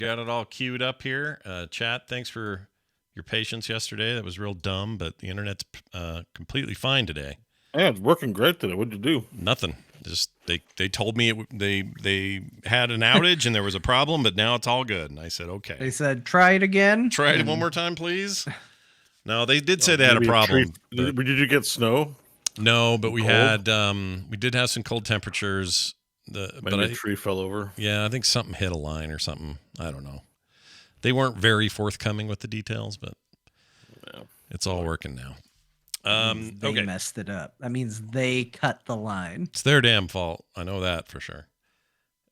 Got it all queued up here. Chat, thanks for your patience yesterday. That was real dumb, but the internet's completely fine today. Yeah, it's working great today. What'd you do? Nothing. Just they told me they had an outage and there was a problem, but now it's all good. And I said, okay. They said, try it again. Try it one more time, please. No, they did say they had a problem. Did you get snow? No, but we had we did have some cold temperatures. But a tree fell over. Yeah, I think something hit a line or something. I don't know. They weren't very forthcoming with the details, but it's all working now. They messed it up. That means they cut the line. It's their damn fault. I know that for sure.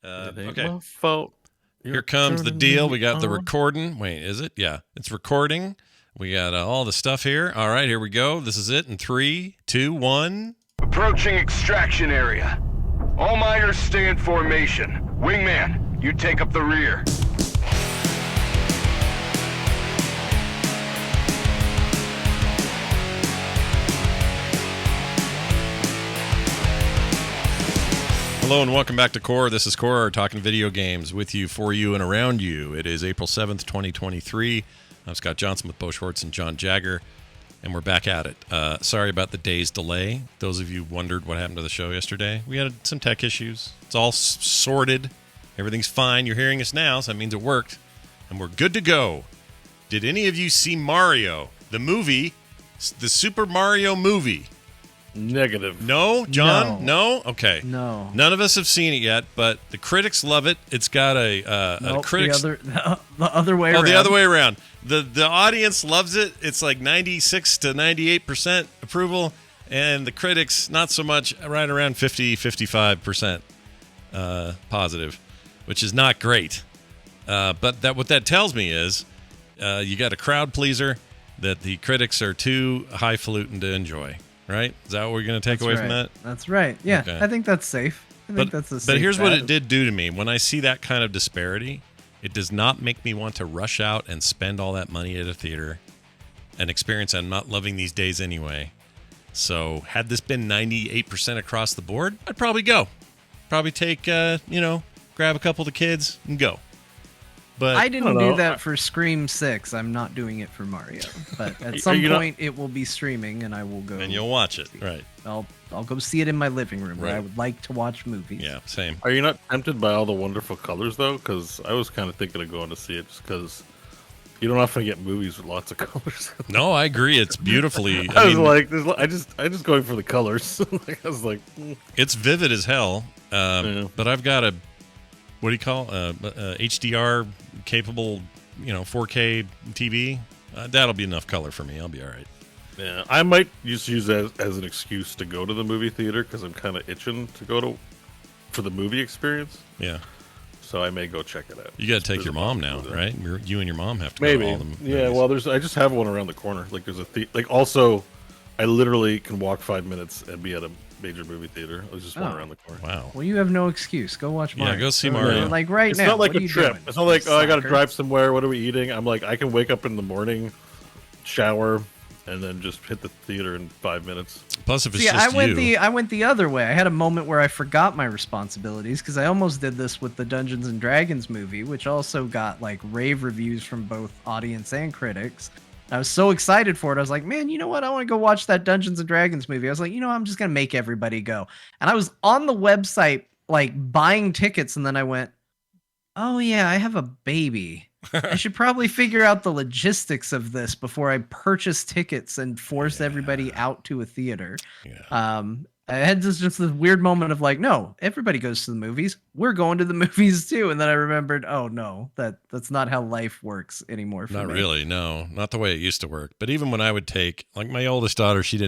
Okay. My fault. Here comes the deal. We got the recording. Wait, is it? Yeah, it's recording. We got all the stuff here. All right, here we go. This is it in 3, 2, 1. Approaching extraction area. All miners stay in formation. Wingman, you take up the rear. Hello and welcome back to Core. This is Core, talking video games with you, for you, and around you. It is April 7th, 2023. I'm Scott Johnson with Bo Schwartz and John Jagger, and we're back at it. Sorry about the day's delay. Those of you wondered what happened to the show yesterday. We had some tech issues. It's all sorted. Everything's fine. You're hearing us now, so that means it worked, and we're good to go. Did any of you see Mario, the movie, the Super Mario movie? Negative. No? John? No? Okay. No. None of us have seen it yet, but the critics love it. It's got a critics... The other way around. Oh, the other way around. The audience loves it. It's like 96 to 98% approval, and the critics, not so much, right around 50, 55% positive, which is not great. But what that tells me is you got a crowd pleaser that the critics are too highfalutin to enjoy. Right? Is that what we're going to take away from that? That's right. Yeah, okay. I think that's safe. But here's what it did do to me. When I see that kind of disparity, it does not make me want to rush out and spend all that money at a theater, an experience I'm not loving these days anyway. So had this been 98% across the board, I'd probably go. Probably take, grab a couple of the kids and go. But I didn't do that for Scream 6. I'm not doing it for Mario. But at some point, it will be streaming, and I will go. And you'll watch it, right? I'll go see it in my living room, where I would like to watch movies. Yeah, same. Are you not tempted by all the wonderful colors, though? Because I was kind of thinking of going to see it just because you don't often get movies with lots of colors. No, I agree. It's beautifully. I just going for the colors. I was like, it's vivid as hell. But I've got a. What do you call HDR capable, 4K TV? That'll be enough color for me. I'll be all right. Yeah, I might just use that as an excuse to go to the movie theater because I'm kind of itching to go for the movie experience. Yeah. So I may go check it out. You got to take your mom now, right? You and your mom have to go to all the movies. Yeah, well, I just have one around the corner. Like there's also, I literally can walk 5 minutes and be at a major movie theater. There's just one around the corner. Wow. Well, you have no excuse. Go watch Mario. Yeah, go see Mario. Like right it's now. It's not like a trip. Doing? It's not like, I got to drive somewhere. What are we eating? I'm like, I can wake up in the morning, shower, and then just hit the theater in 5 minutes. Plus, if it's just I went the other way. I had a moment where I forgot my responsibilities because I almost did this with the Dungeons and Dragons movie, which also got like rave reviews from both audience and critics. I was so excited for it. I was like, man, you know what? I want to go watch that Dungeons and Dragons movie. I was like, I'm just going to make everybody go. And I was on the website, like buying tickets. And then I went, oh yeah, I have a baby. I should probably figure out the logistics of this before I purchase tickets and force everybody out to a theater. Yeah. I had just this weird moment of like, no, everybody goes to the movies. We're going to the movies too. And then I remembered, oh no, that's not how life works anymore for me. Not really, no. Not the way it used to work. But even when I would take, like my oldest daughter, she'd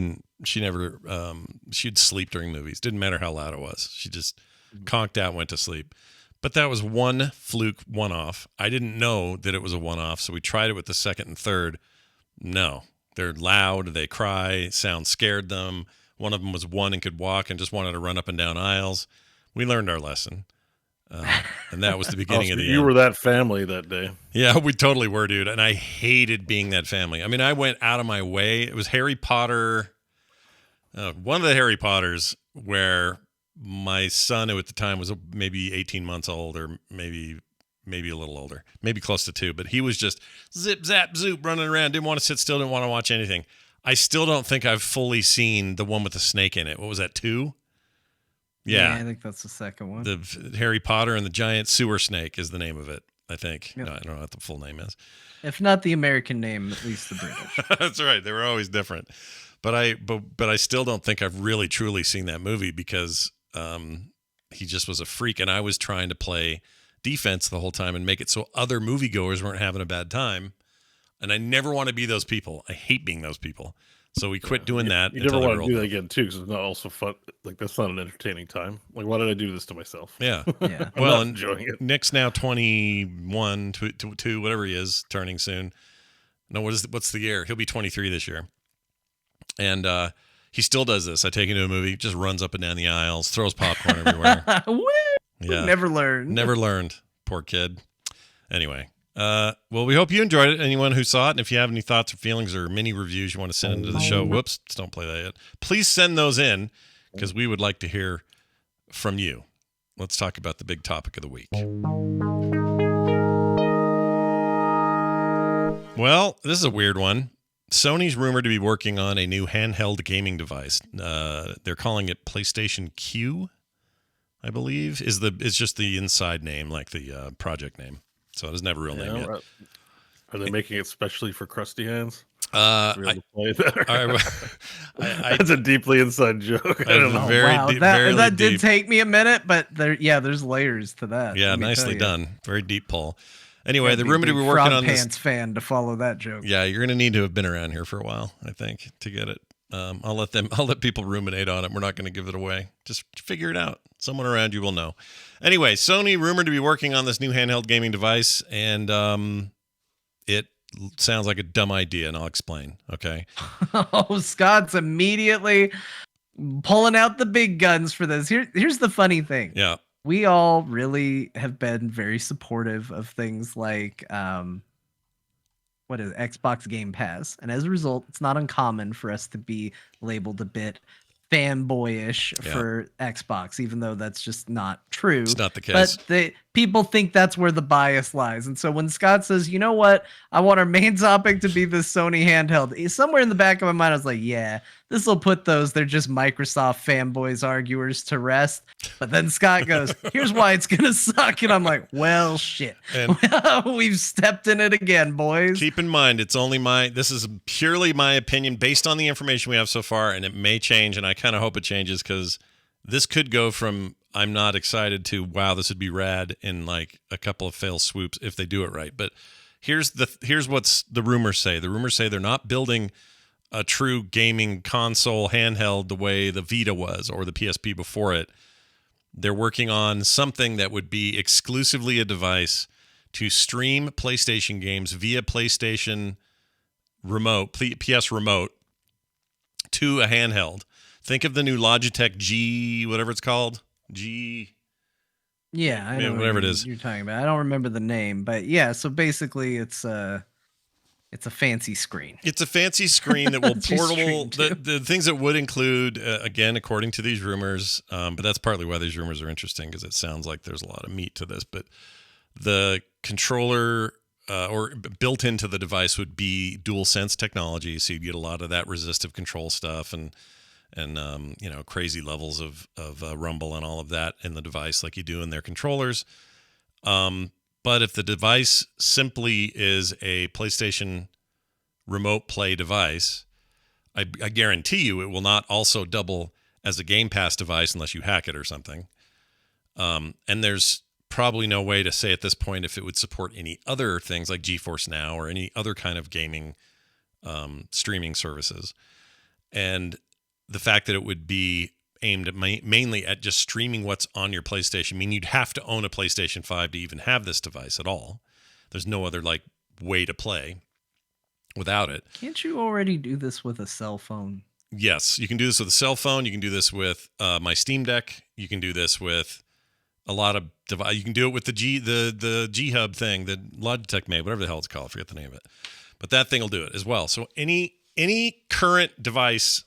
sleep during movies. Didn't matter how loud it was. She just conked out, went to sleep. But that was one fluke one-off. I didn't know that it was a one-off, so we tried it with the second and third. No, they're loud, they cry, sound scared them. One of them was one and could walk and just wanted to run up and down aisles. We learned our lesson. And that was the beginning of the end. You were that family that day. Yeah, we totally were, dude. And I hated being that family. I mean, I went out of my way. It was Harry Potter. One of the Harry Potters where my son, who at the time was maybe 18 months old or maybe maybe a little older, maybe close to 2, but he was just zip, zap, zoop, running around, didn't want to sit still, didn't want to watch anything. I still don't think I've fully seen the one with the snake in it. What was that, 2? Yeah, I think that's the second one. The Harry Potter and the Giant Sewer Snake is the name of it, I think. Yep. No, I don't know what the full name is. If not the American name, at least the British. That's right. They were always different. But I still don't think I've really truly seen that movie because he just was a freak, and I was trying to play defense the whole time and make it so other moviegoers weren't having a bad time. And I never want to be those people. I hate being those people. So we quit doing that. You never want to do that again, too, because it's not also fun. Like, that's not an entertaining time. Like, why did I do this to myself? Yeah. Yeah. Well, enjoying it. Nick's now 21, 2, whatever he is, turning soon. No, what's the year? He'll be 23 this year. And he still does this. I take him to a movie, just runs up and down the aisles, throws popcorn everywhere. Woo! Yeah. Never learned. Never learned. Poor kid. Anyway. Well, we hope you enjoyed it. Anyone who saw it, and if you have any thoughts or feelings or mini reviews you want to send into the show, whoops, don't play that yet. Please send those in because we would like to hear from you. Let's talk about the big topic of the week. Well, this is a weird one. Sony's rumored to be working on a new handheld gaming device. They're calling it PlayStation Q, I believe. It's just the inside name, like the project name. So it doesn't have a real name yet. Are they making it specially for crusty hands? That's a deeply inside joke. I don't know. That did take me a minute, but there's layers to that. Yeah, nicely done. Very deep pull. Anyway, the rumored to be working Frog on Pants this fan to follow that joke. Yeah, you're going to need to have been around here for a while, I think, to get it. I'll let people ruminate on it. We're not going to give it away. Just figure it out. Someone around you will know. Anyway, Sony rumored to be working on this new handheld gaming device, and it sounds like a dumb idea, and I'll explain. Okay. Oh, Scott's immediately pulling out the big guns for this. Here's the funny thing. Yeah. We all really have been very supportive of things like Xbox Game Pass, and as a result, it's not uncommon for us to be labeled a bit fanboyish for Xbox, even though that's just not true. It's not the case. But people think that's where the bias lies. And so when Scott says, you know what, I want our main topic to be this Sony handheld, somewhere in the back of my mind, I was like, yeah, this will put they're just Microsoft fanboys arguers to rest. But then Scott goes, here's why it's going to suck. And I'm like, well, shit. And we've stepped in it again, boys. Keep in mind, this is purely my opinion based on the information we have so far, and it may change, and I kind of hope it changes because this could go from I'm not excited to wow, this would be rad in like a couple of fail swoops if they do it right. But here's what's the rumors say. The rumors say they're not building a true gaming console handheld the way the Vita was or the PSP before it. They're working on something that would be exclusively a device to stream PlayStation games via PlayStation remote, PS remote, to a handheld. Think of the new Logitech G, whatever it's called. Yeah, I know whatever it is you're talking about. I don't remember the name, but yeah. So basically, it's a fancy screen. It's a fancy screen that will portable. The things that would include, again, according to these rumors, but that's partly why these rumors are interesting because it sounds like there's a lot of meat to this. But the controller or built into the device would be DualSense technology, so you'd get a lot of that resistive control stuff and crazy levels of rumble and all of that in the device like you do in their controllers. But if the device simply is a PlayStation remote play device, I guarantee you it will not also double as a Game Pass device unless you hack it or something. And there's probably no way to say at this point if it would support any other things like GeForce Now or any other kind of gaming streaming services. And the fact that it would be aimed at mainly at just streaming what's on your PlayStation, I mean, you'd have to own a PlayStation 5 to even have this device at all. There's no other way to play without it. Can't you already do this with a cell phone? Yes, you can do this with a cell phone. You can do this with my Steam Deck. You can do this with a lot of device. You can do it with the G Hub thing that Logitech made, whatever the hell it's called. I forget the name of it. But that thing will do it as well. So any current device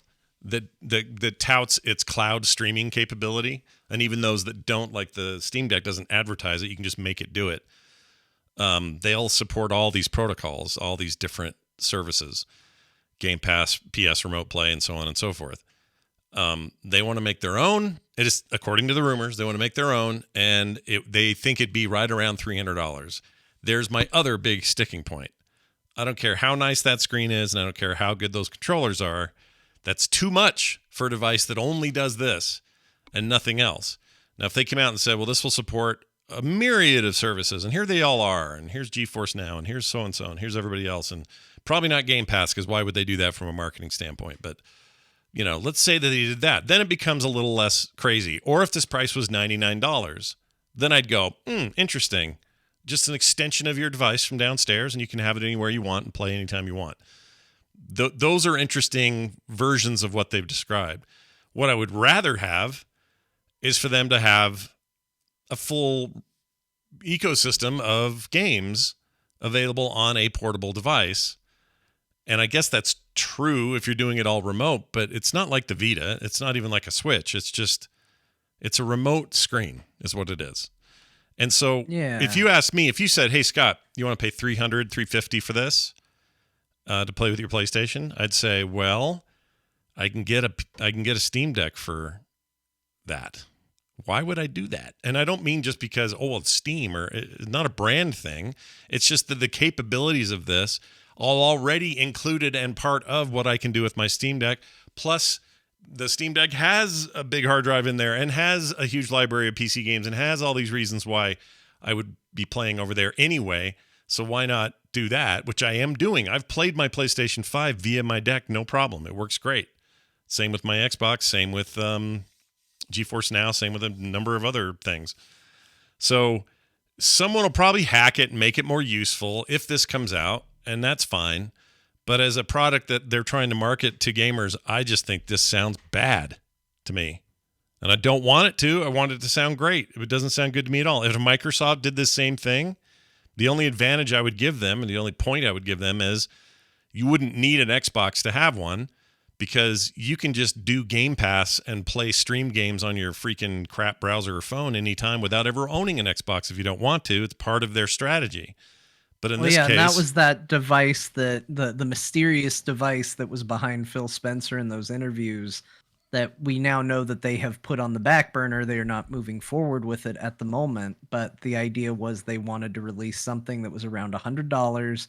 that touts its cloud streaming capability, and even those that don't, like the Steam Deck doesn't advertise it, you can just make it do it. they'll support all these protocols, all these different services, Game Pass, PS Remote Play, and so on and so forth. They want to make their own. It is, according to the rumors, they want to make their own, and they think it'd be right around $300. There's my other big sticking point. I don't care how nice that screen is, and I don't care how good those controllers are. That's too much for a device that only does this and nothing else. Now, if they came out and said, well, this will support a myriad of services, and here they all are, and here's GeForce Now, and here's so-and-so, and here's everybody else, and probably not Game Pass, because why would they do that from a marketing standpoint? But, let's say that they did that. Then it becomes a little less crazy. Or if this price was $99, then I'd go, interesting. Just an extension of your device from downstairs, and you can have it anywhere you want and play anytime you want. Those are interesting versions of what they've described. What I would rather have is for them to have a full ecosystem of games available on a portable device. And I guess that's true if you're doing it all remote, but it's not like the Vita. It's not even like a Switch. It's a remote screen is what it is. And so if you ask me, if you said, hey, Scott, you want to pay $300, $350 for this to play with your PlayStation? I'd say, well, I can get a Steam Deck for that. Why would I do that? And I don't mean just because, it's Steam, or it's not a brand thing. It's just that the capabilities of this are already included and part of what I can do with my Steam Deck. Plus, the Steam Deck has a big hard drive in there and has a huge library of PC games and has all these reasons why I would be playing over there anyway. So why not do that, which I am doing. I've played my PlayStation 5 via my deck, no problem. It works great. Same with my Xbox, same with GeForce Now, same with a number of other things. So someone will probably hack it and make it more useful if this comes out, and that's fine. But as a product that they're trying to market to gamers, I just think this sounds bad to me. And I don't want it to. I want it to sound great. It doesn't sound good to me at all. If Microsoft did the same thing, the only advantage I would give them, and the only point I would give them, is you wouldn't need an Xbox to have one, because you can just do Game Pass and play stream games on your freaking crap browser or phone anytime without ever owning an Xbox if you don't want to. It's part of their strategy. But in this case, and that was that device, that the mysterious device that was behind Phil Spencer in those interviews, that we now know that they have put on the back burner. They are not moving forward with it at the moment. But the idea was they wanted to release something that was around $100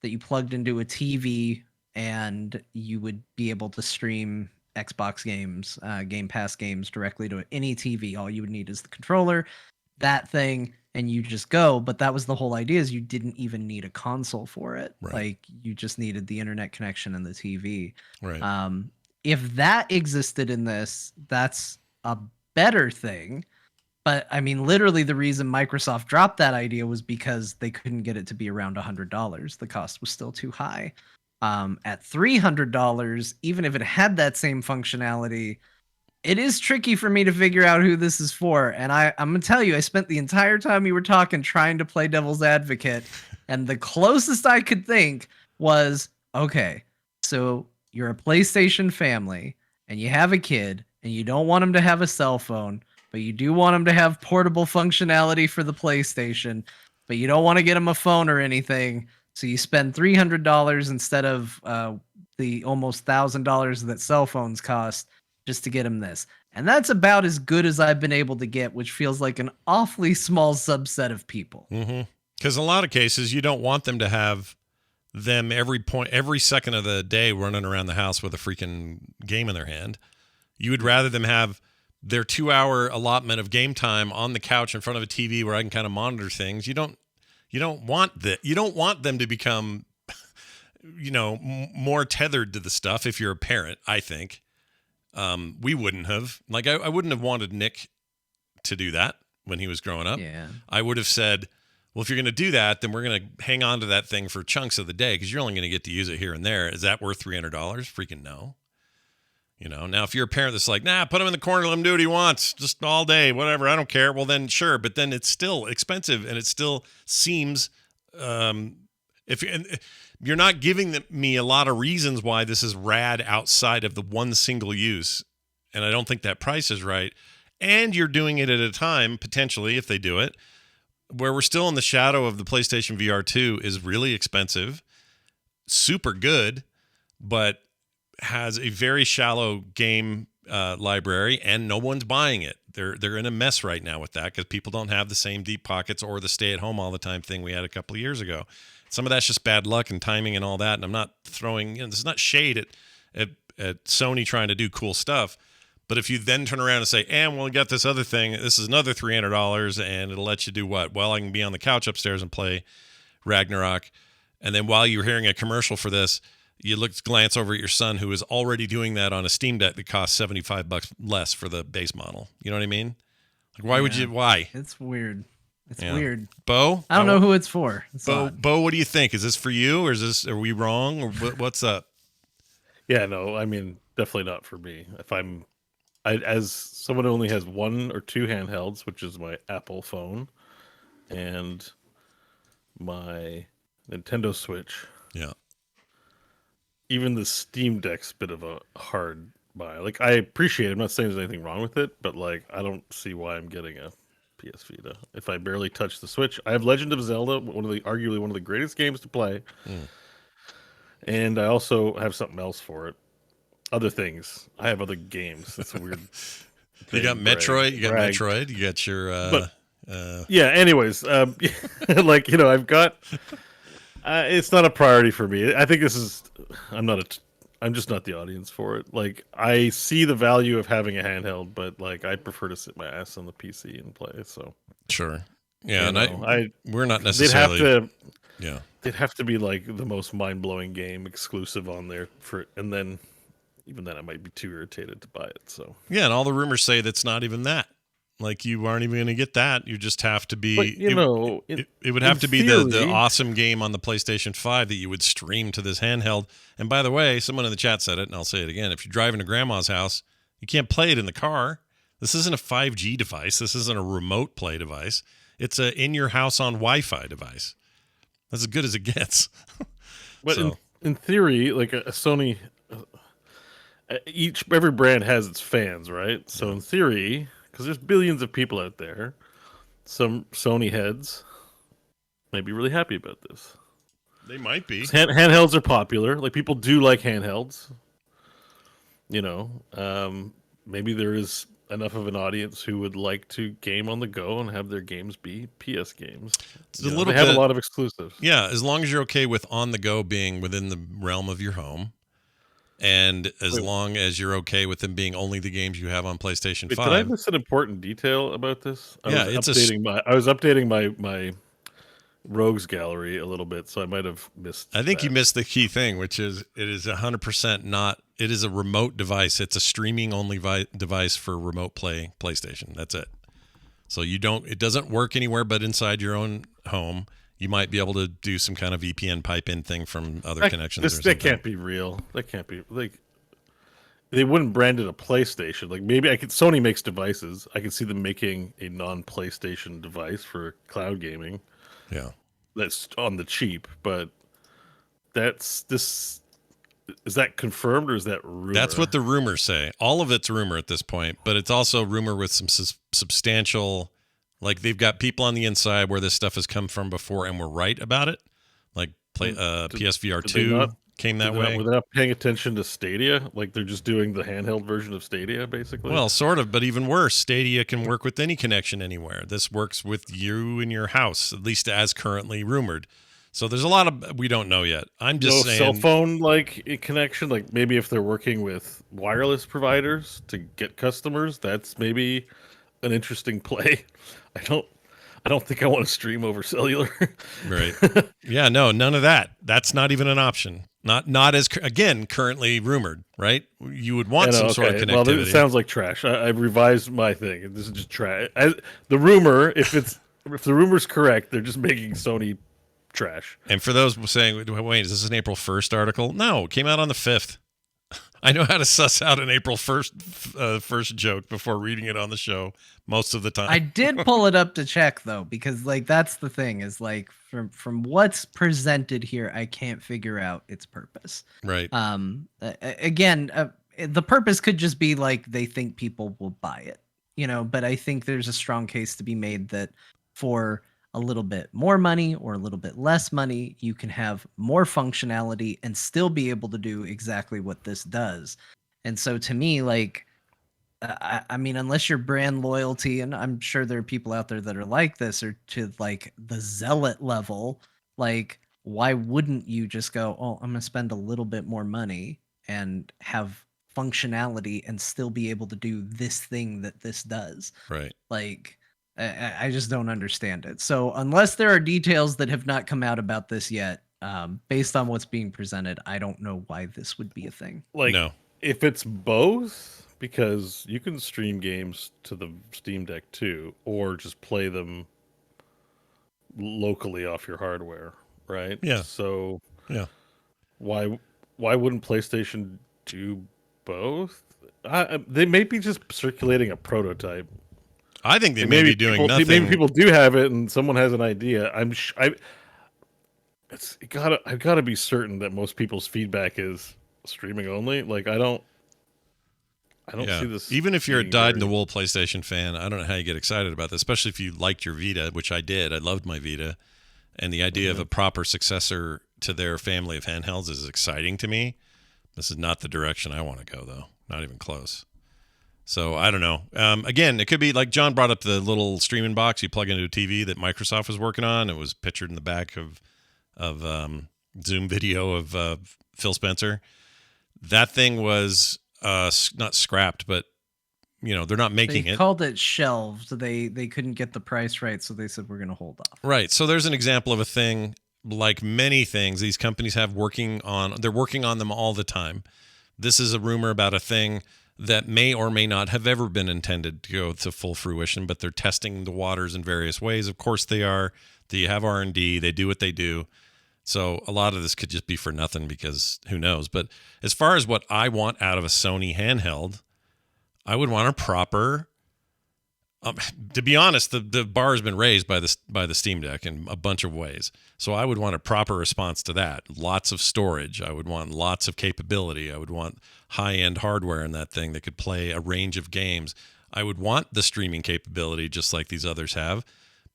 that you plugged into a TV, and you would be able to stream Xbox games, Game Pass games directly to any TV. All you would need is the controller, that thing, and you just go. But that was the whole idea, is you didn't even need a console for it. Right. Like, you just needed the internet connection and the TV. Right. If that existed in this, that's a better thing. But I mean, literally the reason Microsoft dropped that idea was because they couldn't get it to be around $100. The cost was still too high. At $300, even if it had that same functionality, it is tricky for me to figure out who this is for. And I'm going to tell you, I spent the entire time you were talking trying to play devil's advocate. And the closest I could think was, okay, so you're a PlayStation family and you have a kid and you don't want him to have a cell phone, but you do want him to have portable functionality for the PlayStation, but you don't want to get him a phone or anything. So you spend $300 instead of the almost $1,000 that cell phones cost just to get him this. And that's about as good as I've been able to get, which feels like an awfully small subset of people. Because in a lot of cases, you don't want them to have them every second of the day running around the house with a freaking game in their hand. You would rather them have their 2-hour allotment of game time on the couch in front of a TV where I can kind of monitor things. You don't want that. You don't want them to become, more tethered to the stuff. If you're a parent, I think we wouldn't have. Like, I wouldn't have wanted Nick to do that when he was growing up. Yeah. I would have said, well, if you're going to do that, then we're going to hang on to that thing for chunks of the day because you're only going to get to use it here and there. Is that worth $300? Freaking no. Now if you're a parent that's like, nah, put him in the corner, let him do what he wants, just all day, whatever, I don't care. Well, then sure, but then it's still expensive, and it still seems if you're not giving me a lot of reasons why this is rad outside of the one single use, and I don't think that price is right. And you're doing it at a time, potentially, if they do it, where we're still in the shadow of the PlayStation VR 2 is really expensive, super good, but has a very shallow game library, and no one's buying it. They're in a mess right now with that because people don't have the same deep pockets or the stay at home all the time thing we had a couple of years ago. Some of that's just bad luck and timing and all that. And I'm not throwing, this is not shade at Sony trying to do cool stuff. But if you then turn around and say, and well, we got this other thing, this is another $300 and it'll let you do what? Well, I can be on the couch upstairs and play Ragnarok. And then while you're hearing a commercial for this, you glance over at your son who is already doing that on a Steam Deck that costs $75 less for the base model. You know what I mean? Like, why? It's weird. It's weird. Bo? I don't know who it's for. Bo, what do you think? Is this for you, or are we wrong, or what's up? Yeah, no, I mean, definitely not for me. As someone who only has one or two handhelds, which is my Apple phone and my Nintendo Switch. Yeah. even the Steam Deck's a bit of a hard buy. Like, I appreciate it. I'm not saying there's anything wrong with it, but like, I don't see why I'm getting a PS Vita if I barely touch the Switch. I have Legend of Zelda, arguably one of the greatest games to play, and I also have something else for it. Other things. I have other games. It's a weird. You got Metroid. You got Metroid. You got your. Yeah. Anyways, like, I've got. It's not a priority for me. I think this is. I'm just not the audience for it. Like, I see the value of having a handheld, but like, I prefer to sit my ass on the PC and play. So. Sure. Yeah, and we're not necessarily. They'd have to be like the most mind-blowing game exclusive on there and then. Even then, I might be too irritated to buy it. So yeah, and all the rumors say that's not even that. Like, you aren't even going to get that. You just have to be. But, it would have to be the awesome game on the PlayStation 5 that you would stream to this handheld. And by the way, someone in the chat said it, and I'll say it again: if you're driving to grandma's house, you can't play it in the car. This isn't a 5G device. This isn't a remote play device. It's a in your house on Wi-Fi device. That's as good as it gets. But in theory, like a Sony. Every brand has its fans, right? So in theory, because there's billions of people out there, some Sony heads might be really happy about this. They might be. Handhelds are popular. Like, people do like handhelds. Maybe there is enough of an audience who would like to game on the go and have their games be PS games. They have a lot of exclusives. Yeah, as long as you're okay with on the go being within the realm of your home. And as long as you're okay with them being only the games you have on PlayStation 5. Did I miss an important detail about this? I was updating my rogues gallery a little bit, so I might have missed. I think you missed the key thing, which is it is 100% not. It is a remote device. It's a streaming only device for remote play PlayStation. That's it. So it doesn't work anywhere but inside your own home. You might be able to do some kind of VPN pipe in thing from other connections. That can't be real. That can't be, like, they wouldn't brand it a PlayStation. Like, maybe Sony makes devices. I could see them making a non-PlayStation device for cloud gaming. Yeah, that's on the cheap. But is that confirmed or is that rumor? That's what the rumors say. All of it's rumor at this point, but it's also rumor with some substantial. Like, they've got people on the inside where this stuff has come from before, and we're right about it. Like, PSVR 2 came that way. Were they not paying attention to Stadia? Like, they're just doing the handheld version of Stadia, basically? Well, sort of, but even worse. Stadia can work with any connection anywhere. This works with you in your house, at least as currently rumored. So there's a lot of we don't know yet. I'm just saying. Cell phone connection, like maybe if they're working with wireless providers to get customers, that's maybe an interesting play. I don't think I want to stream over cellular. Right. Yeah, no, none of that. That's not even an option. Not as again currently rumored, right? You would want some sort of connectivity. Well, it sounds like trash. I revised my thing. This is just trash. The rumor, if the rumor's correct, they're just making Sony trash. And for those saying, wait, is this an April 1st article? No, it came out on the 5th. I know how to suss out an April 1st first joke before reading it on the show most of the time. I did pull it up to check, though, because like that's the thing is like from what's presented here, I can't figure out its purpose. Right. Again, the purpose could just be like they think people will buy it, but I think there's a strong case to be made that for a little bit more money or a little bit less money, you can have more functionality and still be able to do exactly what this does. And so to me, like, I mean, unless your brand loyalty, and I'm sure there are people out there that are like this, or to like the zealot level, like, why wouldn't you just go, oh, I'm going to spend a little bit more money and have functionality and still be able to do this thing that this does? Right. Like, I just don't understand it. So unless there are details that have not come out about this yet, based on what's being presented, I don't know why this would be a thing. Like, No. if it's both, because you can stream games to the Steam Deck too, or just play them locally off your hardware, right? Yeah. So Yeah. why wouldn't PlayStation do both? They may be just circulating a prototype. I think they may be doing nothing. Maybe people do have it, and someone has an idea. I've gotta be certain that most people's feedback is streaming only. Like, I don't see this. Even if you're a being dyed-in-the-wool PlayStation fan, I don't know how you get excited about this, especially if you liked your Vita, which I did. I loved my Vita. And the idea of a proper successor to their family of handhelds is exciting to me. This is not the direction I want to go, though. Not even close. So I don't know. Again, it could be like John brought up the little streaming box you plug into a TV that Microsoft was working on. It was pictured in the back of Zoom video of Phil Spencer. That thing was not scrapped, but they're not making They it. called it shelved. They couldn't get the price right, so they said we're going to hold off. Right. So there's an example of a thing, like many things these companies have working on. They're working on them all the time. This is a rumor about a thing that may or may not have ever been intended to go to full fruition, but they're testing the waters in various ways. Of course they are. They have R&D. They do what they do. So a lot of this could just be for nothing because who knows. But as far as what I want out of a Sony handheld, I would want a proper. To be honest, the bar has been raised by the Steam Deck in a bunch of ways. So I would want a proper response to that. Lots of storage. I would want lots of capability. I would want high-end hardware in that thing that could play a range of games. I would want the streaming capability just like these others have,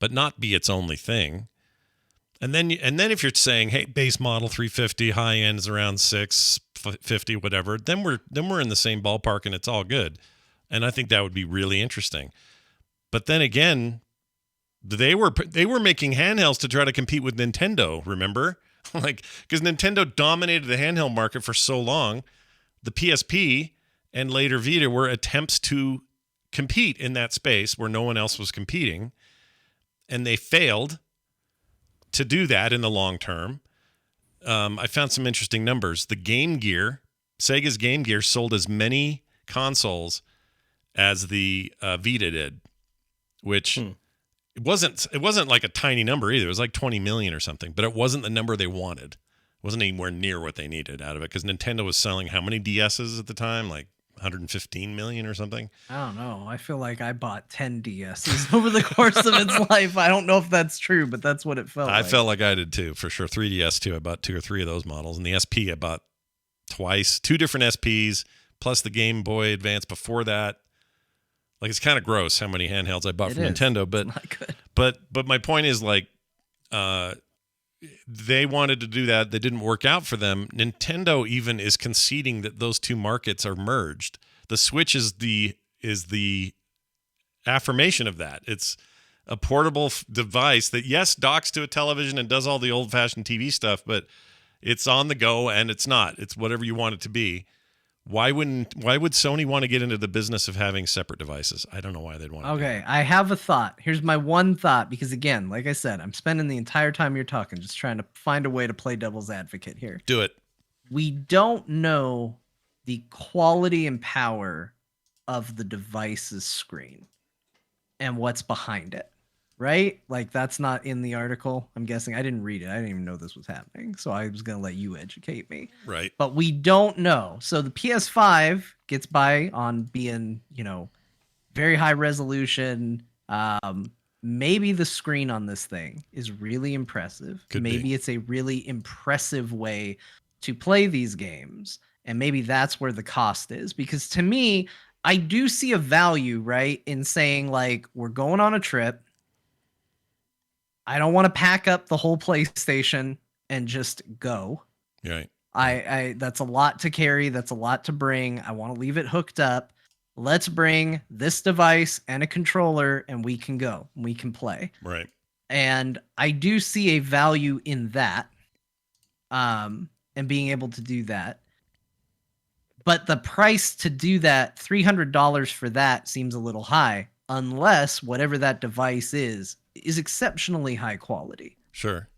but not be its only thing. And then if you're saying, hey, base model 350, high end is around 650, whatever, then we're in the same ballpark and it's all good. And I think that would be really interesting. But then again, they were making handhelds to try to compete with Nintendo, remember? Like, because Nintendo dominated the handheld market for so long, the PSP and later Vita were attempts to compete in that space where no one else was competing, and they failed to do that in the long term. I found some interesting numbers. The Game Gear, Sega's Game Gear, sold as many consoles as the Vita did, which it wasn't like a tiny number either. It was like 20 million or something, but it wasn't the number they wanted. It wasn't anywhere near what they needed out of it because Nintendo was selling how many DSs at the time? Like 115 million or something. I don't know. I feel like I bought 10 DSs over the course of its life. I don't know if that's true, but that's what it felt like. I felt like I did too, for sure. 3DS too. I bought 2 or 3 of those models. And the SP I bought twice, 2 different SPs, plus the Game Boy Advance before that. Like, it's kind of gross how many handhelds I bought from Nintendo, but not good. But my point is, like, they wanted to do that. That didn't work out for them. Nintendo even is conceding that those two markets are merged. The Switch is the affirmation of that. It's a portable device that, yes, docks to a television and does all the old-fashioned TV stuff, but it's on the go and it's not. It's whatever you want it to be. Why would Sony want to get into the business of having separate devices? I don't know why they'd want to. Okay, I have a thought. Here's my one thought, because again, like I said, I'm spending the entire time you're talking just trying to find a way to play devil's advocate here. Do it. We don't know the quality and power of the device's screen and what's behind it, right? Like, that's not in the article. I'm guessing. I didn't read it. I didn't even know this was happening. So I was going to let you educate me. Right. But we don't know. So the PS5 gets by on being, very high resolution. Maybe the screen on this thing is really impressive. Maybe it's a really impressive way to play these games. And maybe that's where the cost is. Because to me, I do see a value, right, in saying, like, we're going on a trip. I don't want to pack up the whole PlayStation and just go. Right. I that's a lot to carry. That's a lot to bring. I want to leave it hooked up. Let's bring this device and a controller and we can go. We can play. Right. And I do see a value in that. And being able to do that. But the price to do that, $300 for that seems a little high, unless whatever that device is exceptionally high quality. Sure.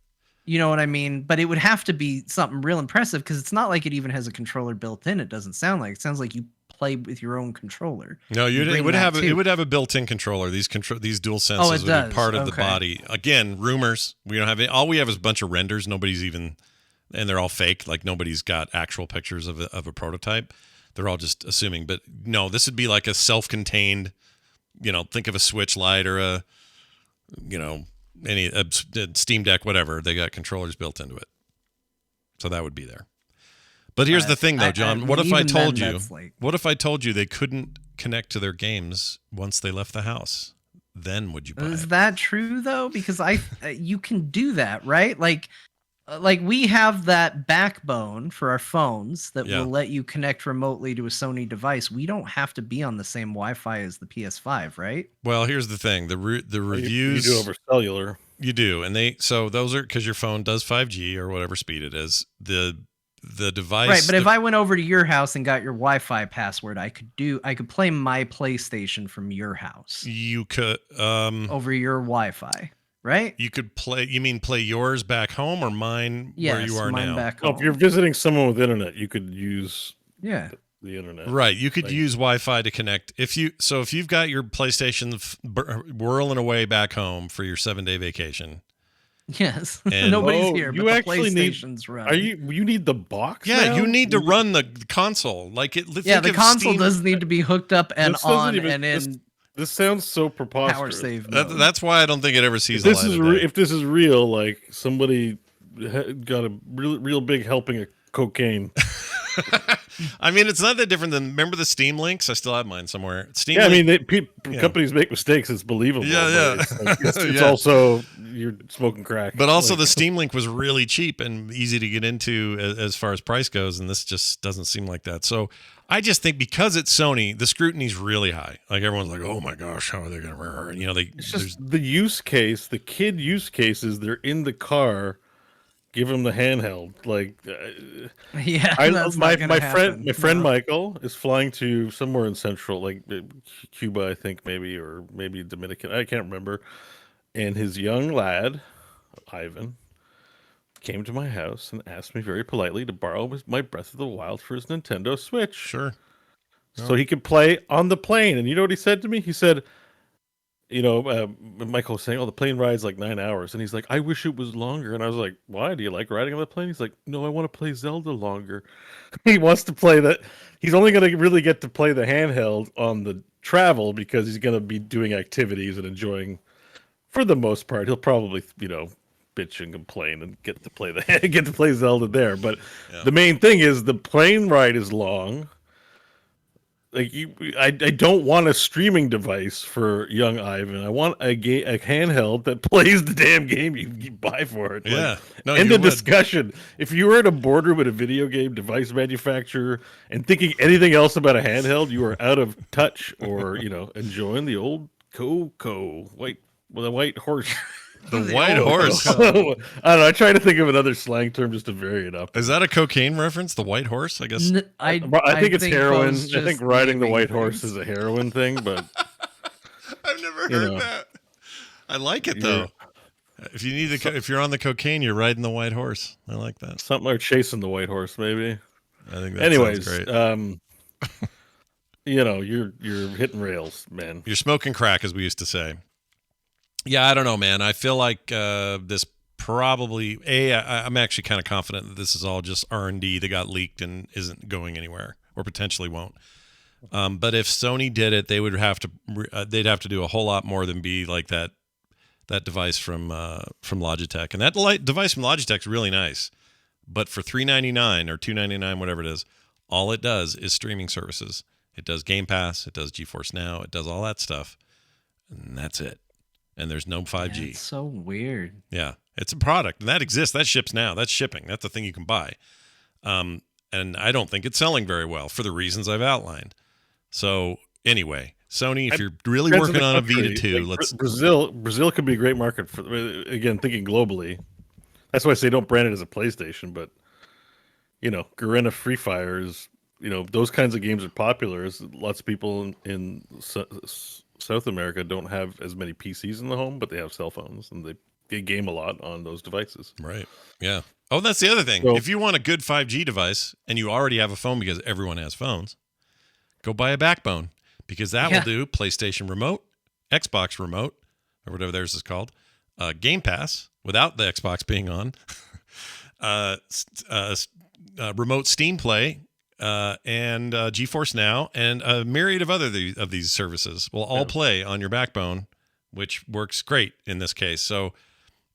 You know what I mean? But it would have to be something real impressive because it's not like it even has a controller built in. It doesn't sound like. It sounds like you play with your own controller. No, it would have a built-in controller. These dual senses would be part of the body. Again, rumors. We don't have it. All we have is a bunch of renders. Nobody's even, and they're all fake. Like nobody's got actual pictures of a prototype. They're all just assuming. But no, this would be like a self-contained. Think of a Switch Lite or a Steam Deck, whatever. They got controllers built into it, so that would be there. But here's the thing, though, John. What if I told you? What if I told you they couldn't connect to their games once they left the house? Then would you buy it? Is that true though? Because you can do that, right? Like we have that backbone for our phones that will let you connect remotely to a Sony device. We don't have to be on the same Wi-Fi as the PS5, right? Well, here's the thing: the reviews you do over cellular. You do, and those are because your phone does 5G or whatever speed it is. The device, right? But if I went over to your house and got your Wi-Fi password, I could play my PlayStation from your house. You could over your Wi-Fi. Right? You could play. You mean play yours back home or mine where you are mine now? Back home. If you're visiting someone with internet, you could use the internet. Right. You could use Wi-Fi to connect. If you've got your PlayStation whirling away back home for your 7-day vacation. Yes. And nobody's here. You but actually the PlayStation's running. You need the box? Yeah, now? you need to run the console. Like it. Yeah, the console does need to be hooked up and on and in. This sounds so preposterous. Power save. That's why I don't think it ever sees the light of day. If this is real, like somebody got a real big helping of cocaine. I mean, it's not that different than, remember the Steam links? I still have mine somewhere. Companies make mistakes. It's believable. Yeah. It's also you're smoking crack. But also the Steam Link was really cheap and easy to get into as far as price goes, and this just doesn't seem like that. So I just think because it's Sony, the scrutiny's really high. Like everyone's like, "Oh my gosh, how are they going to?" It's just the use case. The kid use case is they're in the car. Give him the handheld. Like, my friend Michael is flying to somewhere in Central, like Cuba, I think maybe, or maybe Dominican. I can't remember. And his young lad, Ivan, came to my house and asked me very politely to borrow my Breath of the Wild for his Nintendo Switch. Sure. So he could play on the plane. And you know what he said to me? He said, Michael was saying, the plane ride's like 9 hours. And he's like, I wish it was longer. And I was like, why? Do you like riding on the plane? He's like, no, I want to play Zelda longer. He wants to play that. He's only going to really get to play the handheld on the travel because he's going to be doing activities and enjoying, for the most part. He'll probably, bitch and complain and get to play Zelda there. But the main thing is the plane ride is long. Like I don't want a streaming device for young Ivan. I want a handheld that plays the damn game you buy for it. Yeah. End the discussion. If you were at a border with a video game device manufacturer and thinking anything else about a handheld, you are out of touch or, enjoying the old Coco with a white horse. The white horse. I don't know. I try to think of another slang term just to vary it up. Is that a cocaine reference? The white horse, I guess. I think it's heroin. I think riding the white horse is a heroin thing, but I've never heard that. I like it though. If you're on the cocaine, you're riding the white horse. I like that. Something like chasing the white horse, maybe. I think that sounds great. You're hitting rails, man. You're smoking crack, as we used to say. Yeah, I don't know, man. I feel like this probably I'm actually kind of confident that this is all just R&D that got leaked and isn't going anywhere, or potentially won't. But if Sony did it, they'd have to do a whole lot more than be like that device from Logitech. And that device from Logitech is really nice, but for $399 or $299, whatever it is, all it does is streaming services. It does Game Pass, it does GeForce Now, it does all that stuff, and that's it. and there's no 5G. It's so weird. Yeah, it's a product, and that exists. That ships now. That's shipping. That's the thing you can buy. And I don't think it's selling very well for the reasons I've outlined. So anyway, Sony, if you're really working on a Vita 2, let's Brazil could be a great market for. Again, thinking globally, that's why I say don't brand it as a PlayStation. But Garena Free Fire is those kinds of games are popular. As lots of people in South America don't have as many PCs in the home, but they have cell phones and they game a lot on those devices. Right. Yeah. Oh, that's the other thing. So, if you want a good 5G device and you already have a phone because everyone has phones, go buy a backbone because that will do PlayStation Remote, Xbox Remote, or whatever theirs is called, Game Pass without the Xbox being on, Remote Steam Play, and GeForce Now, and a myriad of other of these services will all play on your backbone, which works great in this case. So.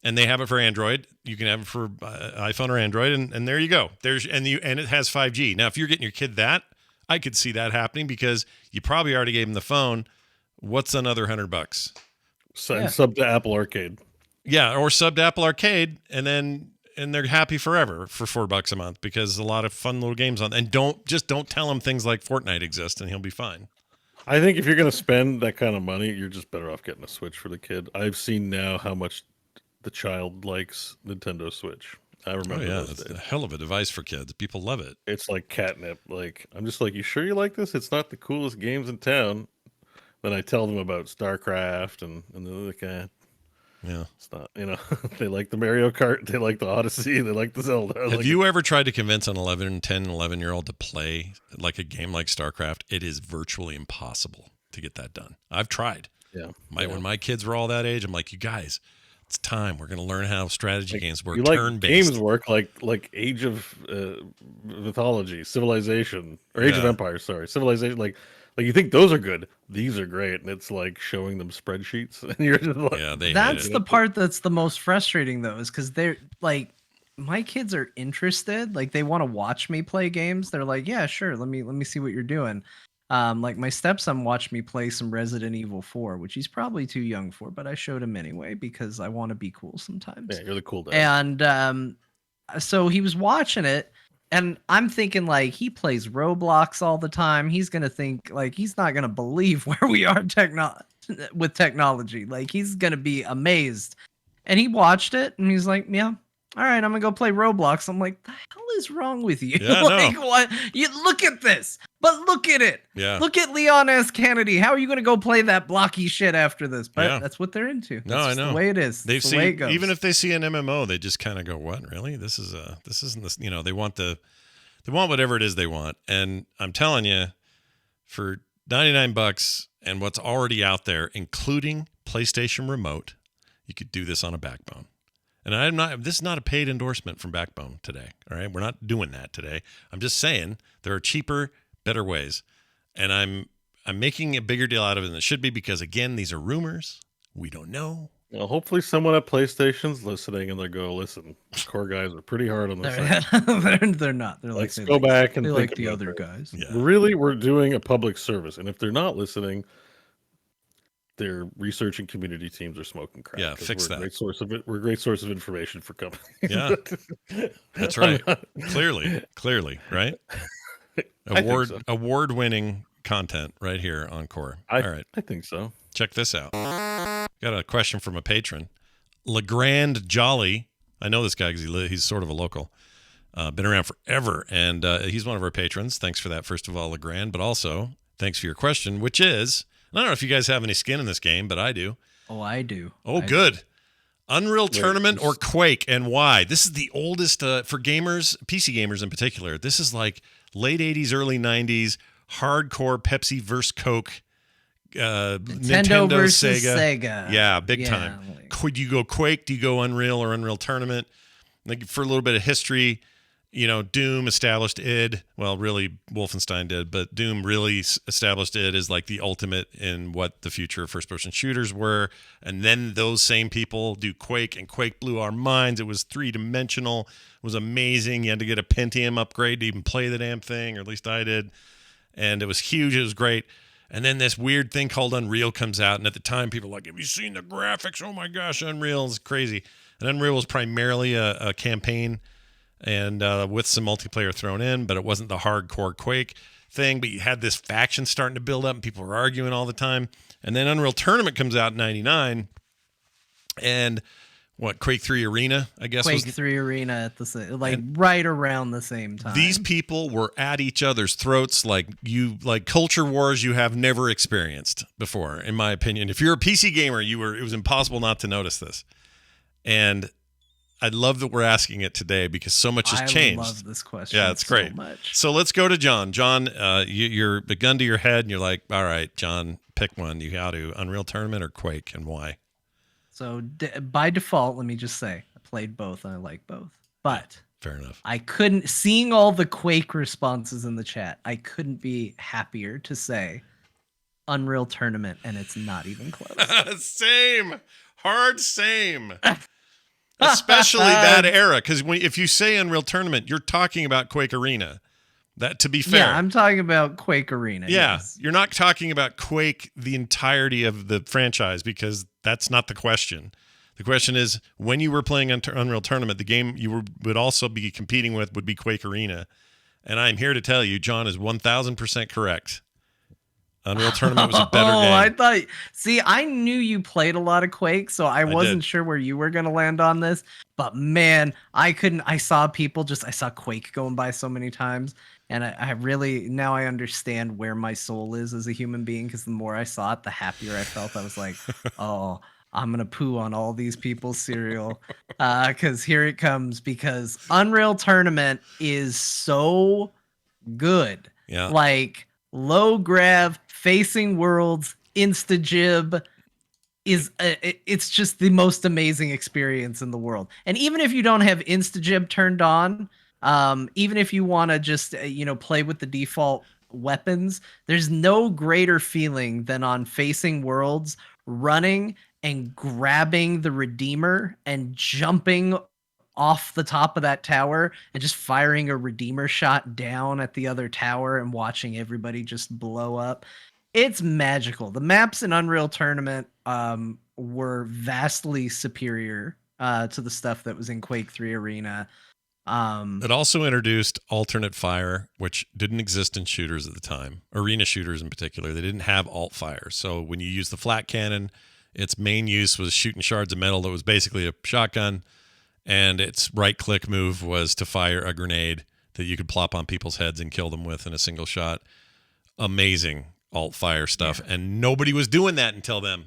And they have it for Android. You can have it for iPhone or Android, and there you go. And it has 5G. Now, if you're getting your kid that, I could see that happening because you probably already gave him the phone. What's another $100? Sub to Apple Arcade. Yeah, or sub to Apple Arcade, and they're happy forever for $4 a month because a lot of fun little games on. And don't tell him things like Fortnite exist, and he'll be fine. I think if you're going to spend that kind of money, you're just better off getting a Switch for the kid. I've seen now how much the child likes Nintendo Switch. I remember. Oh, yeah, it's a hell of a device for kids. People love it. It's like catnip. Like, I'm just like, you sure you like this? It's not the coolest games in town. Then I tell them about StarCraft and they're like, yeah, it's not. They like the Mario Kart, they like the Odyssey, they like the Zelda. Have you ever tried to convince an 10, 11-year-old to play like a game like StarCraft? It is virtually impossible to get that done. I've tried. Yeah. When my kids were all that age, I'm like, you guys, it's time. We're going to learn how strategy games work. Turn-based games work, like Age of Mythology, Civilization, or Age of Empires. Sorry, Civilization. Like you think those are good. These are great, and it's like showing them spreadsheets, and you're just like, that's the part that's the most frustrating though, is because they're like, my kids are interested. Like they want to watch me play games. They're like, yeah, sure. Let me see what you're doing. Like my stepson watched me play some Resident Evil 4, which he's probably too young for, but I showed him anyway because I want to be cool sometimes. Yeah, you're the cool dad. And so he was watching it, and I'm thinking like he plays Roblox all the time. He's gonna think like he's not gonna believe where we are with technology. Like he's gonna be amazed. And he watched it, and he's like, yeah. All right, I'm gonna go play Roblox. I'm like, the hell is wrong with you? Yeah, like, what? You look at this, but look at it. Yeah. Look at Leon S. Kennedy. How are you gonna go play that blocky shit after this? But that's what they're into. That's I know. The way it is. They've seen, the way it goes. Even if they see an MMO, they just kind of go, "What? Really? This isn't this." They want whatever it is they want. And I'm telling you, for $99 and what's already out there, including PlayStation Remote, you could do this on a backbone. And this is not a paid endorsement from Backbone today. All right. We're not doing that today. I'm just saying there are cheaper, better ways. And I'm making a bigger deal out of it than it should be because, again, these are rumors. We don't know. Well, hopefully someone at PlayStation's listening and they go, listen, core guys are pretty hard on this. They're not. They're like, go back and they think like the about other that. guys. Yeah. Really, we're doing a public service. And if they're not listening, their research and community teams are smoking crack. Yeah, fix that. We're a great source of information for companies. Yeah, that's right. Clearly, right? Award-winning content right here on Core. All right. I think so. Check this out. Got a question from a patron. LeGrand Jolly. I know this guy because he's sort of a local. Been around forever, and he's one of our patrons. Thanks for that, first of all, LeGrand, but also thanks for your question, which is, I don't know if you guys have any skin in this game, but I do. Oh, I do. Oh, good. Unreal Tournament or Quake, and why? This is the oldest, for gamers, PC gamers in particular, this is like late 80s, early 90s, hardcore Pepsi versus Coke, Nintendo versus Sega. Yeah, big time. Could you go Quake? Do you go Unreal or Unreal Tournament? Like for a little bit of history, Doom established id. Well, really, Wolfenstein did, but Doom really established id as like the ultimate in what the future of first-person shooters were. And then those same people do Quake, and Quake blew our minds. It was three-dimensional. It was amazing. You had to get a Pentium upgrade to even play the damn thing, or at least I did. And it was huge. It was great. And then this weird thing called Unreal comes out. And at the time, people were like, have you seen the graphics? Oh my gosh, Unreal is crazy. And Unreal was primarily a campaign and with some multiplayer thrown in, but it wasn't the hardcore Quake thing. But you had this faction starting to build up and people were arguing all the time. And then Unreal Tournament comes out in 99. And Quake 3 Arena, I guess. Quake 3 Arena at the right around the same time. These people were at each other's throats like culture wars you have never experienced before, in my opinion. If you're a PC gamer, it was impossible not to notice this. And I love that we're asking it today because so much has changed. I love this question. Yeah, it's great. So much. So let's go to John. John, you're the gun to your head, and you're like, all right, John, pick one. You got to Unreal Tournament or Quake, and why? So by default, let me just say, I played both and I like both. But fair enough. I couldn't, seeing all the Quake responses in the chat, I couldn't be happier to say Unreal Tournament, and it's not even close. Same. Hard same. Especially that era, because if you say Unreal Tournament, you're talking about Quake Arena. That, to be fair. Yeah, I'm talking about Quake Arena. Yeah, yes. You're not talking about Quake, the entirety of the franchise, because that's not the question. The question is, when you were playing Unreal Tournament, the game you would also be competing with would be Quake Arena. And I'm here to tell you, John is 1,000% correct. Unreal Tournament was a better game. I knew you played a lot of Quake, so I wasn't sure where you were going to land on this. But man, I saw Quake going by so many times. And I really, now I understand where my soul is as a human being, because the more I saw it, the happier I felt. I was like, oh, I'm going to poo on all these people's cereal. Because here it comes, because Unreal Tournament is so good. Yeah. Like, low grav, facing worlds, insta-jib it's just the most amazing experience in the world. And even if you don't have insta-jib turned on, even if you want to just play with the default weapons, there's no greater feeling than on facing worlds running and grabbing the Redeemer and jumping off the top of that tower and just firing a Redeemer shot down at the other tower and watching everybody just blow up. It's magical. The maps in Unreal Tournament were vastly superior to the stuff that was in Quake 3 Arena. It also introduced alternate fire, which didn't exist in shooters at the time. Arena shooters in particular, they didn't have alt fire. So when you use the flat cannon, its main use was shooting shards of metal that was basically a shotgun, and its right-click move was to fire a grenade that you could plop on people's heads and kill them with in a single shot. Amazing alt fire stuff, and nobody was doing that until then.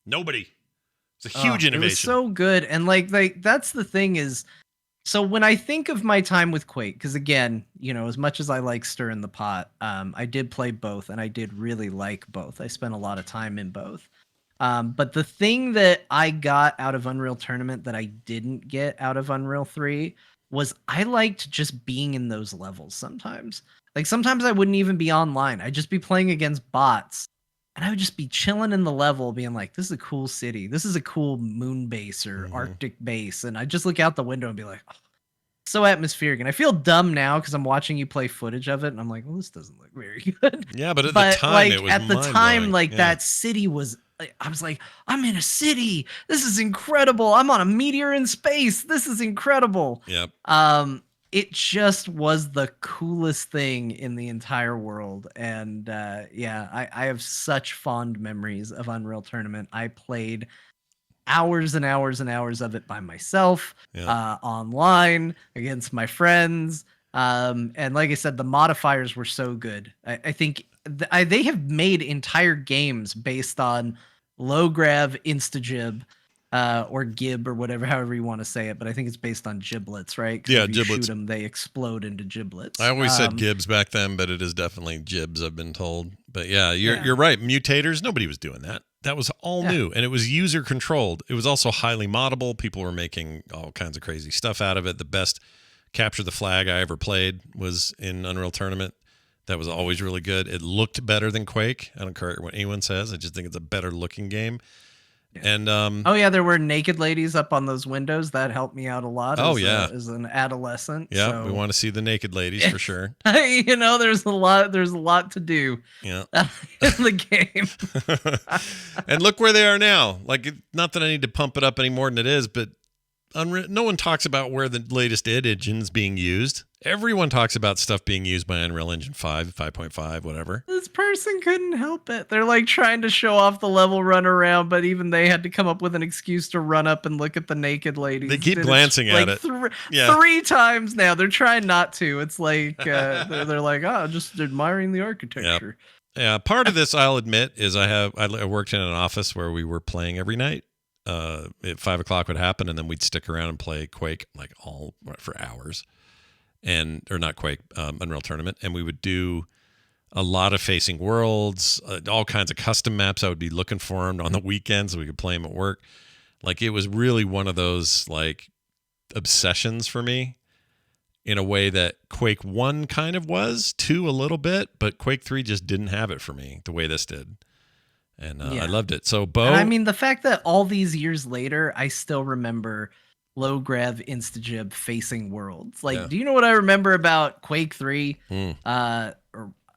Nobody. It's a huge innovation. It was so good, and like that's the thing is, so when I think of my time with Quake, because again, as much as I like stirring the pot, I did play both, and I did really like both. I spent a lot of time in both. But the thing that I got out of Unreal Tournament that I didn't get out of Unreal 3 was I liked just being in those levels sometimes. Like sometimes I wouldn't even be online. I'd just be playing against bots, and I would just be chilling in the level being like, this is a cool city. This is a cool moon base or Arctic base. And I'd just look out the window and be like, oh, so atmospheric. And I feel dumb now because I'm watching you play footage of it, and I'm like, well, this doesn't look very good. Yeah, but at the time, it was mind-blowing. That city was, I was like, I'm in a city. This is incredible. I'm on a meteor in space. This is incredible. Yep. It just was the coolest thing in the entire world. And I have such fond memories of Unreal Tournament. I played hours and hours and hours of it by myself, online against my friends. And like I said, the modifiers were so good. I think they have made entire games based on low grav, insta-jib, or gib, or whatever, however you want to say it. But I think it's based on giblets, right? Yeah, if you giblets. shoot them, they explode into giblets. I always said gibs back then, but it is definitely gibs, I've been told. But yeah, you're right. Mutators, nobody was doing that. That was all new, and it was user controlled. It was also highly moddable. People were making all kinds of crazy stuff out of it. The best capture the flag I ever played was in Unreal Tournament. That was always really good. It looked better than Quake. I don't care what anyone says. I just think it's a better looking game. And oh yeah, there were naked ladies up on those windows. That helped me out a lot. Oh, as, yeah. as an adolescent. yeah, so. we want to see the naked ladies for sure. There's a lot to do. Yeah. In the game. And look where they are now. Like, not that I need to pump it up any more than it is, but no one talks about where the latest id engine's being used. Everyone talks about stuff being used by Unreal Engine 5, 5.5, whatever. This person couldn't help it. They're like trying to show off the level run around, but even they had to come up with an excuse to run up and look at the naked ladies. They keep glancing at it. Three times now. They're trying not to. It's like they're like, oh, just admiring the architecture. Yeah, part of this, I'll admit, is I worked in an office where we were playing every night. At 5 o'clock would happen, and then we'd stick around and play Quake like all for hours. Or not Quake, Unreal Tournament, and we would do a lot of facing worlds, all kinds of custom maps. I would be looking for them on the weekends so we could play them at work. Like, it was really one of those like obsessions for me, in a way that Quake 1 kind of was, 2 a little bit, but Quake 3 just didn't have it for me the way this did. And I loved it. So, Bo, and I mean, the fact that all these years later, I still remember low grav instagib facing worlds. Like, do you know what I remember about Quake 3?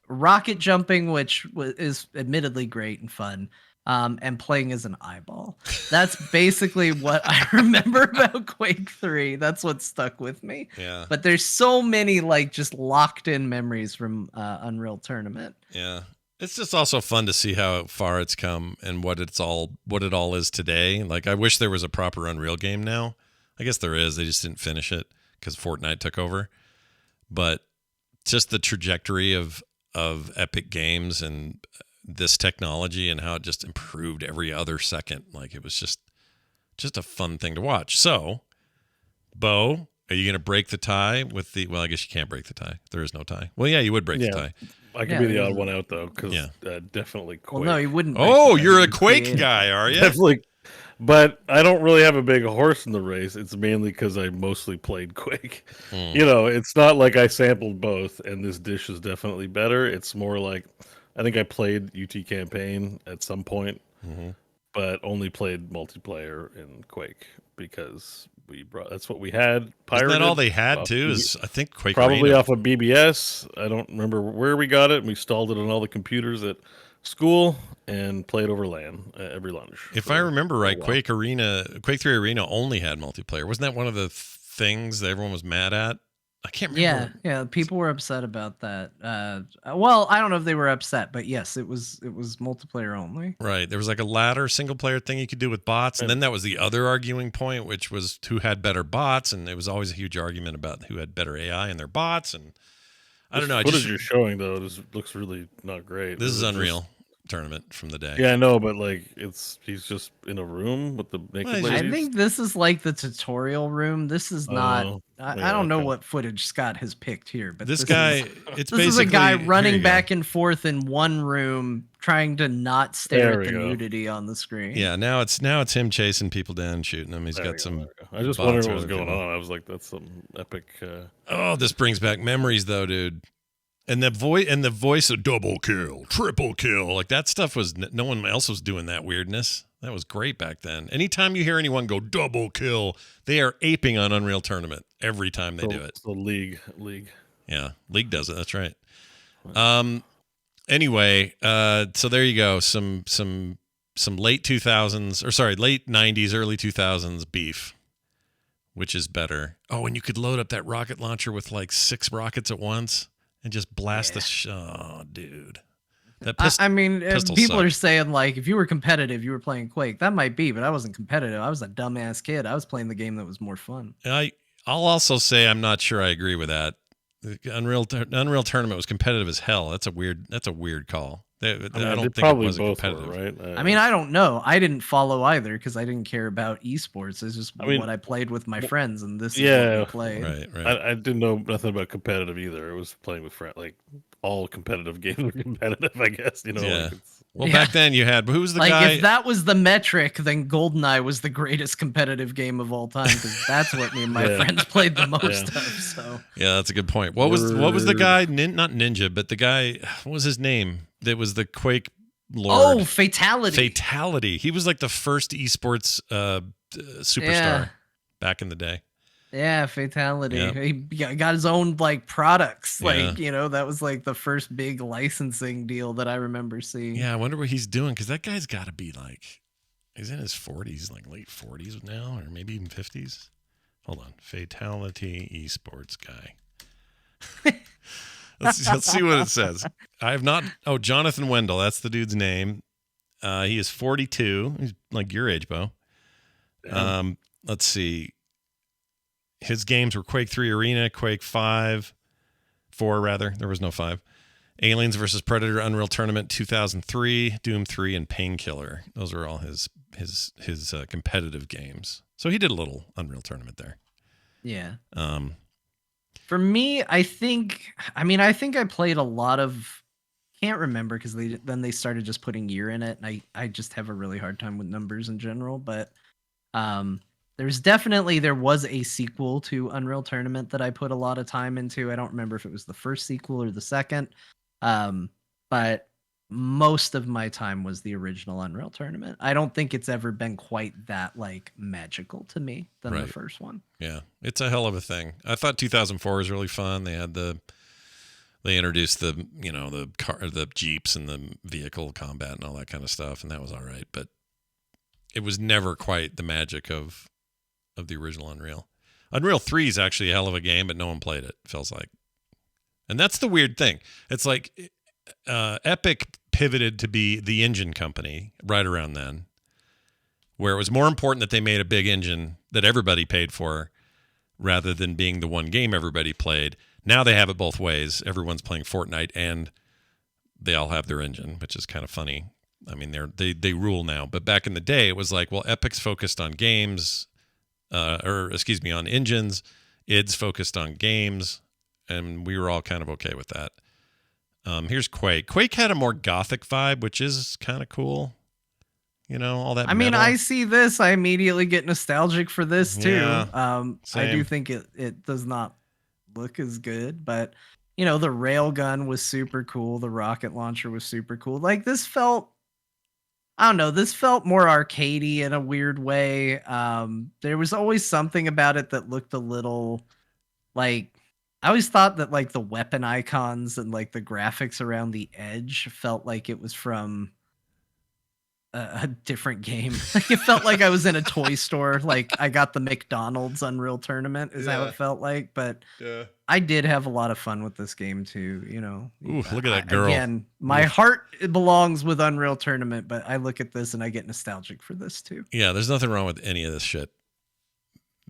Rocket jumping, which is admittedly great and fun, and playing as an eyeball. That's basically what I remember about Quake 3. That's what stuck with me. Yeah. But there's so many like just locked in memories from Unreal Tournament. Yeah. It's just also fun to see how far it's come and what it all is today. Like, I wish there was a proper Unreal game now. I guess there is. They just didn't finish it because Fortnite took over. But just the trajectory of Epic Games and this technology and how it just improved every other second. Like, it was just a fun thing to watch. So, Bo, are you going to break the tie with the... Well, I guess you can't break the tie. There is no tie. Well, yeah, you would break the tie. I could be the odd one out, though, because definitely Quake. Well, no, you wouldn't. Oh, you're a Quake guy, are you? Definitely. But I don't really have a big horse in the race. It's mainly because I mostly played Quake. It's not like I sampled both, and this dish is definitely better. It's more like, I think I played UT Campaign at some point, but only played multiplayer in Quake because that's what we had. Pirated. Isn't that all they had too? Is I think Quake probably Arena. Off of BBS. I don't remember where we got it. And we installed it on all the computers at school and played over LAN every lunch. If I remember right, Quake 3 Arena only had multiplayer. Wasn't that one of the things that everyone was mad at? I can't remember. Yeah, people were upset about that. Well, I don't know if they were upset, but yes, it was multiplayer only. Right. There was like a ladder single player thing you could do with bots, and then that was the other arguing point, which was who had better bots, and it was always a huge argument about who had better AI in their bots, and I don't know. Footage you're showing though looks really not great. This is Unreal Tournament from the day. Yeah, I know, but like he's just in a room with the naked ladies. I think this is like the tutorial room. This is not. I don't know what footage Scott has picked here, but this guy, this is a guy running back and forth in one room, trying to not stare at the nudity on the screen. Yeah, now it's him chasing people down, and shooting them. He's got some. I just wondered what was going on. I was like, that's some epic. Oh, this brings back memories, though, dude. And the voice of double kill, triple kill, like that stuff was. No one else was doing that weirdness. That was great back then. Anytime you hear anyone go double kill, they are aping on Unreal Tournament every time they do it. So League. Yeah, League does it. That's right. Anyway, so there you go. Some late 2000s, or sorry, late 90s, early 2000s beef. Which is better? Oh, and you could load up that rocket launcher with like 6 rockets at once and just blast the dude. That I mean, people sucked. are saying like, if you were competitive, you were playing Quake. That might be, but I wasn't competitive. I was a dumbass kid. I was playing the game that was more fun. I'll also say I'm not sure I agree with that. Unreal Tournament was competitive as hell. That's a weird call. I don't think it was competitive, right? I mean, I don't know. I didn't follow either because I didn't care about esports. It's just what I played with my friends, and this is what we played. Right. I didn't know nothing about competitive either. It was playing with friends. Like all competitive games are competitive, I guess. Yeah. Back then you had. Who was the guy? If that was the metric, then GoldenEye was the great's competitive game of all time because that's what me and my friends played the most of. So yeah, that's a good point. What was the guy? Not Ninja, but the guy. What was his name? That was the Quake lord. Oh, Fatality. Fatality. He was like the first esports superstar back in the day. Yeah, Fatality. Yeah. He got his own like products. Yeah. Like, that was like the first big licensing deal that I remember seeing. Yeah, I wonder what he's doing, because that guy's got to be like, he's in his 40s, like late 40s now, or maybe even 50s. Hold on. Fatality esports guy. Let's see what it says. I have not. Oh, Jonathan Wendell. That's the dude's name. He is 42. He's like your age, Bo. Let's see. His games were Quake 3 Arena, Quake 4 rather. There was no 5. Aliens vs. Predator, Unreal Tournament 2003, Doom 3, and Painkiller. Those are all his competitive games. So he did a little Unreal Tournament there. Yeah. For me, I think I played a lot of, can't remember because they started just putting year in it, and I just have a really hard time with numbers in general. But there was a sequel to Unreal Tournament that I put a lot of time into. I don't remember if it was the first sequel or the second, but most of my time was the original Unreal Tournament. I don't think it's ever been quite that like magical to me than the first one. Yeah, it's a hell of a thing. I thought 2004 was really fun. They introduced the Jeeps and the vehicle combat and all that kind of stuff, and that was all right. But it was never quite the magic of the original Unreal. Unreal 3 is actually a hell of a game, but no one played it, feels like. And that's the weird thing. It's like Epic pivoted to be the engine company right around then, where it was more important that they made a big engine that everybody paid for rather than being the one game everybody played. Now they have it both ways. Everyone's playing Fortnite and they all have their engine, which is kind of funny. I mean, they rule now. But back in the day, it was like, well, Epic's focused on games, on engines. Id's focused on games, and we were all kind of okay with that. Here's Quake. Quake had a more gothic vibe, which is kind of cool. All that. I mean, I see this, I immediately get nostalgic for this too. Yeah, I do think it does not look as good, but the railgun was super cool. The rocket launcher was super cool. Like this felt, I don't know, this felt more arcadey in a weird way. There was always something about it that looked a little like, I always thought that like the weapon icons and like the graphics around the edge felt like it was from a different game. Like it felt like I was in a toy store. Like I got the McDonald's Unreal Tournament is how it felt like. But I did have a lot of fun with this game too. Ooh, look at that girl. Again, my heart belongs with Unreal Tournament, but I look at this and I get nostalgic for this too. Yeah, there's nothing wrong with any of this shit.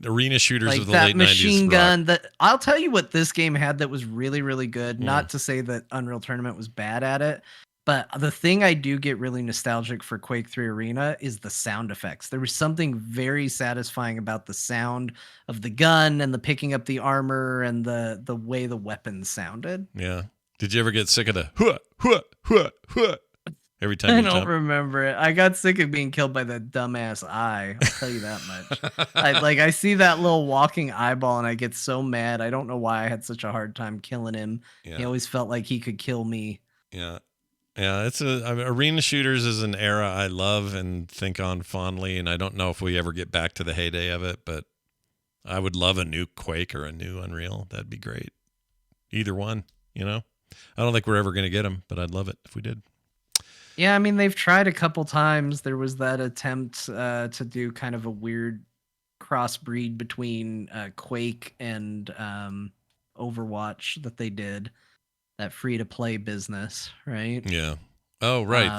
Arena shooters like of the that late 90s. Machine gun. That I'll tell you what this game had that was really, really good. Not to say that Unreal Tournament was bad at it. But the thing I do get really nostalgic for Quake 3 Arena is the sound effects. There was something very satisfying about the sound of the gun and the picking up the armor and the way the weapons sounded. Yeah. Did you ever get sick of the hua, hua, hua, hua every time I you don't jump? remember it. I got sick of being killed by that dumbass eye. I'll tell you that much. I see that little walking eyeball and I get so mad. I don't know why I had such a hard time killing him. Yeah. He always felt like he could kill me. Yeah. Yeah, arena shooters is an era I love and think on fondly, and I don't know if we ever get back to the heyday of it, but I would love a new Quake or a new Unreal. That'd be great. Either one, I don't think we're ever going to get them, but I'd love it if we did. Yeah, I mean, they've tried a couple times. There was that attempt to do kind of a weird crossbreed between Quake and Overwatch that they did. That free-to-play business, right? Yeah. Oh, right.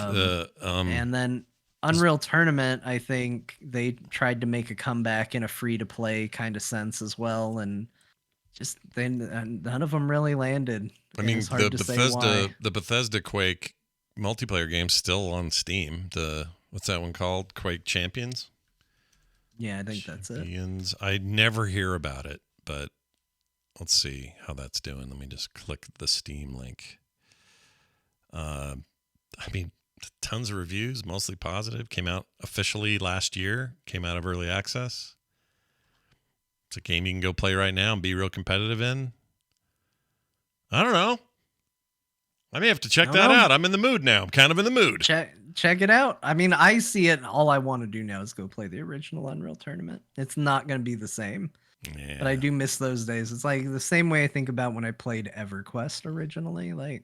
And then Unreal Tournament, I think they tried to make a comeback in a free-to-play kind of sense as well, and just none of them really landed. I mean, the Bethesda Quake multiplayer game's still on Steam. What's that one called? Quake Champions? Yeah, I think that's it. I never hear about it, but let's see how that's doing. Let me just click the Steam link. I mean, tons of reviews, mostly positive. Came out officially last year. Came out of early access. It's a game you can go play right now and be real competitive in. I don't know. I may have to check I that don't know. out. I'm in the mood now. I'm kind of in the mood. Check it out. I mean, I see it. All I want to do now is go play the original Unreal Tournament. It's not going to be the same, Yeah. but I do miss those days. It's like the same way I think about when I played EverQuest originally. Like,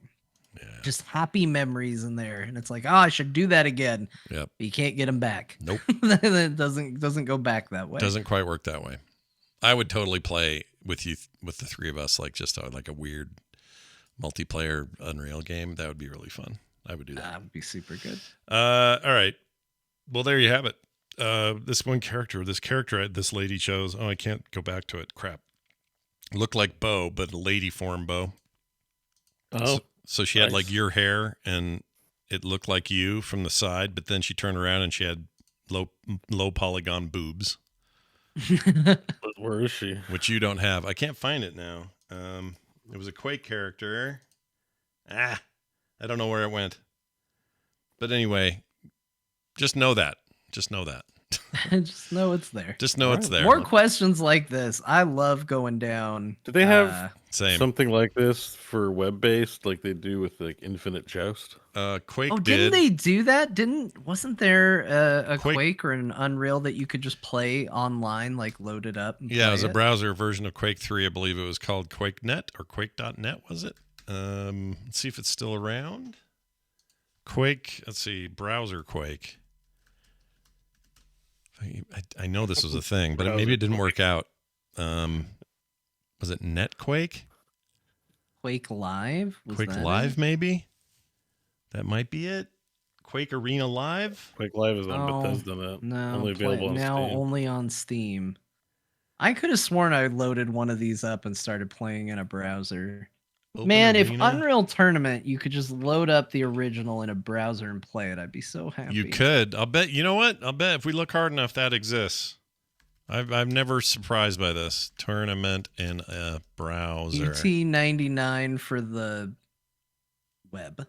just happy memories in there, and it's like, oh, I should do that again. Yep. But you can't get them back. Nope. It doesn't go back that way. Doesn't quite work that way. I would totally play with you, with the three of us, like just like a weird multiplayer Unreal game. That would be really fun. I would do that. That would be super good. All right. Well, there you have it. This character this lady chose. Oh, I can't go back to it. Crap. Looked like Bo, but a lady form Bo. Oh, so she had like your hair, and it looked like you from the side, but then she turned around and she had low polygon boobs. where is she? Which you don't have. I can't find it now. It was a Quake character. I don't know where it went. But anyway, just know that. Just know that. Just know it's there. Just know it's there. More questions like this. I love going down. Do they have Same. something like this for web-based, like they do with like Infinite Joust? Quake didn't did. they do that? Wasn't there a Quake- Quake or an Unreal that you could just play online, like load it up? And Yeah, it play was a browser version of Quake 3. I believe it was called QuakeNet or Quake.net, was it? Let's see if it's still around. Quake, let's see, browser Quake. I know this was a thing, but maybe it didn't work out. Was it NetQuake? Quake Live? Quake Live, maybe? That might be it. Quake Arena Live? Quake Live is on Bethesda Net. No, only available on now Steam. only on Steam. I could have sworn I loaded one of these up and started playing in a browser. Open Man, if Arena? Unreal Tournament, you could just load up the original in a browser and play it, I'd be so happy. You could. I'll bet. You know what? I'll bet if we look hard enough, that exists. I've never surprised by this tournament in a browser. UT99 for the web.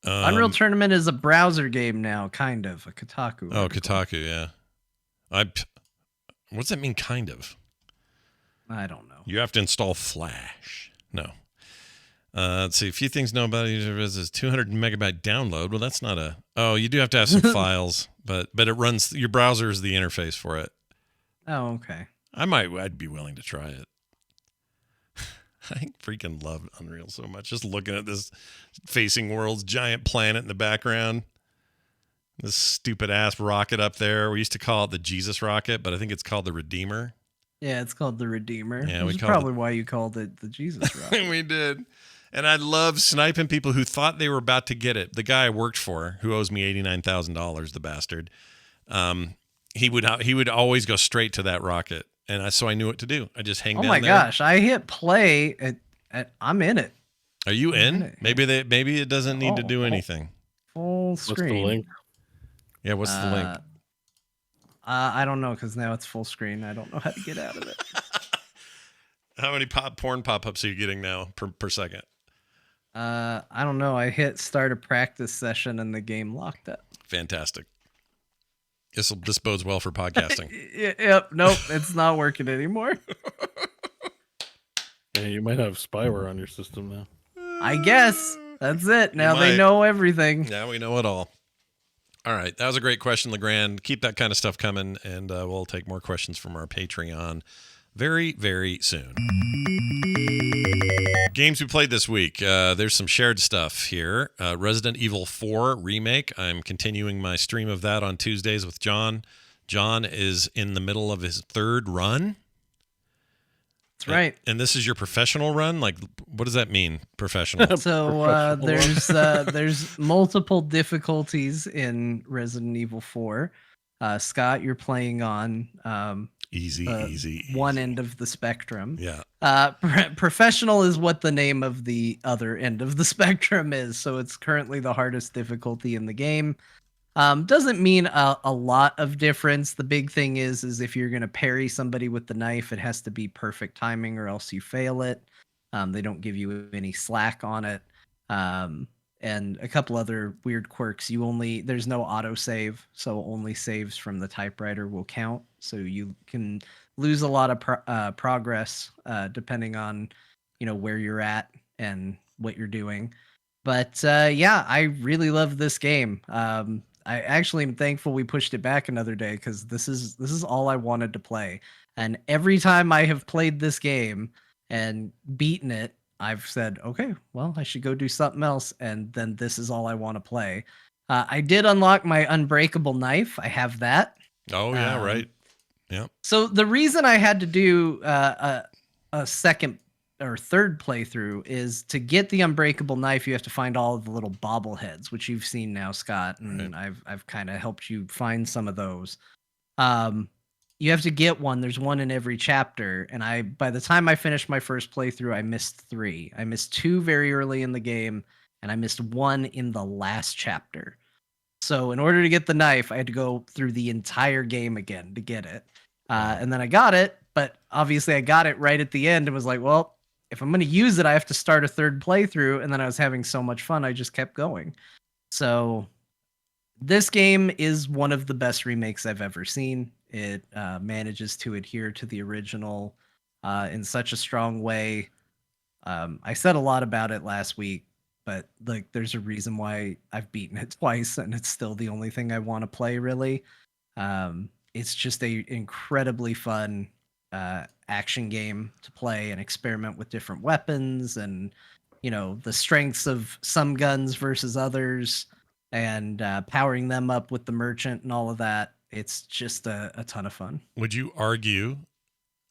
Um, Unreal Tournament is a browser game now, kind of a Kotaku. Oh, article. Kotaku. Yeah. What's that mean? Kind of. I don't know. You have to install Flash. No. Let's see. A few things to know about it. Is 200 megabyte download. Well, that's not a. Oh, you do have to have some files, but it runs. Your browser is the interface for it. Oh, okay. I'd be willing to try it. I freaking love Unreal so much. Just looking at this facing world's giant planet in the background. This stupid ass rocket up there. We used to call it the Jesus rocket, but I think it's called the Redeemer. Yeah, it's called the Redeemer. Yeah, which we is called probably why you called it the Jesus Rocket. We did. And I love sniping people who thought they were about to get it. The guy I worked for, who owes me $89,000, the bastard, he would always go straight to that rocket. And so I knew what to do. I just hang down there. Oh my gosh, I hit play. I'm in it. Are you in? it. Maybe it doesn't need to do anything. Full What's screen. the link? Yeah, what's the link? I don't know, because now it's full screen. I don't know how to get out of it. How many porn pop-ups are you getting now per second? I don't know. I hit start a practice session and the game locked up. Fantastic. This bodes well for podcasting. Yep. Nope. It's not working anymore. Yeah, you might have spyware on your system now. I guess that's it. Now might. they know everything. Now we know it all. All right. That was a great question, LeGrand. Keep that kind of stuff coming, and we'll take more questions from our Patreon very, very soon. Games we played this week. There's some shared stuff here. Resident Evil 4 Remake. I'm continuing my stream of that on Tuesdays with John. John is in the middle of his third run. That's right. And this is your professional run? Like, what does that mean, professional? So there's multiple difficulties in Resident Evil 4. Scott, you're playing on Easy. one end of the spectrum. Yeah. Professional is what the name of the other end of the spectrum is. So it's currently the hardest difficulty in the game. Doesn't mean a lot of difference. The big thing is if you're going to parry somebody with the knife, it has to be perfect timing or else you fail it. They don't give you any slack on it. And a couple other weird quirks. There's no autosave, so only saves from the typewriter will count. So you can lose a lot of progress depending on where you're at and what you're doing. But yeah, I really love this game. I actually am thankful we pushed it back another day because this is all I wanted to play. And every time I have played this game and beaten it, I've said, okay, well, I should go do something else. And then this is all I want to play. I did unlock my unbreakable knife. I have that. Oh yeah, right. Yeah. So the reason I had to do a second or third playthrough is to get the unbreakable knife. You have to find all of the little bobbleheads, which you've seen now, Scott, and Right. I've kind of helped you find some of those. You have to get one. There's one in every chapter, and by the time I finished my first playthrough, I missed 3. I missed 2 very early in the game, and I missed 1 in the last chapter. So in order to get the knife, I had to go through the entire game again to get it. And then I got it, but obviously I got it right at the end and was like, well, if I'm going to use it, I have to start a third playthrough. And then I was having so much fun, I just kept going. So this game is one of the best remakes I've ever seen. It manages to adhere to the original in such a strong way. I said a lot about it last week, but like there's a reason why I've beaten it twice and it's still the only thing I want to play, really. It's just a incredibly fun action game to play and experiment with different weapons and, you know, the strengths of some guns versus others and powering them up with the merchant and all of that. It's just a ton of fun. Would you argue?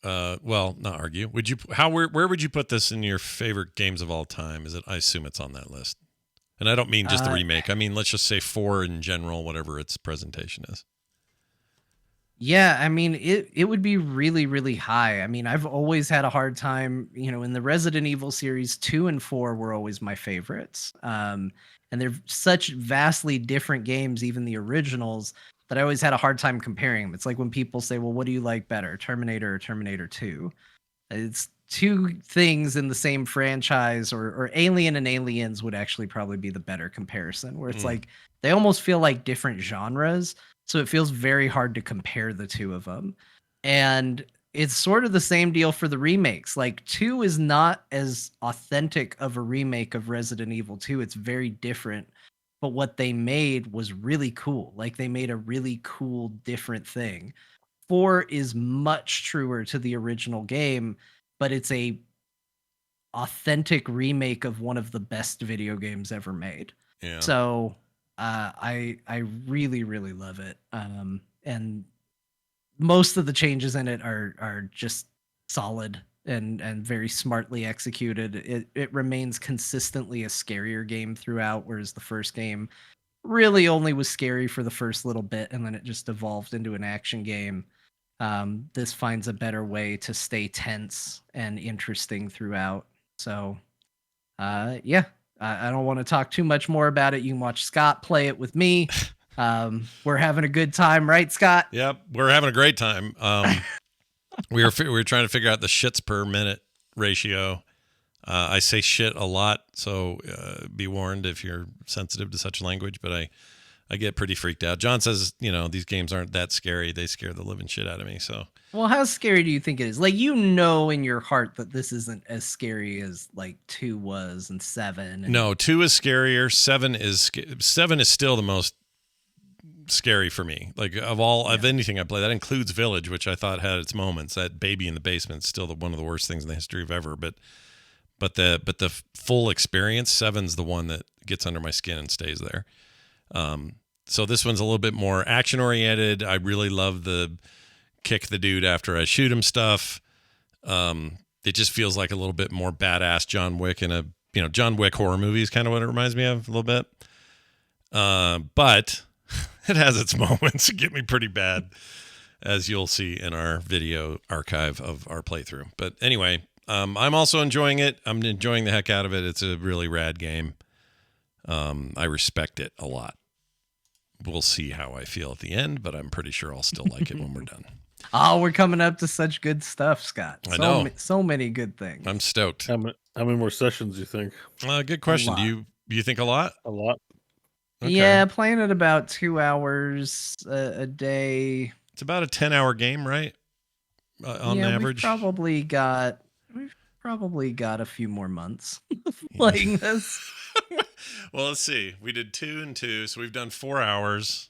Well, not argue. Would you? Where would you put this in your favorite games of all time? Is it? I assume it's on that list. And I don't mean just the remake. I mean, let's just say 4 in general, whatever its presentation is. Yeah, I mean, it would be really, really high. I mean, I've always had a hard time, you know, in the Resident Evil series, 2 and 4 were always my favorites. And they're such vastly different games, even the originals, that I always had a hard time comparing them. It's like when people say, well, what do you like better, Terminator or Terminator 2? It's 2 things in the same franchise, or Alien and Aliens would actually probably be the better comparison, where it's like they almost feel like different genres. So it feels very hard to compare the 2 of them. And it's sort of the same deal for the remakes. Like 2 is not as authentic of a remake of Resident Evil 2. It's very different. But what they made was really cool. Like they made a really cool, different thing. 4 is much truer to the original game, but it's a authentic remake of one of the best video games ever made. Yeah. So I really, really love it. And most of the changes in it are just solid and very smartly executed. It remains consistently a scarier game throughout, whereas the first game really only was scary for the first little bit, and then it just evolved into an action game. This finds a better way to stay tense and interesting throughout. So, yeah. I don't want to talk too much more about it. You can watch Scott play it with me. We're having a good time, right, Scott? Yep, we're having a great time. We were trying to figure out the shits per minute ratio. I say shit a lot, so be warned if you're sensitive to such language. But I get pretty freaked out. John says, you know, these games aren't that scary. They scare the living shit out of me. So, well, how scary do you think it is? Like, you know, in your heart that this isn't as scary as like 2 was and 7. And... No, 2 is scarier. 7 is still the most scary for me. Like of anything I play, that includes Village, which I thought had its moments. That baby in the basement is still one of the worst things in the history of ever. But the full experience, 7's the one that gets under my skin and stays there. So this one's a little bit more action oriented. I really love the kick the dude after I shoot him stuff. It just feels like a little bit more badass John Wick in a, you know, John Wick horror movie is kind of what it reminds me of a little bit. But it has its moments that get me pretty bad, as you'll see in our video archive of our playthrough. But anyway, I'm also enjoying it. I'm enjoying the heck out of it. It's a really rad game. I respect it a lot. We'll see how I feel at the end, but I'm pretty sure I'll still like it when we're done. Oh, we're coming up to such good stuff, Scott. I know. So many good things. I'm stoked. How many more sessions do you think? Good question. Do you think a lot? A lot. Okay. Yeah, playing at about 2 hours a day. It's about a 10-hour game, right? On average. We've probably got a few more months. playing this. Well, let's see. We did 2 and 2, so we've done 4 hours.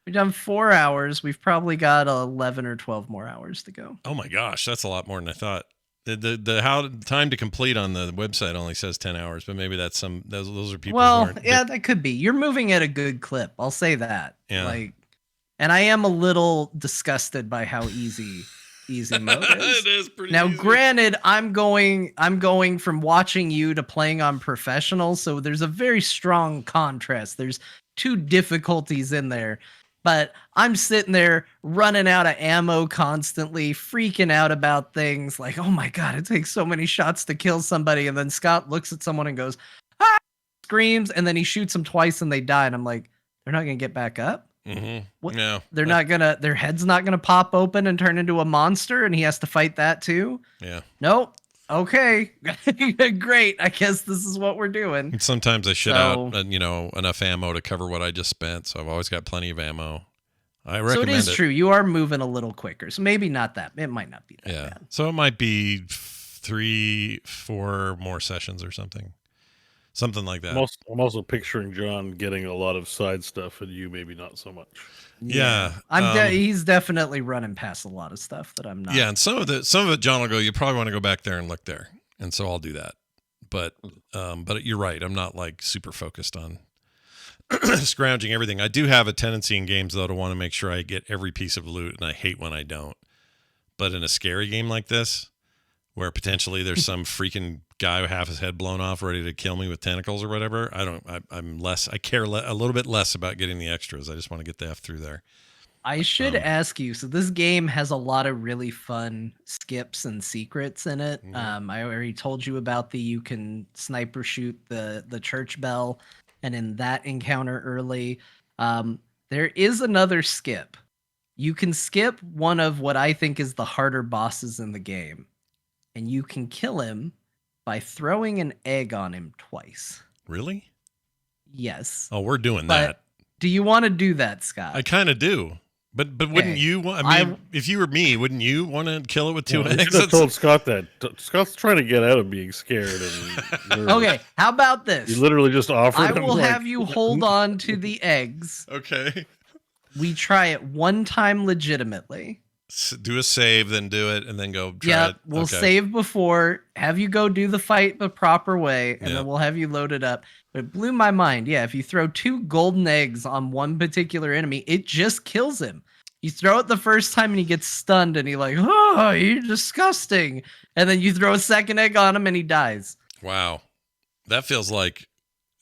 We've done 4 hours. We've probably got 11 or 12 more hours to go. Oh my gosh, that's a lot more than I thought. The how time to complete on the website only says 10 hours, but maybe that's those are people. Well, yeah, that could be. You're moving at a good clip. I'll say that. Yeah. Like, and I am a little disgusted by how easy mode is. It is pretty Now, easy. granted, I'm going from watching you to playing on professional, so there's a very strong contrast. There's 2 difficulties in there. But I'm sitting there running out of ammo constantly, freaking out about things like, oh my God, it takes so many shots to kill somebody. And then Scott looks at someone and goes, ah, screams, and then he shoots them twice and they die. And I'm like, they're not going to get back up? Mm-hmm. What? No. They're not going to, their head's not going to pop open and turn into a monster and he has to fight that too? Yeah. Nope. Okay. Great. I guess this is what we're doing. And sometimes I shit out, enough ammo to cover what I just spent. So I've always got plenty of ammo. I recommend it. So it is true. You are moving a little quicker. So maybe not that. It might not be that bad. So it might be 3, 4 more sessions or something. Something like that. I'm also picturing John getting a lot of side stuff and you maybe not so much. Yeah. He's definitely running past a lot of stuff that I'm not. Yeah, and some of it, John will go, you probably want to go back there and look there. And so I'll do that. But you're right. I'm not like super focused on scrounging everything. I do have a tendency in games, though, to want to make sure I get every piece of loot, and I hate when I don't. But in a scary game like this, where potentially there's some freaking guy with half his head blown off ready to kill me with tentacles or whatever, I care a little bit less about getting the extras. I just want to get the F through there. I should ask you, so this game has a lot of really fun skips and secrets in it. Mm-hmm. I already told you about you can sniper shoot the church bell, and in that encounter early, there is another skip. You can skip one of what I think is the harder bosses in the game, and you can kill him by throwing an egg on him twice. Really? Yes. Oh, we're doing that. Do you want to do that, Scott? I kind of do. But wouldn't you want, if you were me, wouldn't you want to kill it with 2 eggs? I should have told Scott that. Scott's trying to get out of being scared. And okay, how about this? You literally just offered I will have you hold on to the eggs. Okay. We try it one time legitimately. Do a save, then do it, and then go try it. We'll save before, have you go do the fight the proper way, and Yep. then we'll have you load it up. But it blew my mind. Yeah, if you throw 2 golden eggs on one particular enemy, it just kills him. You throw it the first time and he gets stunned and he's like, oh, you're disgusting. And then you throw a second egg on him and he dies. Wow. That feels like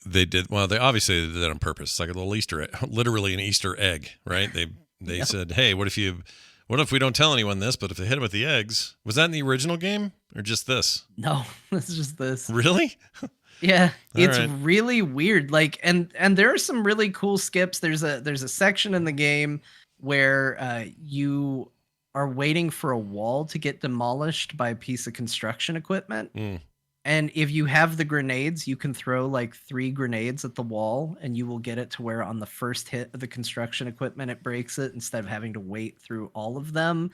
they did. Well, they obviously did that on purpose. It's like a little Easter egg, literally an Easter egg, right? They said, hey, what if we don't tell anyone this, but if they hit him with the eggs, was that in the original game or just this? No, it's just this. Really? Yeah, it's right. really weird. Like, and there are some really cool skips. There's a section in the game where you are waiting for a wall to get demolished by a piece of construction equipment. And if you have the grenades, you can throw like 3 grenades at the wall and you will get it to where on the first hit of the construction equipment, it breaks it instead of having to wait through all of them.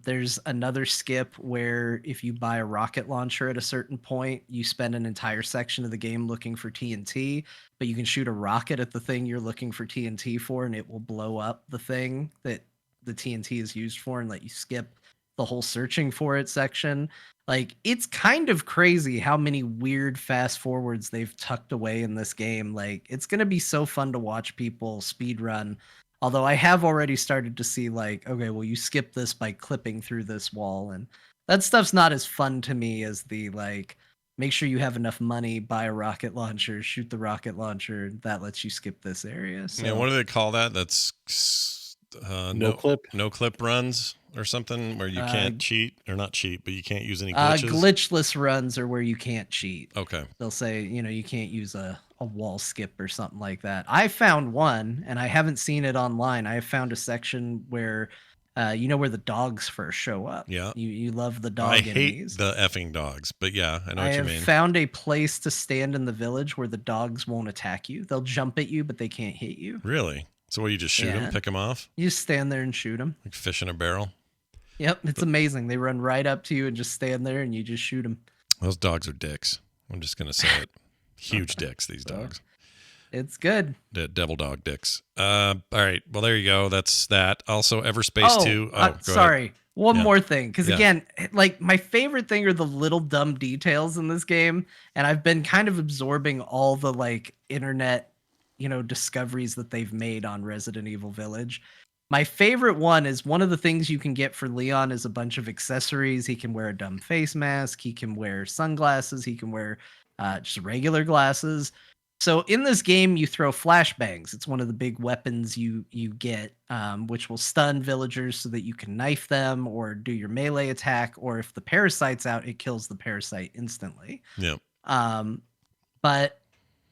There's another skip where if you buy a rocket launcher at a certain point, you spend an entire section of the game looking for TNT, but you can shoot a rocket at the thing you're looking for TNT for, and it will blow up the thing that the TNT is used for and let you skip the whole searching for it section. Like, it's kind of crazy how many weird fast forwards they've tucked away in this game. Like, it's going to be so fun to watch people speed run. Although I have already started to see like, okay, well, you skip this by clipping through this wall. And that stuff's not as fun to me as the like, make sure you have enough money, buy a rocket launcher, shoot the rocket launcher. That lets you skip this area. So, yeah, what do they call that? That's no clip runs or something where you can't cheat, or not cheat, but you can't use any glitches. Glitchless runs are where you can't cheat. Okay. They'll say, you can't use a wall skip or something like that. I found one, and I haven't seen it online. I found a section where, where the dogs first show up. Yeah. You love the dog hate enemies. the effing dogs, but yeah, I know what you mean. I have found a place to stand in the village where the dogs won't attack you. They'll jump at you, but they can't hit you. Really? So what, you just shoot them, pick them off? You just stand there and shoot them. Like fish in a barrel? Yep, it's amazing. They run right up to you and just stand there, and you just shoot them. Those dogs are dicks. I'm just gonna say it. Huge dicks, these dogs. It's good. The devil dog dicks. All right. Well, there you go. That's that. Also, Everspace 2. Oh, go sorry. ahead. One Yeah. more thing. Because again, like my favorite thing are the little dumb details in this game. And I've been kind of absorbing all the like internet, discoveries that they've made on Resident Evil Village. My favorite one is one of the things you can get for Leon is a bunch of accessories. He can wear a dumb face mask. He can wear sunglasses. He can wear just regular glasses. So in this game, you throw flashbangs. It's one of the big weapons you get, which will stun villagers so that you can knife them or do your melee attack. Or if the parasite's out, it kills the parasite instantly. Yeah. But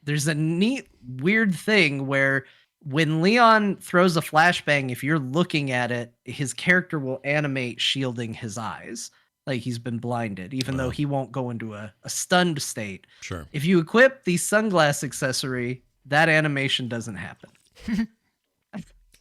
there's a neat, weird thing where when Leon throws a flashbang, if you're looking at it, his character will animate shielding his eyes. Like he's been blinded, even though he won't go into a stunned state. Sure. If you equip the sunglass accessory, that animation doesn't happen.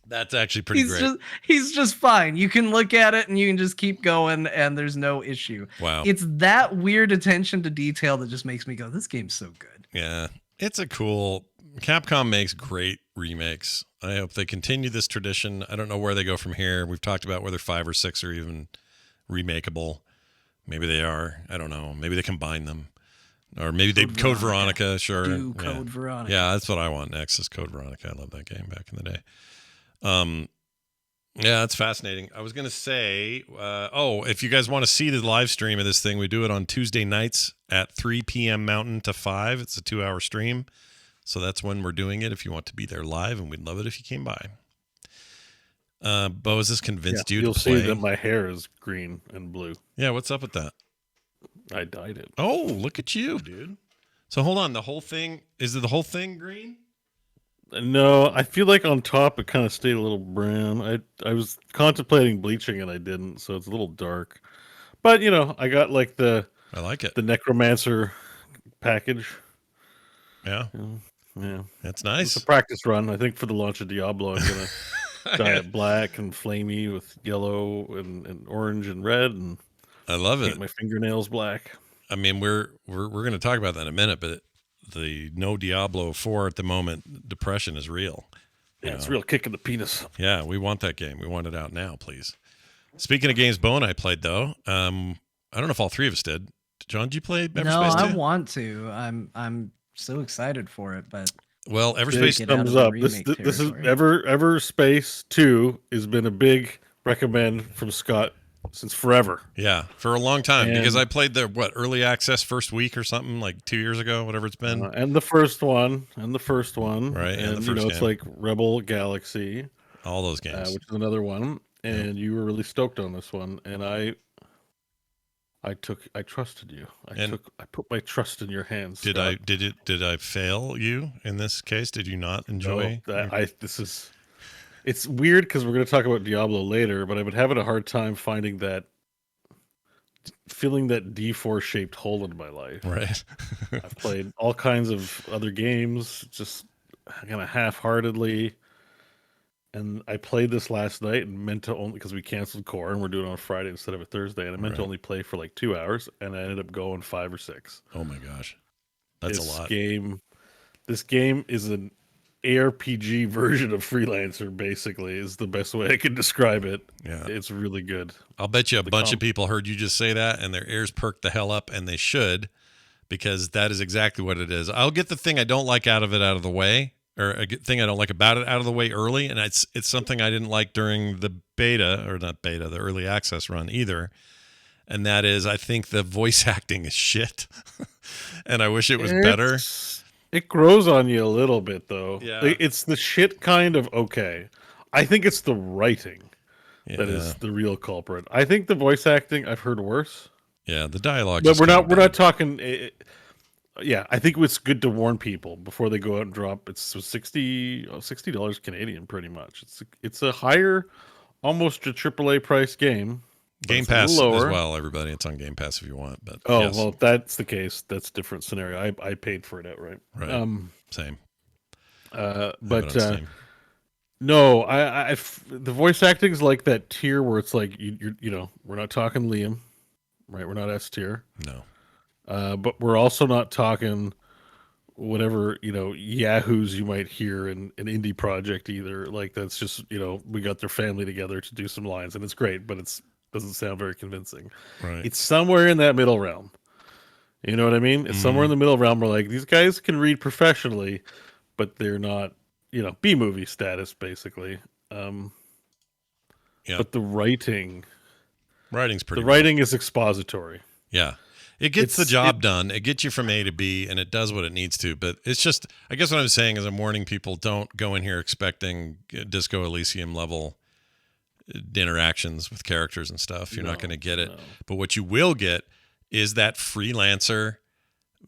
That's actually pretty great. He's just fine. You can look at it and you can just keep going and there's no issue. Wow. It's that weird attention to detail that just makes me go, this game's so good. Yeah. It's a cool... Capcom makes great remakes. I hope they continue this tradition. I don't know where they go from here. We've talked about whether 5 or 6 are even remakeable. Maybe they are. I don't know. Maybe they combine them. Or maybe Code Veronica. Sure. Code Veronica. Yeah, that's what I want next is Code Veronica. I love that game back in the day. Yeah, that's fascinating. I was going to say, if you guys want to see the live stream of this thing, we do it on Tuesday nights at 3 p.m. Mountain to 5. It's a 2-hour stream. So that's when we're doing it if you want to be there live, and we'd love it if you came by. Bo, has this convinced you to play? You'll see that my hair is green and blue. Yeah, what's up with that? I dyed it. Oh, look at you, dude. So hold on, the whole thing, is the whole thing green? No, I feel like on top it kind of stayed a little brown. I was contemplating bleaching and I didn't, so it's a little dark. But, I got like I like it. The Necromancer package. Yeah. Yeah. That's nice. It's a practice run. I think for the launch of Diablo, I'm going to dye it black and flamey with yellow and orange and red, and I love it. Paint my fingernails black. I mean, we're going to talk about that in a minute, but the no Diablo 4 at the moment, depression is real. Yeah, it's a real kick in the penis. Yeah, we want that game. We want it out now, please. Speaking of games Bo and I played, though, I don't know if all three of us did. John, did you play Everspace 2? No, I want to. I'm so excited for it, but Everspace thumbs up. This is Everspace 2 has been a big recommend from Scott since forever. Yeah, for a long time, because I played the early access first week or something like 2 years ago, whatever it's been. And the first one, right? And the first game. It's like Rebel Galaxy, all those games, which is another one. And you were really stoked on this one, and I trusted you. I put my trust in your hands. Did I fail you in this case? Did you not enjoy? No, it's weird because we're going to talk about Diablo later, but I've been having a hard time feeling that D4 shaped hole in my life. Right. I've played all kinds of other games, just kind of half-heartedly. And I played this last night and meant to only, because we canceled Core and we're doing it on Friday instead of a Thursday, and I meant to only play for like 2 hours, and I ended up going 5 or 6. Oh my gosh. That's a lot. This game is an ARPG version of Freelancer, basically, is the best way I can describe it. Yeah. It's really good. I'll bet you a bunch of people heard you just say that and their ears perked the hell up, and they should, because that is exactly what it is. I'll get the thing I don't like out of the way, or a thing I don't like about it out of the way early, and it's something I didn't like during the the early access run either, and that is I think the voice acting is shit, and I wish it was better. It grows on you a little bit, though. Yeah. It's the shit kind of okay. I think it's the writing that is the real culprit. I think the voice acting I've heard worse. Yeah, the dialogue. But we're not talking. I think it's good to warn people before they go out and drop. It's $60 Canadian, pretty much. It's a higher, almost a AAA price game. Game Pass as well, everybody. It's on Game Pass if you want. But well, if that's the case, that's a different scenario. I paid for it outright. Right. Same. But no, I the voice acting is like that tier where it's like you know, we're not talking Liam, right? We're not S tier. No. but we're also not talking whatever, yahoos you might hear in an indie project either. Like that's just, we got their family together to do some lines and it's great, but it's doesn't sound very convincing. Right. It's somewhere in that middle realm. You know what I mean? It's somewhere in the middle realm where like these guys can read professionally, but they're not, B-movie status basically. Yeah. But the writing is expository. Yeah. It gets the job done. It gets you from A to B, and it does what it needs to. But it's just, I guess what I'm saying is I'm warning people, don't go in here expecting Disco Elysium level interactions with characters and stuff. You're not going to get it. No. But what you will get is that freelancer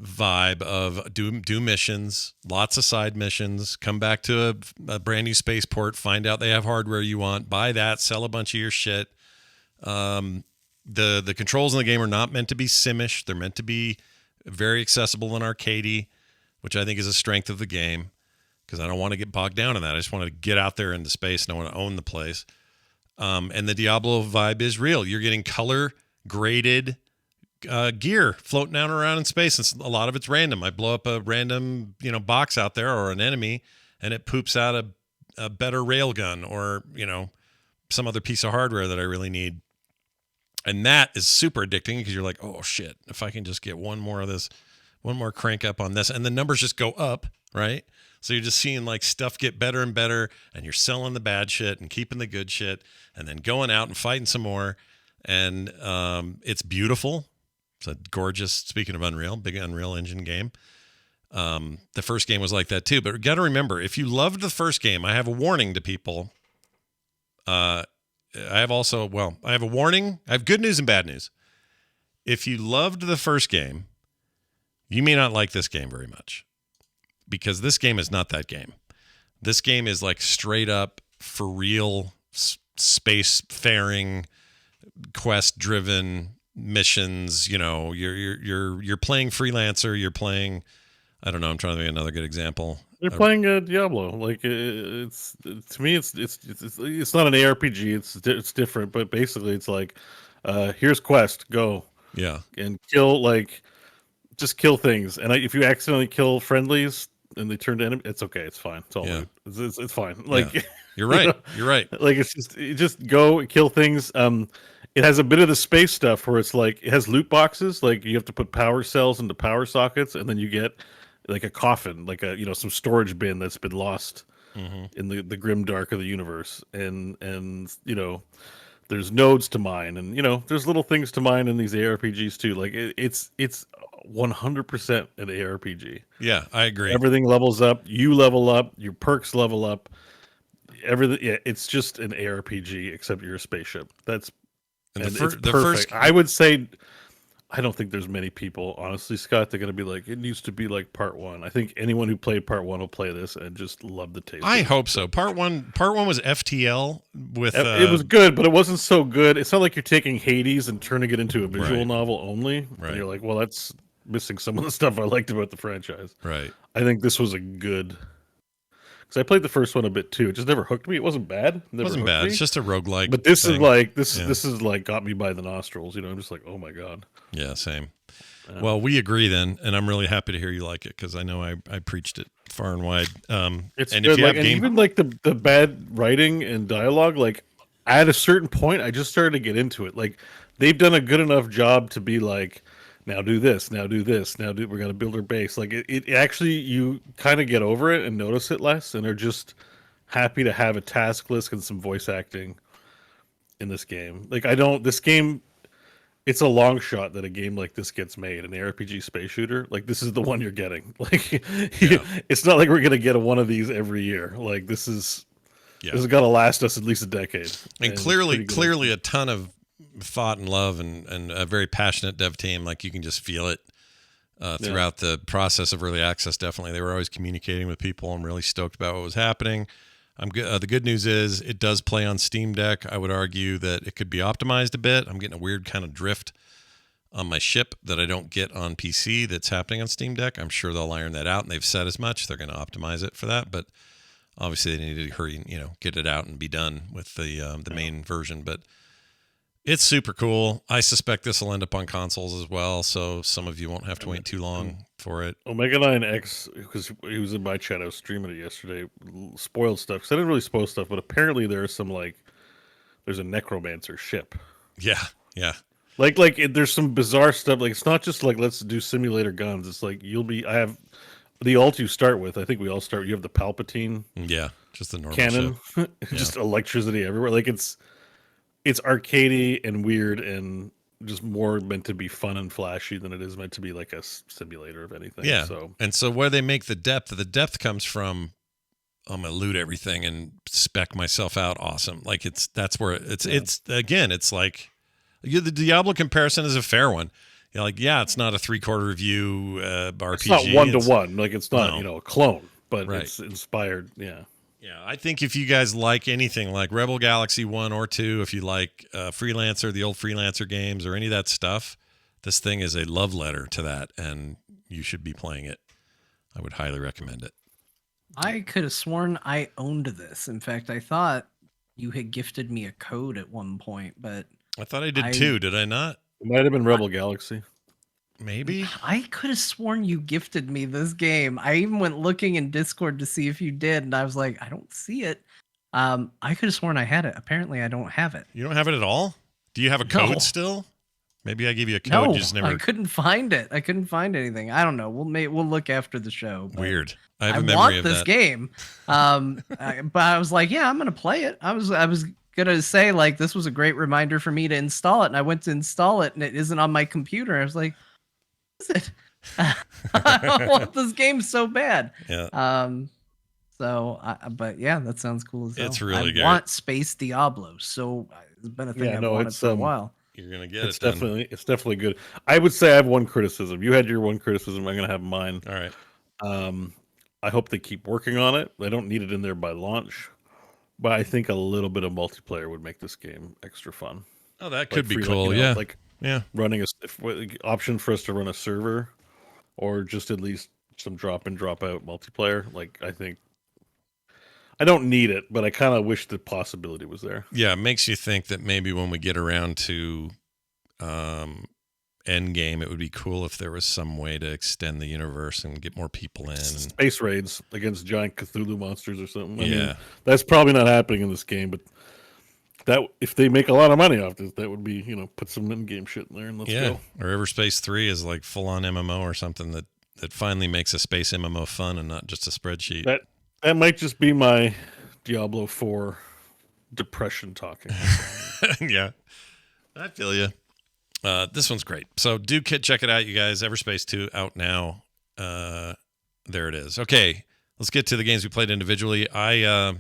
vibe of do missions, lots of side missions, come back to a brand new spaceport, find out they have hardware you want, buy that, sell a bunch of your shit. The controls in the game are not meant to be simish. They're meant to be very accessible and arcadey, which I think is a strength of the game because I don't want to get bogged down in that. I just want to get out there into space and I want to own the place. And the Diablo vibe is real. You're getting color graded gear floating down around in space. And a lot of it's random. I blow up a random, box out there or an enemy and it poops out a better railgun or, some other piece of hardware that I really need. And that is super addicting because you're like, oh shit, if I can just get one more of this, one more crank up on this, and the numbers just go up, right? So you're just seeing like stuff get better and better, and you're selling the bad shit and keeping the good shit, and then going out and fighting some more. And it's beautiful. It's a gorgeous, speaking of Unreal, big Unreal Engine game. The first game was like that too. But you got to remember, if you loved the first game, I have a warning to people. I have a warning. I have good news and bad news. If you loved the first game, you may not like this game very much because this game is not that game. This game is like straight up for real space faring, quest driven missions. You're playing freelancer. You're playing, I don't know. I'm trying to make another good example. They're playing Diablo. Like it's to me, it's not an ARPG. It's different, but basically, it's like, here's quest, go, and kill just kill things. And if you accidentally kill friendlies and they turn to enemy, it's okay. It's fine. It's all right. It's fine. Like you're right. You're right. Like it's just go kill things. It has a bit of the space stuff where it's like it has loot boxes. Like you have to put power cells into power sockets, and then you get like a coffin, like some storage bin that's been lost in the grim dark of the universe, and there's nodes to mine, and there's little things to mine in these ARPGs too. Like it's 100% an ARPG. Yeah, I agree. Everything levels up, you level up, your perks level up, everything. Yeah, it's just an ARPG except you're a spaceship. That's it's perfect. I would say. I don't think there's many people, honestly, Scott, they're going to be like, it needs to be like part one. I think anyone who played part one will play this and just love the taste. I hope so. Part one was FTL with. It was good, but it wasn't so good. It's not like you're taking Hades and turning it into a visual novel only. Right. And you're like, well, that's missing some of the stuff I liked about the franchise. Right. I think this was a good. Because I played the first one a bit too. It just never hooked me. It wasn't bad. It wasn't bad. It's just a roguelike. But this is like this is like got me by the nostrils. I'm just like, oh my god. Yeah, same. Well, we agree then, and I'm really happy to hear you like it because I know I preached it far and wide. It's and good. If you have even like the bad writing and dialogue, like at a certain point, I just started to get into it. Like they've done a good enough job to be like, now do this, now do this, we're going to build our base. Like it actually, you kind of get over it and notice it less and are just happy to have a task list and some voice acting in this game. Like this game, it's a long shot that a game like this gets made, an ARPG space shooter. Like this is the one you're getting. Like it's not like we're going to get one of these every year. Like this is got to last us at least a decade. And clearly a ton of thought and love and a very passionate dev team. Like you can just feel it throughout the process of early access. Definitely, they were always communicating with people. I'm really stoked about what was happening. I'm good. The good news is it does play on Steam Deck. I would argue that it could be optimized a bit. I'm getting a weird kind of drift on my ship that I don't get on PC that's happening on Steam Deck. I'm sure they'll iron that out, and they've said as much. They're going to optimize it for that, but obviously they need to hurry, get it out and be done with the main version. But It's super cool. I suspect this will end up on consoles as well, so some of you won't have to wait too long for it. Omega 9X, because he was in my chat, I was streaming it yesterday, spoiled stuff. Because I didn't really spoil stuff, but apparently there's a necromancer ship. Yeah. There's some bizarre stuff. Like, it's not just like, let's do simulator guns. It's like, I have the ult you start with. I think we all start, you have the Palpatine. Yeah, just the normal cannon. ship. Just electricity everywhere. Like, it's arcadey and weird and just more meant to be fun and flashy than it is meant to be like a simulator of anything. Yeah. So where they make the depth comes from, I'm gonna loot everything and spec myself out. Awesome. Like that's where it's again, it's like the Diablo comparison is a fair one. You're like, yeah, it's not a 3/4 review RPG. It's not 1-to-1. Like, it's not, a clone, but Right. it's inspired. Yeah. Yeah, I think if you guys like anything like Rebel Galaxy 1 or 2, if you like Freelancer, the old Freelancer games, or any of that stuff, this thing is a love letter to that, and you should be playing it. I would highly recommend it. I could have sworn I owned this. In fact, I thought you had gifted me a code at one point, but I thought I did too, did I not? It might have been Rebel Galaxy. Maybe. I could have sworn you gifted me this game. I even went looking in Discord to see if you did, and I was like, I don't see it. I could have sworn I had it. Apparently, I don't have it. You don't have it at all? Do you have a code No. still? Maybe I gave you a code. No, You just never. I couldn't find it. I couldn't find anything. I don't know. We'll look after the show. but Weird. I have a I memory want of this that. game. But I was like, yeah, I'm gonna play it. I was gonna say, like, this was a great reminder for me to install it, and I went to install it, and it isn't on my computer. I was like, what is it? I want this game so bad. Yeah. But yeah, that sounds cool as hell. It's really I good. want Space Diablo, so it's been a thing I've wanted for a while. You're gonna get It's it. then. definitely good. I would say I have one criticism. You had your one criticism. I'm gonna have mine. All right. I hope they keep working on it. They don't need it in there by launch, but I think a little bit of multiplayer would make this game extra fun. Oh, that could be free, cool. Yeah. Like Yeah. running option for us to run a server, or just at least some drop in, drop out multiplayer. Like, I don't need it, but I kind of wish the possibility was there. Yeah, it makes you think that maybe when we get around to Endgame, it would be cool if there was some way to extend the universe and get more people in. And Space raids against giant Cthulhu monsters or something. I mean, Yeah. that's probably not happening in this game, but that if they make a lot of money off this, that would be, put some in-game shit in there and let's go. Or Everspace 3 is like full-on MMO or something that finally makes a space MMO fun and not just a spreadsheet. That might just be my Diablo 4 depression talking. Yeah, I feel you. This one's great. So do check it out, you guys. Everspace 2 out now. There it is. Okay, let's get to the games we played individually. I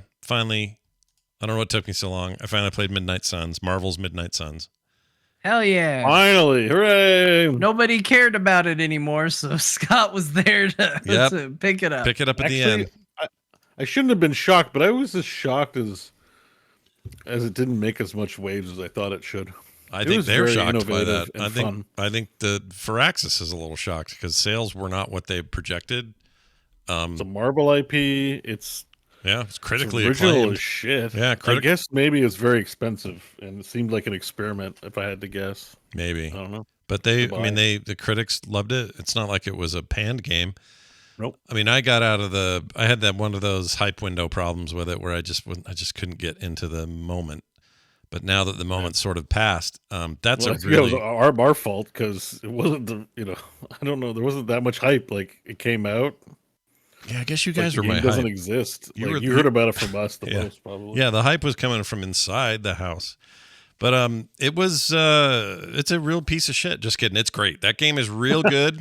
don't know what took me so long. I finally played Midnight Suns, Marvel's Midnight Suns. Hell yeah! Finally, hooray! Nobody cared about it anymore, so Scott was there to pick it up. Pick it up at the Actually, end. I shouldn't have been shocked, but I was as shocked as it didn't make as much waves as I thought it should. I It think was they're very shocked by innovative that. and fun. I think the Firaxis is a little shocked because sales were not what they projected. It's a Marvel IP. It's Critically original acclaimed. as shit. Yeah, I guess maybe it's very expensive, and it seemed like an experiment. If I had to guess, Maybe. I don't know. But the critics loved it. It's not like it was a panned game. Nope. I mean, I had that one of those hype window problems with it where I just couldn't get into the moment. But now that the moment's sort of passed, that's Well, a really it was our fault because it wasn't I don't know. There wasn't that much hype. Like, it came out. I guess you Like, guys the were my game doesn't hype. exist. You You were heard about it from us the Yeah. most, probably. Yeah, the hype was coming from inside the house. But it was it's a real piece of shit. Just kidding. It's great. That game is real good.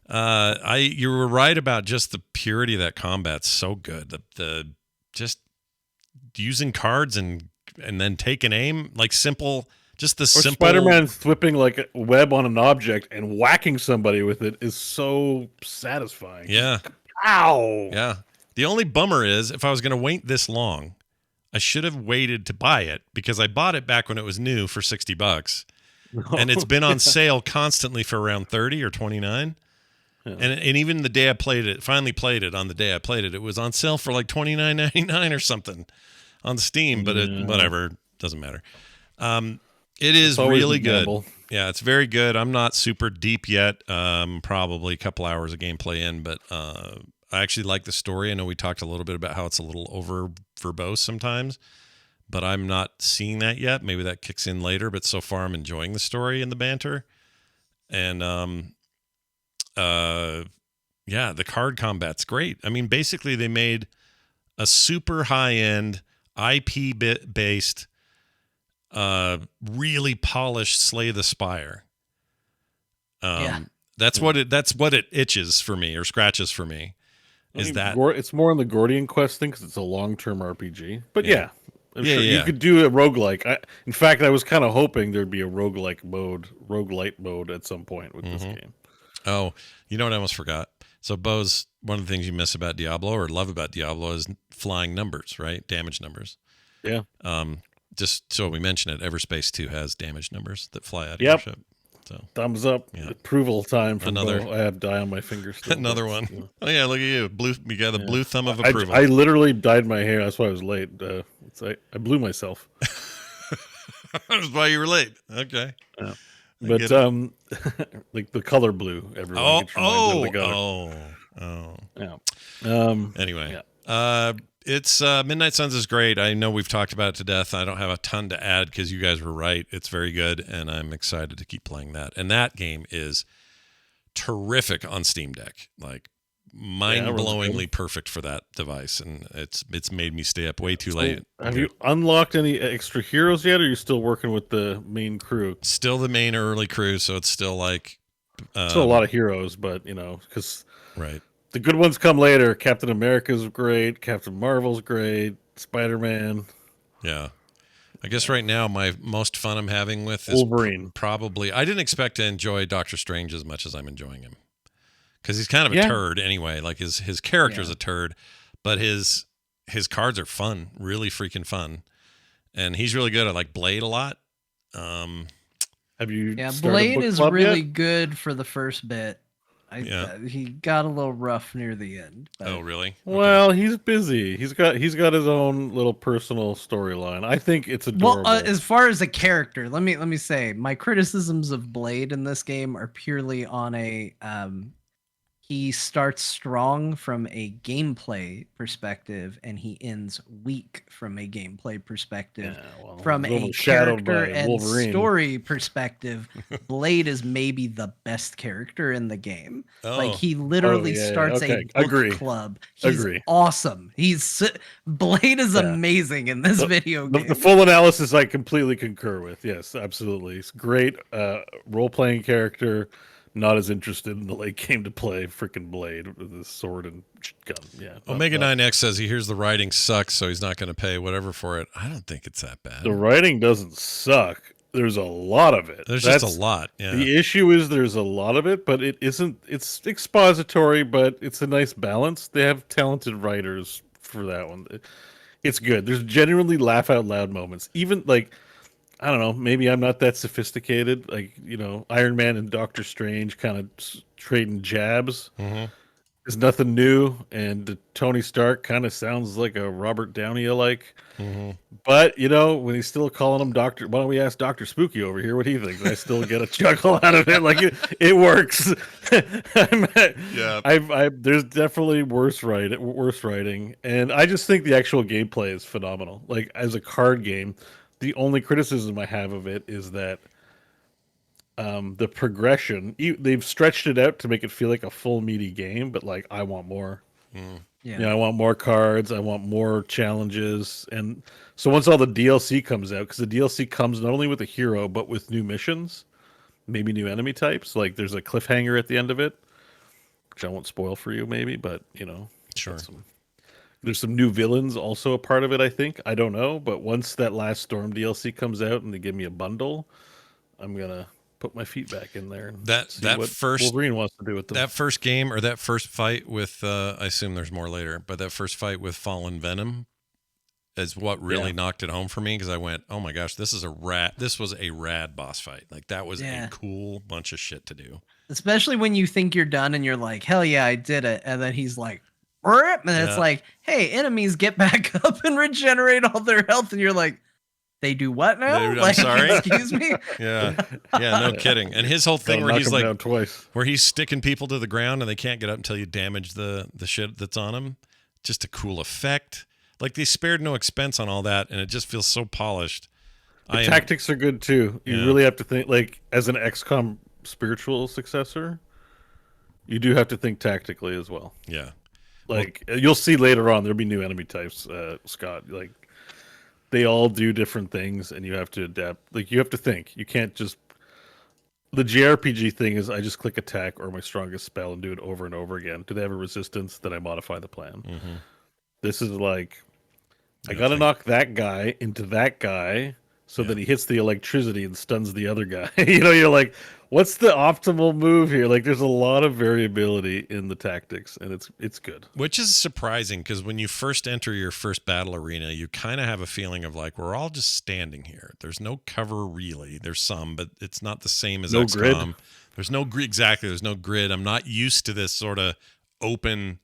You were right about just the purity of that combat's so good. The just using cards and then taking aim, like simple, just the Or simple Spider-Man whipping like a web on an object and whacking somebody with it is so satisfying. Yeah. Ow! Yeah. The only bummer is if I was going to wait this long, I should have waited to buy it because I bought it back when it was new for $60. And it's been on sale constantly for around 30 or 29. Yeah. And even the day I played it, finally played it on the day I played it, it was on sale for like $29.99 or something on Steam, but Yeah. whatever, doesn't matter. It is really good. gamble. Yeah, it's very good. I'm not super deep yet. Probably a couple hours of gameplay in, but I actually like the story. I know we talked a little bit about how it's a little over verbose sometimes, but I'm not seeing that yet. Maybe that kicks in later, but so far I'm enjoying the story and the banter. And yeah, the card combat's great. I mean, basically they made a super high-end IP based really polished Slay the Spire. That's what it itches for me or scratches for me. It's more on the Gordian Quest thing because it's a long-term RPG. But I'm sure yeah. you could do a roguelike. In fact, I was kind of hoping there'd be a roguelite mode at some point with this game. Oh, you know what I almost forgot? So, Bose, one of the things you miss about Diablo or love about Diablo is flying numbers, right? Damage numbers. Yeah. Just so we mention it, Everspace 2 has damage numbers that fly out of your ship. So thumbs up. Yeah. Approval time from another. Bo. I have dye on my fingers still. Another one. Yeah. Oh yeah, look at you. You got the blue thumb of approval. I literally dyed my hair. That's why I was late. I blew myself. That's why you were late. Okay. Yeah. But like the color blue. Everyone gets reminded Yeah. Anyway. Yeah. It's Midnight Suns is great. I know we've talked about it to death. I don't have a ton to add because you guys were right. It's very good, and I'm excited to keep playing that. And that game is terrific on Steam Deck. Like mind-blowingly perfect for that device, and it's made me stay up way too late. Have you unlocked any extra heroes yet, or are you still working with the main crew? Still the main early crew, so it's still like still a lot of heroes, but because right. The good ones come later. Captain America's great. Captain Marvel's great. Spider-Man. Yeah. I guess right now my most fun I'm having with is Wolverine. Probably. I didn't expect to enjoy Doctor Strange as much as I'm enjoying him. Because he's kind of a turd anyway. Like his character's a turd, but his cards are fun. Really freaking fun. And he's really good. I like Blade a lot. Have you Blade is really good for the first bit. He got a little rough near the end. Oh, really? Okay. Well, he's busy. He's got his own little personal storyline. I think it's adorable. Well, as far as a character, let me say my criticisms of Blade in this game are purely on a he starts strong from a gameplay perspective and he ends weak from a gameplay perspective. From a character and Wolverine. Story perspective, Blade is maybe the best character in the game. Like he literally starts a book club. He's awesome. Blade is amazing in this video game. The full analysis I completely concur with. Yes, absolutely. He's great role-playing character. Not as interested in the late game to play freaking Blade with his sword and gun. Yeah. Omega 9X says he hears the writing sucks, so he's not going to pay whatever for it. I don't think it's that bad. The writing doesn't suck. There's a lot of it. That's just a lot. Yeah. The issue is there's a lot of it, but it isn't. It's expository, but it's a nice balance. They have talented writers for that one. It's good. There's genuinely laugh out loud moments. Even like, I don't know, maybe I'm not that sophisticated. Like, Iron Man and Doctor Strange kind of trading jabs. Mm-hmm. There's nothing new, and Tony Stark kind of sounds like a Robert Downey-alike. Mm-hmm. But, when he's still calling him Doctor, why don't we ask Dr. Spooky over here what he thinks? I still get a chuckle out of it. Like, it works. There's definitely worse writing, and I just think the actual gameplay is phenomenal. Like, as a card game, the only criticism I have of it is that the progression, they've stretched it out to make it feel like a full meaty game, but like I want more. I want more cards. I want more challenges. And so once all the DLC comes out, because the DLC comes not only with a hero, but with new missions, maybe new enemy types. Like there's a cliffhanger at the end of it, which I won't spoil for you maybe, but sure. There's some new villains also a part of it, I think. I don't know, but once that last Storm DLC comes out and they give me a bundle, I'm going to put my feet back in there and see what first Wolverine wants to do with them. That first game or that first fight with, I assume there's more later, but that first fight with Fallen Venom is what really knocked it home for me because I went, oh my gosh, this was a rad boss fight. Like that was a cool bunch of shit to do. Especially when you think you're done and you're like, hell yeah, I did it. And then he's like, and it's like, hey, enemies get back up and regenerate all their health. And you're like, They do what now? I'm sorry? Excuse me? Yeah, no kidding. And his whole thing where Knock he's him like, down twice. where he's sticking people to the ground and they can't get up until you damage the shit that's on them. Just a cool effect. Like they spared no expense on all that, and it just feels so polished. The tactics are good too. You really have to think, like, as an XCOM spiritual successor, you do have to think tactically as well. Yeah. Like you'll see later on, there'll be new enemy types, Scott. Like they all do different things, and you have to adapt. Like you have to think. You can't just. The JRPG thing is, I just click attack or my strongest spell and do it over and over again. Do they have a resistance? Then I modify the plan. Mm-hmm. This is like, I gotta knock that guy into that guy so that he hits the electricity and stuns the other guy. You're like, what's the optimal move here? Like, there's a lot of variability in the tactics, and it's good. Which is surprising, because when you first enter your first battle arena, you kind of have a feeling of like, we're all just standing here. There's no cover really. There's some, but it's not the same as XCOM. Grid. There's no grid. Exactly. There's no grid. I'm not used to this sort of open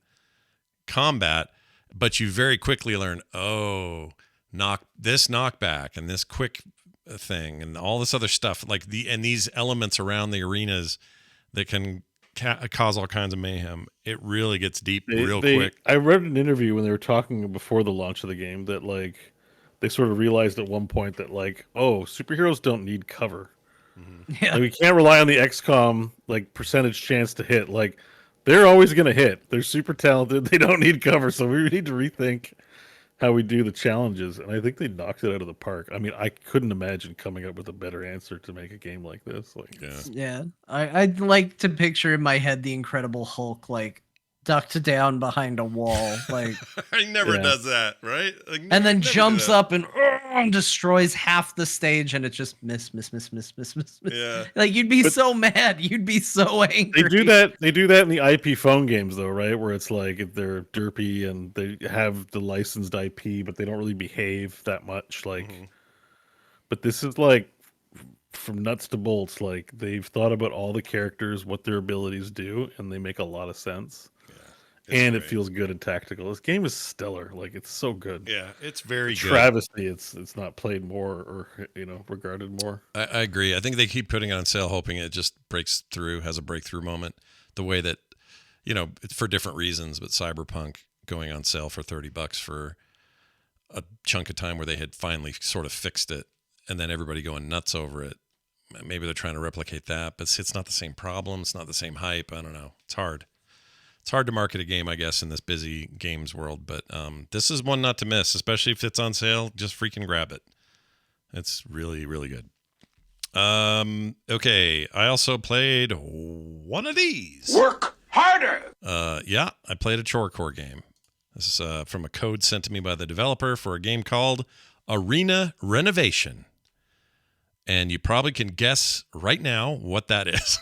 combat, but you very quickly learn, knockback and this quick thing and all this other stuff, like these elements around the arenas that can cause all kinds of mayhem. It really gets deep real quick. I read an interview when they were talking before the launch of the game that like they sort of realized at one point that like, superheroes don't need cover. Mm-hmm. Yeah. Like, we can't rely on the XCOM like percentage chance to hit. Like they're always going to hit. They're super talented. They don't need cover. So we need to rethink how we do the challenges. And I think they knocked it out of the park. I mean, I couldn't imagine coming up with a better answer to make a game like this. Like, yeah. I'd like to picture in my head the Incredible Hulk, like, ducked down behind a wall, like he never does that, right? Like, and then jumps up and destroys half the stage, and it's just miss. Yeah, like you'd be so mad, you'd be so angry. They do that in the IP phone games though, right? Where it's like they're derpy and they have the licensed IP, but they don't really behave that much. Like, but this is like from nuts to bolts. Like they've thought about all the characters, what their abilities do, and they make a lot of sense. And great. It feels good and tactical. This game is stellar. Like it's so good. Yeah, it's very good. Travesty. It's not played more or regarded more. I agree. I think they keep putting it on sale, hoping it just breaks through, has a breakthrough moment. The way that, for different reasons, but Cyberpunk going on sale for $30 for a chunk of time where they had finally sort of fixed it, and then everybody going nuts over it. Maybe they're trying to replicate that, but it's not the same problem. It's not the same hype. I don't know. It's hard. It's hard to market a game, I guess, in this busy games world, but this is one not to miss, especially if it's on sale. Just freaking grab it. It's really, really good. Okay, I also played one of these. Work harder! Yeah, I played a Chorecore game. This is from a code sent to me by the developer for a game called Arena Renovation. And you probably can guess right now what that is.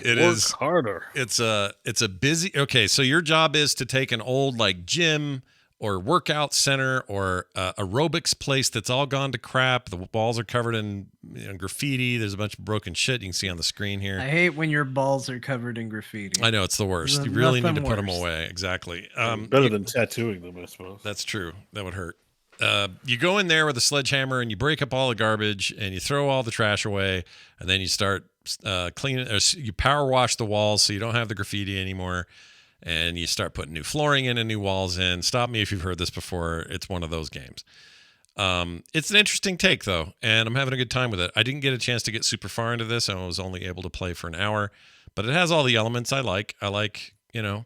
It is harder. It's a busy. Okay, so your job is to take an old like gym or workout center or aerobics place that's all gone to crap. The walls are covered in graffiti. There's a bunch of broken shit you can see on the screen here. I hate when your balls are covered in graffiti. I know, it's the worst. You really need to put them away. Exactly. Better than tattooing them, I suppose. That's true. That would hurt. You go in there with a sledgehammer and you break up all the garbage and you throw all the trash away, and then you start cleaning. Or you power wash the walls so you don't have the graffiti anymore, and you start putting new flooring in and new walls in. Stop me if you've heard this before. It's one of those games. It's an interesting take though, and I'm having a good time with it. I didn't get a chance to get super far into this. I was only able to play for an hour, but it has all the elements I like. I like,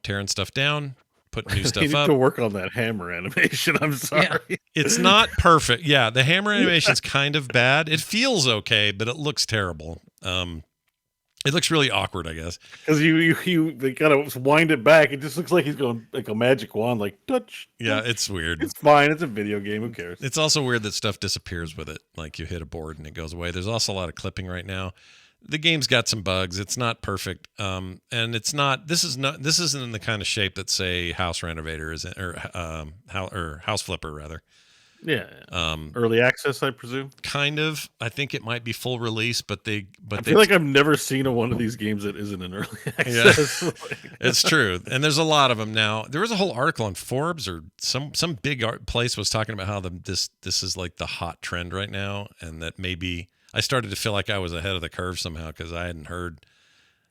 tearing stuff down, putting new stuff you need up. to work on that hammer animation. I'm sorry. Yeah. It's not perfect. Yeah, the hammer animation's kind of bad. It feels okay, but it looks terrible. It looks really awkward, I guess. Because they gotta wind it back. It just looks like he's going like a magic wand, like touch. Yeah, it's weird. It's fine. It's a video game. Who cares? It's also weird that stuff disappears with it. Like you hit a board and it goes away. There's also a lot of clipping right now. The game's got some bugs. It's not perfect. And it's not. This isn't in the kind of shape that say House Renovator is in, or House Flipper rather. Yeah. Early access, I presume. Kind of. I think it might be full release, but I feel like I've never seen one of these games that isn't in early access. Yeah, it's true, and there's a lot of them now. There was a whole article on Forbes or some big place was talking about how this is like the hot trend right now, and that maybe I started to feel like I was ahead of the curve somehow because I hadn't heard,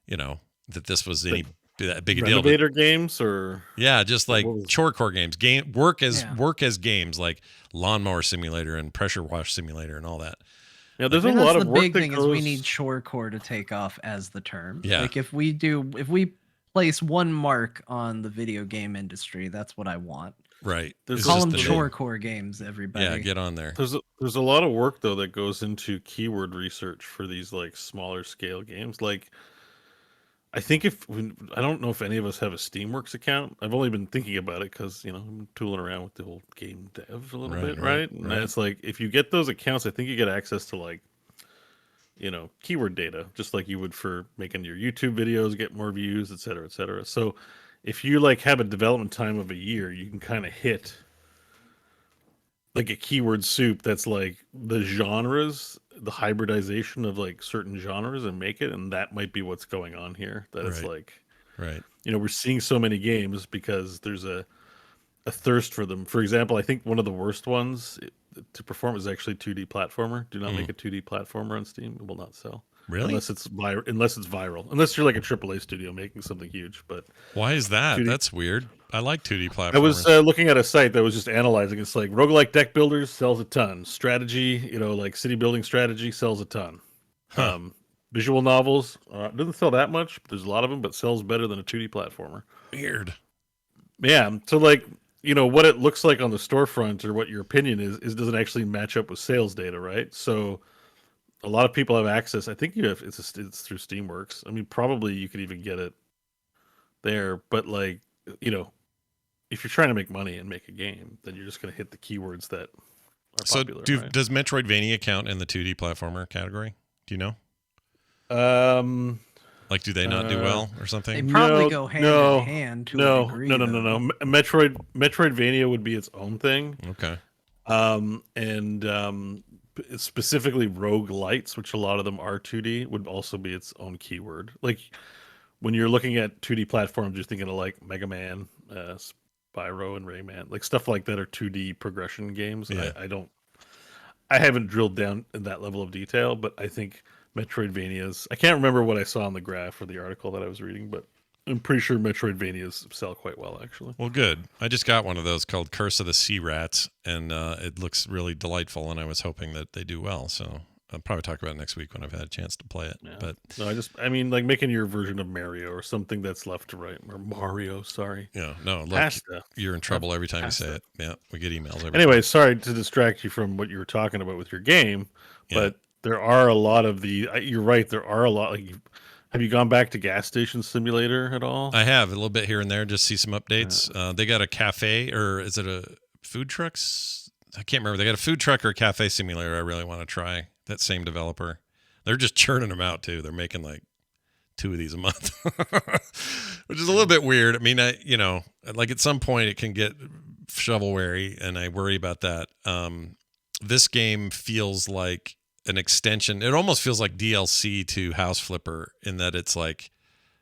that this was any that big a deal. Renovator games or just like chore core games, work as games like Lawnmower Simulator and Pressure Wash Simulator and all that. Yeah, there's a lot of the work big that thing goes... is we need chore core to take off as the term. Yeah. Like if we place one mark on the video game industry, that's what I want. Right. Call them chore core games, everybody. Yeah, get on there. There's a lot of work though that goes into keyword research for these like smaller scale games. Like I think I don't know if any of us have a Steamworks account. I've only been thinking about it because I'm tooling around with the whole game dev a little bit, right? And it's like if you get those accounts, I think you get access to like, keyword data, just like you would for making your YouTube videos get more views, et cetera, et cetera. So if you like have a development time of a year, you can kind of hit like a keyword soup that's like the genres, the hybridization of like certain genres and make it, and that might be what's going on here. That it's like, we're seeing so many games because there's a thirst for them. For example, I think one of the worst ones to perform is actually 2D platformer. Do not make a 2D platformer on Steam; it will not sell. Really? Unless it's viral. Unless you're like a AAA studio making something huge. But why is that? 2D... That's weird. I like 2D platformers. I was looking at a site that was just analyzing. It's like roguelike deck builders sells a ton. Strategy, like city building strategy sells a ton. Huh. Visual novels doesn't sell that much. But there's a lot of them, but sells better than a 2D platformer. Weird. Yeah. So like, what it looks like on the storefront or what your opinion is doesn't actually match up with sales data, right? So a lot of people have access. I think it's through Steamworks. I mean, probably you could even get it there, but like, if you're trying to make money and make a game, then you're just going to hit the keywords that are popular. So does Metroidvania count in the 2D platformer category? Do you know? Like, do they not do well or something? They probably go hand in hand to a degree. No. Metroidvania would be its own thing. Okay. And specifically roguelites, which a lot of them are 2D, would also be its own keyword. Like when you're looking at 2D platforms, you're thinking of like Mega Man, Spyro, and Rayman, like stuff like that are 2D progression games. Yeah. I haven't drilled down in that level of detail, but I think Metroidvanias, I can't remember what I saw on the graph or the article that I was reading, but I'm pretty sure Metroidvanias sell quite well, actually. Well, good. I just got one of those called Curse of the Sea Rats, and it looks really delightful, and I was hoping that they do well. So I'll probably talk about it next week when I've had a chance to play it. Yeah. But no, I mean, like making your version of Mario or something that's left to right, or Mario, sorry. Yeah, no, look, you're in trouble every time you say it. Yeah, we get emails every Anyway, sorry to distract you from what you were talking about with your game, but there are a lot of you're right, there are a lot, like, have you gone back to Gas Station Simulator at all? I have, a little bit here and there, just see some updates. They got a cafe, or is it a food trucks? I can't remember. They got a food truck or a cafe simulator I really want to try. That same developer. They're just churning them out too. They're making like 2 of these a month, which is a little bit weird. I mean, like at some point it can get shovelware, and I worry about that. This game feels like an extension. It almost feels like DLC to House Flipper in that it's like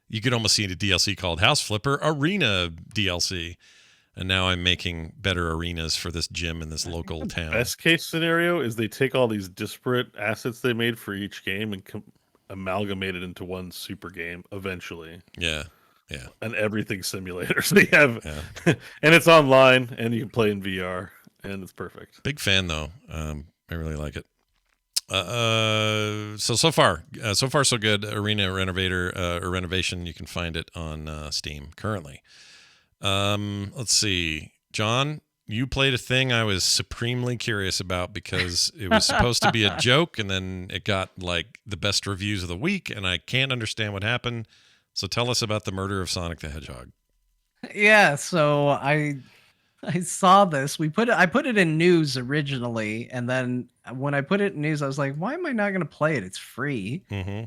you could almost see a DLC called House Flipper Arena DLC. And now I'm making better arenas for this gym in this local town. Best case scenario is they take all these disparate assets they made for each game and amalgamate it into one super game eventually. Yeah. An everything simulator. So they have, and it's online, and you can play in VR, and it's perfect. Big fan though. I really like it. So far so good. Arena Renovator or Renovation. You can find it on Steam currently. Let's see, John, you played a thing I was supremely curious about because it was supposed to be a joke, and then it got like the best reviews of the week, and I can't understand what happened. So tell us about the murder of Sonic the Hedgehog. Yeah, so I saw this. I put it in news originally, and then when I put it in news, I was like, why am I not going to play it? It's free. Mm-hmm.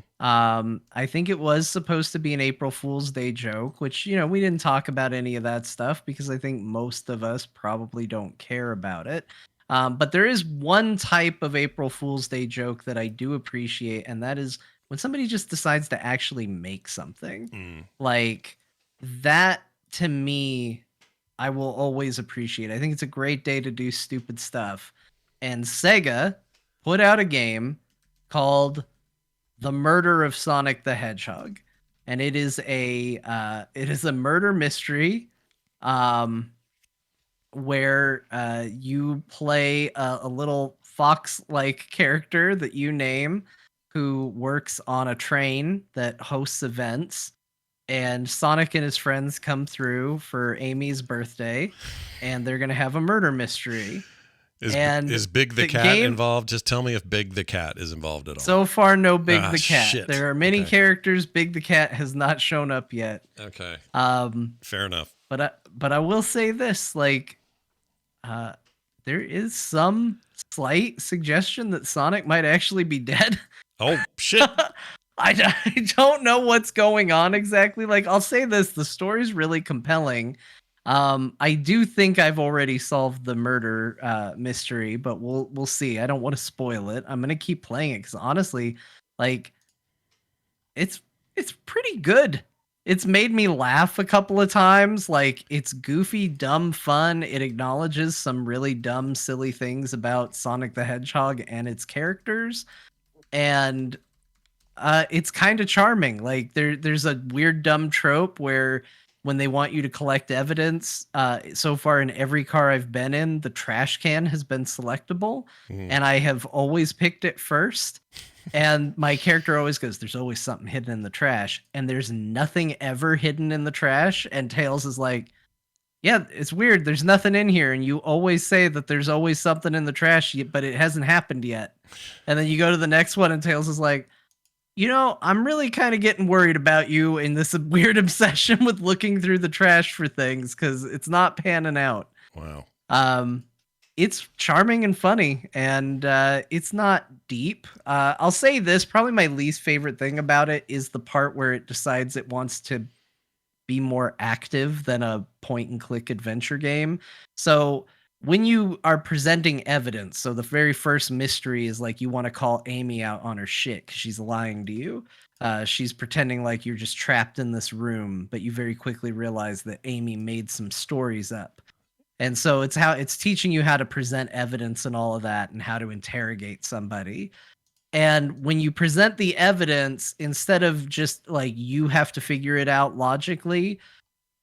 I think it was supposed to be an April Fool's Day joke, which, we didn't talk about any of that stuff because I think most of us probably don't care about it. But there is one type of April Fool's Day joke that I do appreciate, and that is when somebody just decides to actually make something. Like that to me, I will always appreciate. I think it's a great day to do stupid stuff. And Sega put out a game called The Murder of Sonic the Hedgehog. And it is a murder mystery. Where you play a little fox-like character that you name who works on a train that hosts events. And Sonic and his friends come through for Amy's birthday, and they're going to have a murder mystery. Is Big the Cat involved? Just tell me if Big the Cat is involved at all. So far, no Big the Cat. Shit. There are many characters. Big the Cat has not shown up yet. Okay. Fair enough. But I will say this, like, there is some slight suggestion that Sonic might actually be dead. Oh, shit. I don't know what's going on exactly. Like, I'll say this, the story's really compelling. I do think I've already solved the murder mystery, but we'll see. I don't want to spoil it. I'm gonna keep playing it because honestly, like, it's pretty good. It's made me laugh a couple of times. Like, it's goofy, dumb fun. It acknowledges some really dumb, silly things about Sonic the Hedgehog and its characters. And it's kind of charming. Like, there's a weird, dumb trope where when they want you to collect evidence, so far in every car I've been in, the trash can has been selectable. And I have always picked it first. And my character always goes, there's always something hidden in the trash. And there's nothing ever hidden in the trash. And Tails is like, yeah, it's weird. There's nothing in here. And you always say that there's always something in the trash, but it hasn't happened yet. And then you go to the next one and Tails is like, you know, I'm really kind of getting worried about you in this weird obsession with looking through the trash for things because it's not panning out. Wow. It's charming and funny, and it's not deep. I'll say this, probably my least favorite thing about it is the part where it decides it wants to be more active than a point-and-click adventure game. So when you are presenting evidence, so the very first mystery is like you want to call Amy out on her shit because she's lying to you. She's pretending like you're just trapped in this room, but you very quickly realize that Amy made some stories up. And so it's teaching you how to present evidence and all of that and how to interrogate somebody. And when you present the evidence, instead of just like you have to figure it out logically,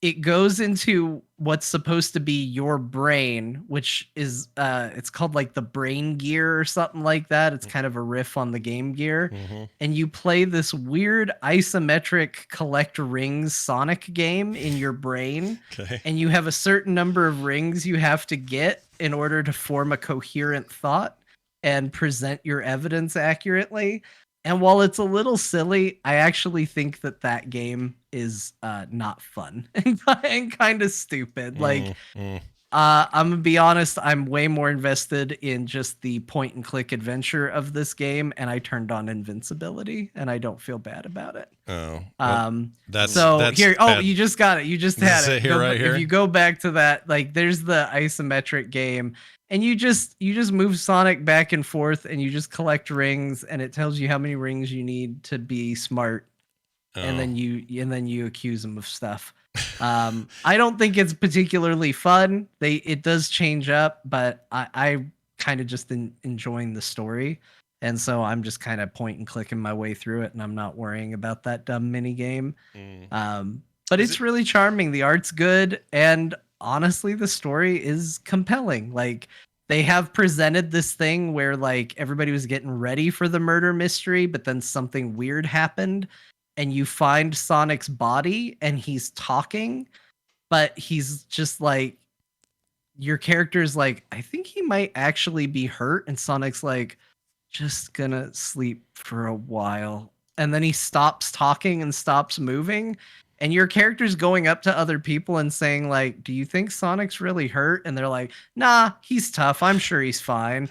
it goes into what's supposed to be your brain, which is it's called like the brain gear or something like that. It's kind of a riff on the Game Gear. And you play this weird isometric collect rings Sonic game in your brain. Okay. And you have a certain number of rings you have to get in order to form a coherent thought and present your evidence accurately. And while it's a little silly, I actually think that game is not fun and kind of stupid. Like, I'm gonna be honest, I'm way more invested in just the point and click adventure of this game, and I turned on invincibility, and I don't feel bad about it. Oh, that's here. Oh, bad. You just got it. You just had it. Here, right here. If you go back to that, like, there's the isometric game. And you just move Sonic back and forth, and you just collect rings, and it tells you how many rings you need to be smart, and then you accuse them of stuff. I don't think it's particularly fun. It does change up, but I kind of just enjoying the story, and so I'm just kind of point and clicking my way through it, and I'm not worrying about that dumb mini game. But it's really charming. The art's good, and honestly, the story is compelling. Like, they have presented this thing where like everybody was getting ready for the murder mystery, but then something weird happened and you find Sonic's body and he's talking, but he's just like, your character's like, I think he might actually be hurt. And Sonic's like, just gonna sleep for a while. And then he stops talking and stops moving. And your character's going up to other people and saying, like, do you think Sonic's really hurt? And they're like, nah, he's tough. I'm sure he's fine.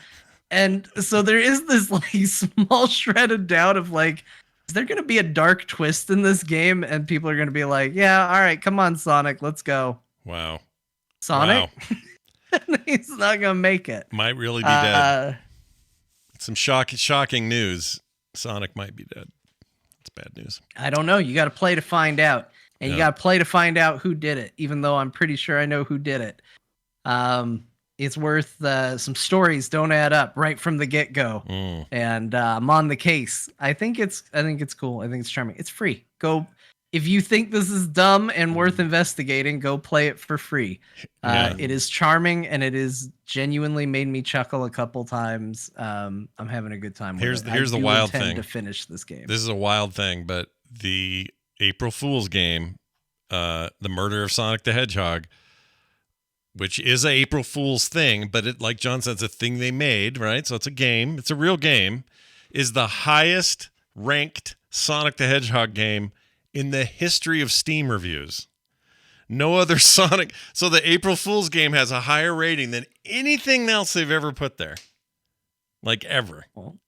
And so there is this like small shred of doubt of like, is there going to be a dark twist in this game? And people are going to be like, yeah, all right, come on, Sonic, let's go. Wow. Sonic? He's not gonna make it. Might really be dead. Uh, Some shocking news. Sonic might be dead. It's bad news. I don't know. You got to play to find out, and you Yeah. got to play to find out who did it. Even though I'm pretty sure I know who did it. It's worth some stories don't add up right from the get go, and I'm on the case. I think it's cool. I think it's charming. It's free. Go if you think this is dumb and worth investigating. Go play it for free. It is charming, and it is genuinely made me chuckle a couple times. I'm having a good time. Here's with it. the wild thing. To finish this game. This is a wild thing, but the April Fool's game, the murder of Sonic the Hedgehog, which is a April Fool's thing, but it, like John said, it's a thing they made, right? So it's a game. It's a real game. Is the highest ranked Sonic the Hedgehog game in the history of Steam reviews. No other Sonic. So the April Fool's game has a higher rating than anything else they've ever put there. Like ever. Well,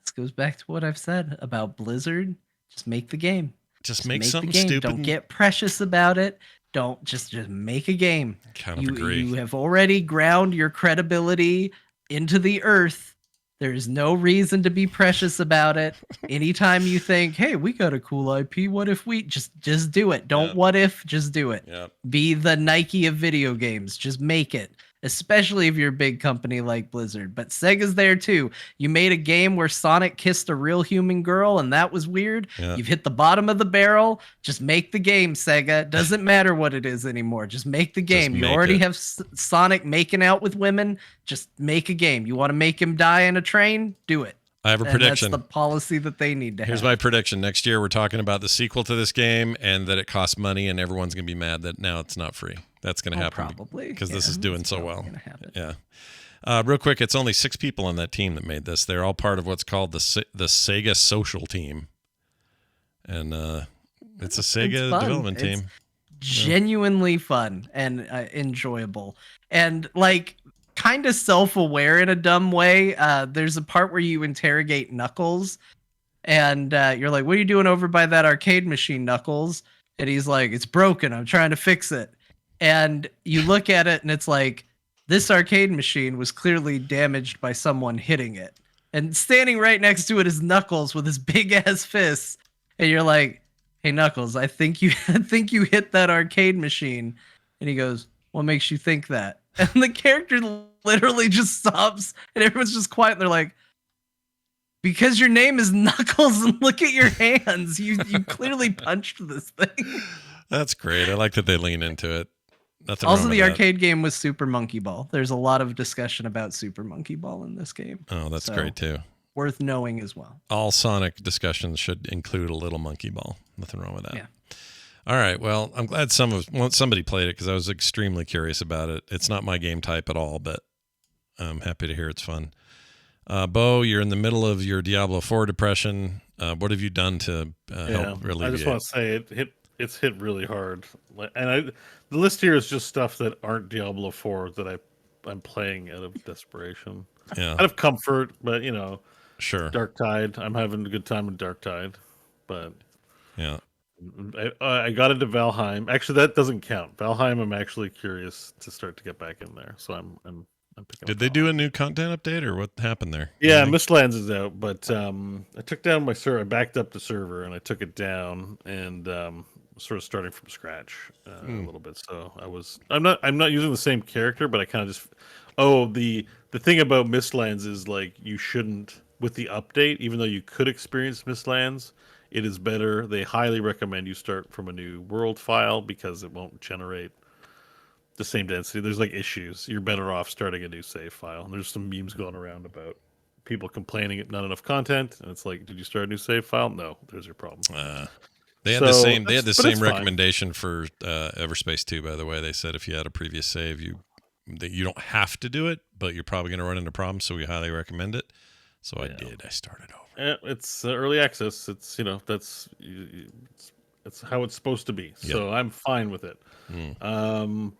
this goes back to what I've said about Blizzard. Just make the game. Just make the something game. stupid. Don't get precious about it. Don't just make a game. Kind of agree. You have already ground your credibility into the earth. There's no reason to be precious about it. Anytime you think, hey, we got a cool IP, what if we just do it? Don't what if, just do it. Yep. Be the Nike of video games. Just make it. Especially if you're a big company like Blizzard. But Sega's there too. You made a game where Sonic kissed a real human girl, and that was weird. Yeah. You've hit the bottom of the barrel. Just make the game, Sega. Doesn't matter what it is anymore. Just make the game. You already have Sonic making out with women. Just make a game. You want to make him die in a train? Do it. I have a prediction. That's the policy that they need to have. Here's my prediction. Next year, we're talking about the sequel to this game and that it costs money, and everyone's going to be mad that now it's not free. That's going to happen. Probably. Because this is doing so well. Yeah. Real quick, it's only 6 people on that team that made this. They're all part of what's called the Sega Social Team. And it's a Sega development team. Genuinely fun and enjoyable. And like kind of self-aware in a dumb way. There's a part where you interrogate Knuckles and you're like, what are you doing over by that arcade machine, Knuckles? And he's like, it's broken. I'm trying to fix it. And you look at it and it's like, this arcade machine was clearly damaged by someone hitting it. And standing right next to it is Knuckles with his big ass fists. And you're like, hey, Knuckles, I think you hit that arcade machine. And he goes, what makes you think that? And the character literally just stops and everyone's just quiet. And they're like, because your name is Knuckles and look at your hands. You clearly punched this thing. That's great. I like that they lean into it. Nothing Also, wrong the with arcade game was Super Monkey Ball. There's a lot of discussion about Super Monkey Ball in this game. Oh, that's great too. Worth knowing as well. All Sonic discussions should include a little monkey ball. Nothing wrong with that. Yeah. All right. Well, I'm glad somebody played it because I was extremely curious about it. It's not my game type at all, but I'm happy to hear it's fun. Bo, you're in the middle of your Diablo 4 depression. What have you done to help alleviate? I just want to say it's hit really hard, and the list here is just stuff that aren't Diablo 4 that I'm playing out of desperation, out of comfort, but sure. Darktide, I'm having a good time with Darktide, but yeah, I got into Valheim. Actually, that doesn't count. Valheim, I'm actually curious to start to get back in there, so I'm picking. Did they do a new content update or what happened there? Yeah, Mistlands is out, but I took down my server. I backed up the server and I took it down and sort of starting from scratch a little bit. So I'm not using the same character, but I kind of just the thing about Mistlands is like you shouldn't with the update, even though you could experience Mistlands, it is better. They highly recommend you start from a new world file because it won't generate the same density. There's like issues. You're better off starting a new save file. And there's some memes going around about people complaining not enough content, and it's like, did you start a new save file? No, there's your problem. They had the same recommendation for Everspace 2, by the way. They said if you had a previous save, you don't have to do it, but you're probably going to run into problems, so we highly recommend it. So I did. I started over. It's early access. It's it's how it's supposed to be. So I'm fine with it. And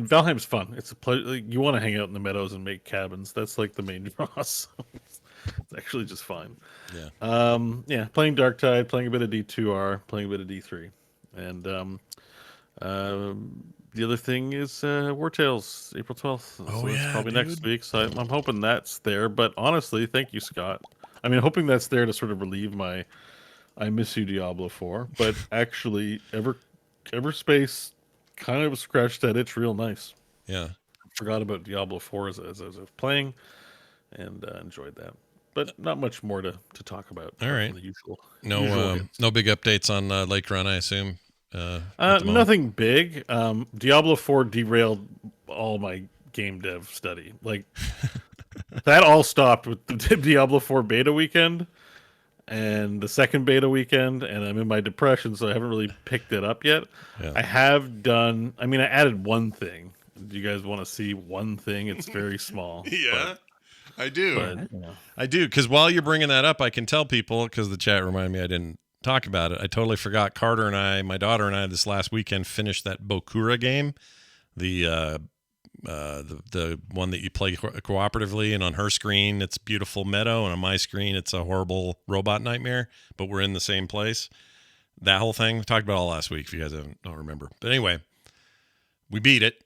Valheim's fun. It's a pleasure. You want to hang out in the meadows and make cabins. That's like the main draw. So it's actually just fine. Yeah. Playing Darktide, playing a bit of D2R, playing a bit of D3, and The other thing is War Tales, April 12th. Oh, so that's yeah, probably dude. next week. So I'm hoping that's there. But honestly, thank you, Scott. I mean, hoping that's there to sort of relieve my I miss you, Diablo 4. But actually, Everspace kind of scratched that itch real nice. Yeah. Forgot about Diablo 4 as I was playing and enjoyed that. But not much more to talk about. All apart right. from the usual No, hits. no big updates on Lake Run, I assume. At the moment. Nothing big. Diablo 4 derailed all my game dev study. Like that all stopped with the Diablo 4 beta weekend and the second beta weekend, and I'm in my depression, so I haven't really picked it up yet. Yeah. I have done. I mean, I added one thing. Do you guys want to see one thing? It's very small. Yeah, I do. But, yeah. I do, because while you're bringing that up, I can tell people, because the chat reminded me I didn't talk about it. I totally forgot. Carter and I, my daughter and I, this last weekend finished that Bokura game, the one that you play cooperatively, and on her screen it's beautiful meadow, and on my screen it's a horrible robot nightmare, but we're in the same place. That whole thing we talked about all last week. If you guys don't remember, but anyway, we beat it,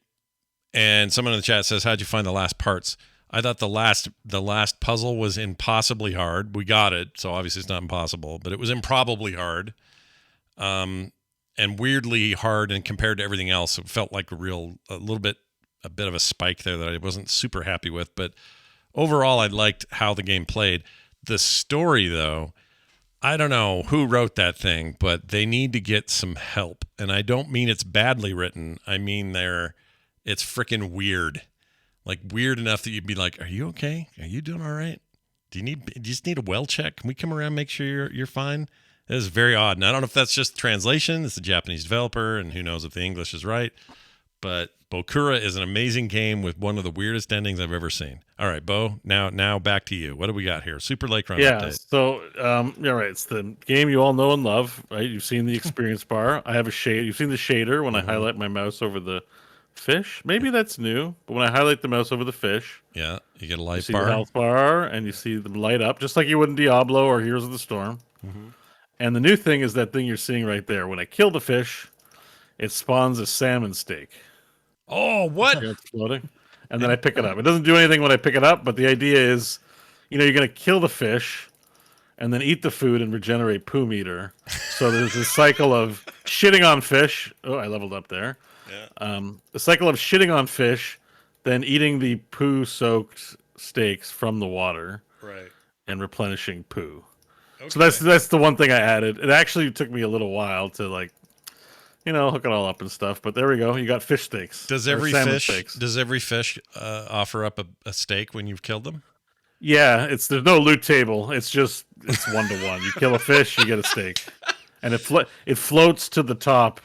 and someone in the chat says, "How'd you find the last parts?" I thought the last puzzle was impossibly hard. We got it, so obviously it's not impossible, but it was improbably hard, and weirdly hard. And compared to everything else, it felt like a bit of a spike there that I wasn't super happy with. But overall, I liked how the game played. The story, though, I don't know who wrote that thing, but they need to get some help. And I don't mean it's badly written. I mean it's freaking weird. Like weird enough that you'd be like, "Are you okay? Are you doing all right? Do you just need a well check? Can we come around and make sure you're fine?" It is very odd. And I don't know if that's just translation. It's a Japanese developer, and who knows if the English is right. But Bokura is an amazing game with one of the weirdest endings I've ever seen. All right, Bo, now back to you. What do we got here? Super Lake Run update. So right. It's the game you all know and love, right? You've seen the experience bar. I have a shade. You've seen the shader when I highlight my mouse over the fish. Maybe that's new, but when I highlight the mouse over the fish, Yeah, you get a you life see bar. the health bar, and you see them light up, just like you would in Diablo or Heroes of the Storm. And the new thing is that thing you're seeing right there. When I kill the fish, it spawns a salmon steak. Oh, what? It's floating. And then I pick it up. It doesn't do anything when I pick it up, but the idea is, you're going to kill the fish and then eat the food and regenerate poo meter. So there's this cycle of shitting on fish. Oh, I leveled up there. Yeah. The cycle of shitting on fish, then eating the poo-soaked steaks from the water, Right. and replenishing poo. Okay. So that's the one thing I added. It actually took me a little while to hook it all up and stuff. But there we go. You got fish steaks. Does or every salmon fish steaks. offer up a steak when you've killed them? Yeah, there's no loot table. It's 1-to-1. You kill a fish, you get a steak, and it floats to the top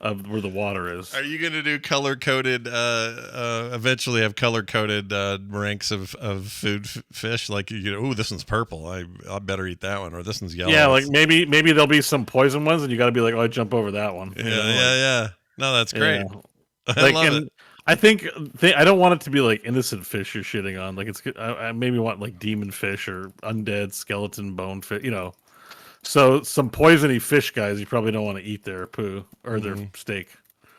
of where the water is. Are you going to do color-coded, eventually have color-coded ranks of food fish? Like, this one's purple. I better eat that one. Or this one's yellow. Yeah, like maybe there'll be some poison ones, and you got to be like, oh, I jump over that one. Yeah. No, that's great. Yeah. I love it. I think I don't want it to be like innocent fish you're shitting on. Like I maybe want like demon fish or undead skeleton bone fish. So some poisony fish guys you probably don't want to eat their poo or their steak.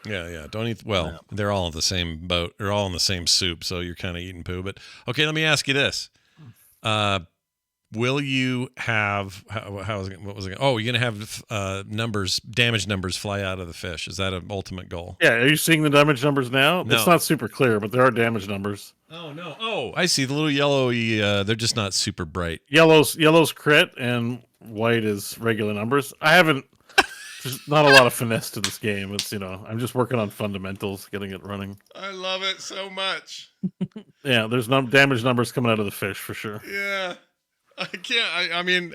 Yeah. Don't eat. Well, they're all in the same boat. They're all in the same soup, so you're kind of eating poo. But okay, let me ask you this: will you have what was it? Oh, you're gonna have damage numbers fly out of the fish. Is that an ultimate goal? Yeah. Are you seeing the damage numbers now? No. It's not super clear, but there are damage numbers. Oh no! Oh, I see the little yellowy. They're just not super bright. Yellow's crit and white is regular numbers. There's not a lot of finesse to this game. It's I'm just working on fundamentals, getting it running. I love it so much. Yeah, there's no damage numbers coming out of the fish for sure. Yeah, I can't. I mean,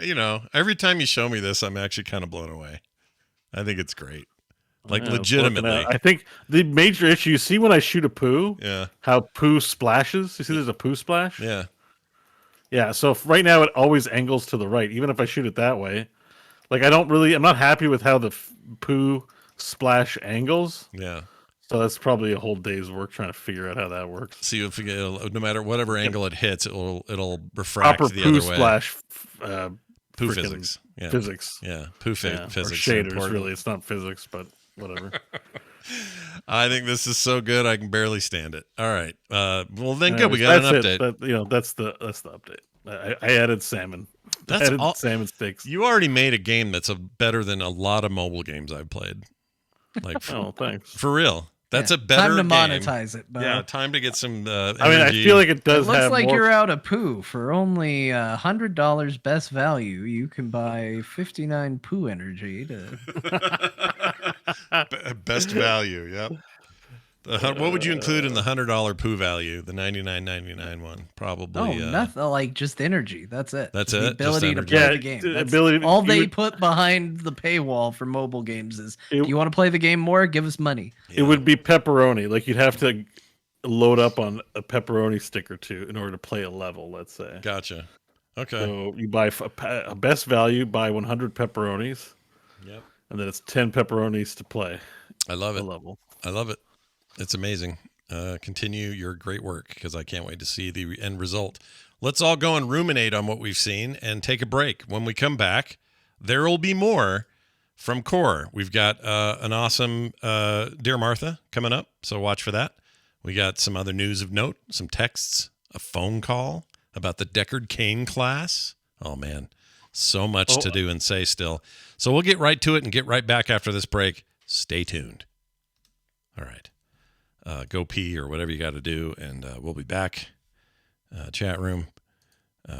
every time you show me this, I'm actually kind of blown away. I think it's great. Like Yeah, legitimately. I think the major issue you see when I shoot a poo, Yeah. how poo splashes. You see, there's a poo splash. Yeah. Yeah. So right now it always angles to the right, even if I shoot it that way. Like I'm not happy with how the poo splash angles. Yeah. So that's probably a whole day's work trying to figure out how that works. See if no matter whatever angle it hits, it'll refract Proper the poo other way. splash. Poo physics. Yeah. Physics. Yeah. Poo Yeah, physics. or shaders, important. really. It's not physics, but whatever. I think this is so good I can barely stand it. All right. Well then good. We got an update. That's the update. I added salmon. That's all. Salmon steaks. You already made a game that's better than a lot of mobile games I've played. Like, oh, thanks. For real. That's a better time to game. monetize it, Bo. Yeah, time to get some energy. I mean, I feel like it does. It looks have like more... you're out of poo. For only $100 best value, you can buy 59 poo energy. Best value. Yep. What would you include in the $100 poo value? The $99.99 one, probably. Nothing. Like just energy. That's it. That's the it. ability to Just play the game. That's all they put behind the paywall for mobile games is. Do you want to play the game more? Give us money. It would be pepperoni. Like you'd have to load up on a pepperoni stick or two in order to play a level. Let's say. Gotcha. Okay. So you buy a best value, buy 100 pepperonis. Yep. And then it's 10 pepperonis to play. I love it. Level. I love it. It's amazing. Continue your great work because I can't wait to see the end result. Let's all go and ruminate on what we've seen and take a break. When we come back, there will be more from Core. We've got an awesome Dear Martha coming up, so watch for that. We got some other news of note, some texts, a phone call about the Deckard Cain class. Oh, man, so much to do and say still. So we'll get right to it and get right back after this break. Stay tuned. All right. Go pee or whatever you got to do, and we'll be back. Chat room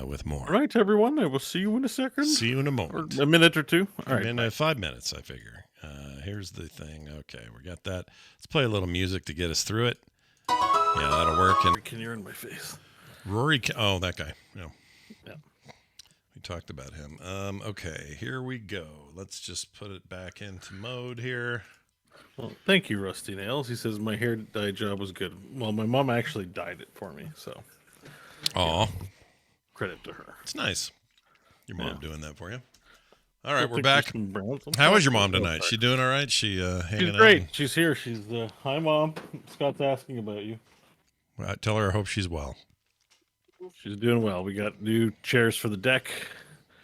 with more. All right, everyone. I will see you in a second. See you in a moment. Or a minute or two. All right. In 5 minutes, I figure. Here's the thing. Okay, we got that. Let's play a little music to get us through it. Yeah, that'll work. And Can you in my face? Rory. Oh, that guy. No. Yeah. We talked about him. Okay, here we go. Let's just put it back into mode here. Well, thank you, Rusty Nails. He says my hair dye job was good. Well, my mom actually dyed it for me, so. Aw. Credit to her. It's nice. Your mom doing that for you. All right, we're back. How How is your mom tonight? She doing all right? She hanging She's out? great. She's here. She's hi, Mom. Scott's asking about you. Tell her I hope she's well. She's doing well. We got new chairs for the deck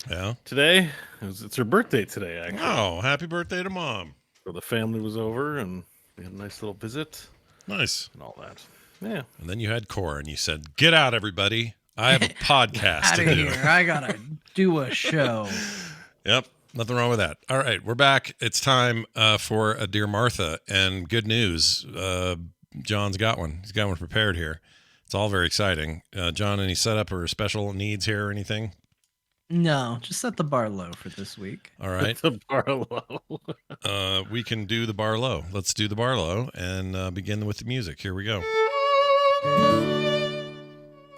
Yeah. today. It's her birthday today, actually. Oh, happy birthday to Mom. So the family was over, and we had a nice little visit Nice. and all that. Yeah. And then you had Core, and you said, "Get out, everybody! I have a podcast Out to of do." here. I gotta do a show. Yep, nothing wrong with that. All right, we're back. It's time for a Dear Martha, and good news. John's got one. He's got one prepared here. It's all very exciting. John, any setup or special needs here or anything? No, just set the bar low for this week. All right. The bar low. We can do the bar low. Let's do the bar low and begin with the music. Here we go.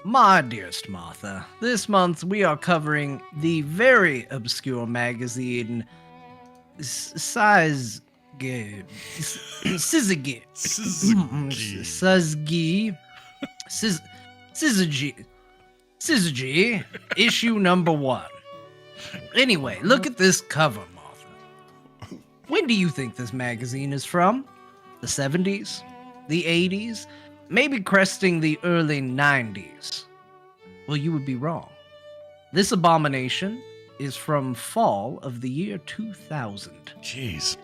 My dearest Martha, this month we are covering the very obscure magazine Size Syzygy. Syzygy, issue number 1. Anyway, look at this cover, Martha. When do you think this magazine is from? The 70s? The 80s? Maybe cresting the early 90s? Well, you would be wrong. This abomination is from fall of the year 2000. Jeez.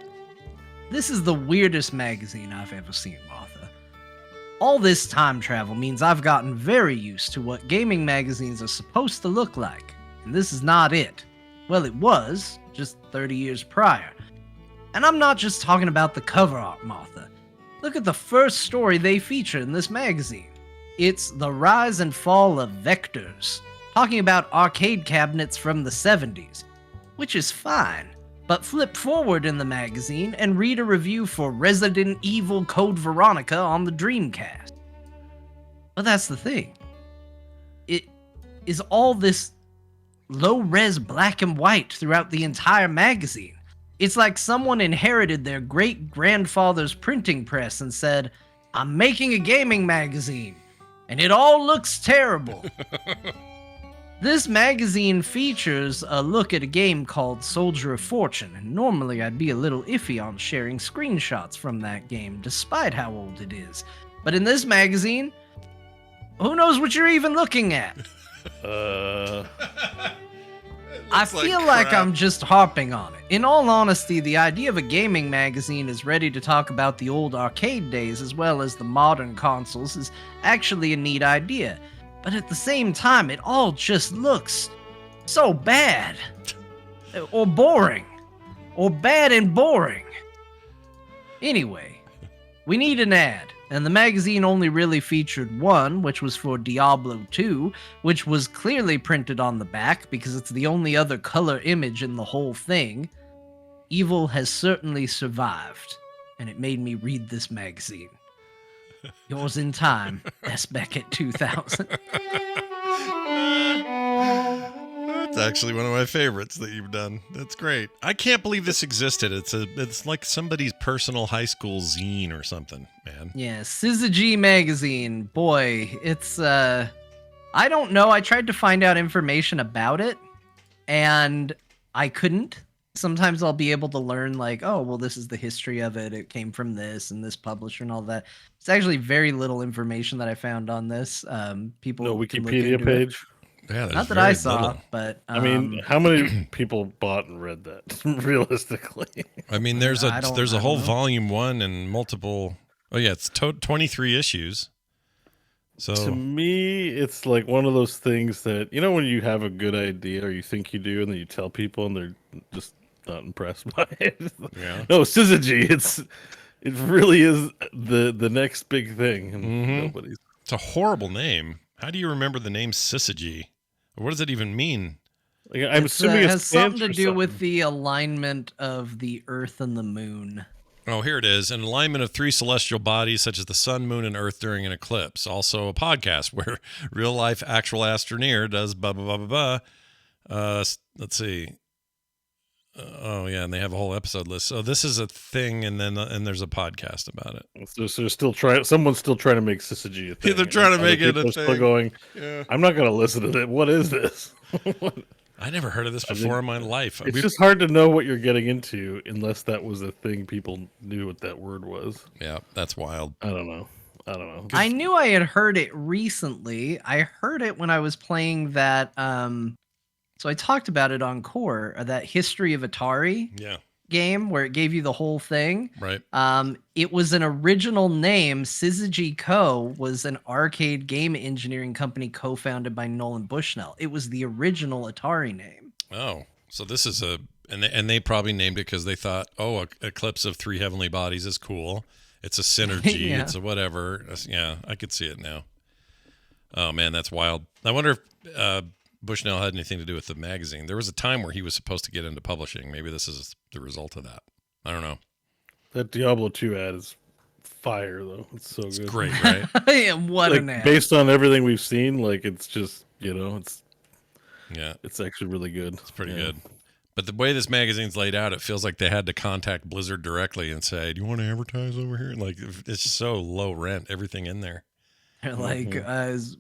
This is the weirdest magazine I've ever seen, Martha. All this time travel means I've gotten very used to what gaming magazines are supposed to look like, and this is not it. Well, it was, just 30 years prior. And I'm not just talking about the cover art, Martha. Look at the first story they feature in this magazine. It's The Rise and Fall of Vectors, talking about arcade cabinets from the 70s, which is fine. But flip forward in the magazine and read a review for Resident Evil Code Veronica on the Dreamcast. But that's the thing. It is all this low-res black and white throughout the entire magazine. It's like someone inherited their great-grandfather's printing press and said, "I'm making a gaming magazine, and it all looks terrible." This magazine features a look at a game called Soldier of Fortune, and normally I'd be a little iffy on sharing screenshots from that game, despite how old it is. But in this magazine, who knows what you're even looking at? I looks feel like crap. I'm just harping on it. In all honesty, the idea of a gaming magazine is ready to talk about the old arcade days as well as the modern consoles is actually a neat idea. But at the same time, it all just looks so bad. Or boring. Or bad and boring. Anyway, we need an ad. And the magazine only really featured one, which was for Diablo 2, which was clearly printed on the back because it's the only other color image in the whole thing. Evil has certainly survived, and it made me read this magazine. Yours in time, S. Beckett 2000. It's actually one of my favorites that you've done. That's great. I can't believe this existed. It's like somebody's personal high school zine or something, man. Yeah, Syzygy magazine. Boy, it's I don't know. I tried to find out information about it and I couldn't. Sometimes I'll be able to learn like, oh, well, this is the history of it. It came from this and this publisher and all that. It's actually very little information that I found on this. People No can look Wikipedia into it. page. Yeah, there's Not that very I saw, little. but I mean, how many people bought and read that realistically? I mean, there's I a don't whole know. volume 1 and multiple. Oh yeah, it's 23 issues. So To me, it's like one of those things that, you know, when you have a good idea or you think you do and then you tell people and they're just not impressed by it. Yeah. No, Syzygy, it really is the next big thing and Mhm. nobody's. it's a horrible name. How do you remember the name Syzygy? What does it even mean? Like, I'm It's, assuming it it has stands something to for do with something. the alignment of the Earth and the Moon. Oh, here it is. An alignment of 3 celestial bodies such as the sun, moon, and earth during an eclipse. Also a podcast where real life actual astroneer does blah, blah, blah, blah, blah. Let's see. Oh, yeah, and they have a whole episode list. So this is a thing, and then and there's a podcast about it. So still trying. Someone's still trying to make Syzygy a thing. they're trying to Other make it people a are Still thing. going. Yeah. I'm not going to listen to it. What is this? I never heard of this I think before in my life. It's just hard to know what you're getting into unless that was a thing people knew what that word was. Yeah, that's wild. I don't know. I knew I had heard it recently. I heard it when I was playing that so I talked about it on Core, that History of Atari Yeah, game where it gave you the whole thing. right. It was an original name. Syzygy Co. was an arcade game engineering company co-founded by Nolan Bushnell. It was the original Atari name. Oh, so this is and they probably named it because they thought, oh, a eclipse of 3 heavenly bodies is cool. It's a synergy. Yeah. It's a whatever. Yeah, I could see it now. Oh man, that's wild. I wonder if Bushnell had anything to do with the magazine. There was a time where he was supposed to get into publishing. Maybe this is the result of that. I don't know. That Diablo 2 ad is fire, though. It's so It's good. great, right? Yeah, what Like, an ad. based on everything we've seen, like it's just Yeah, it's actually really good. it's pretty good. But the way this magazine's laid out, it feels like they had to contact Blizzard directly and say, "Do you want to advertise over here?" Like it's so low rent, everything in there. They're like,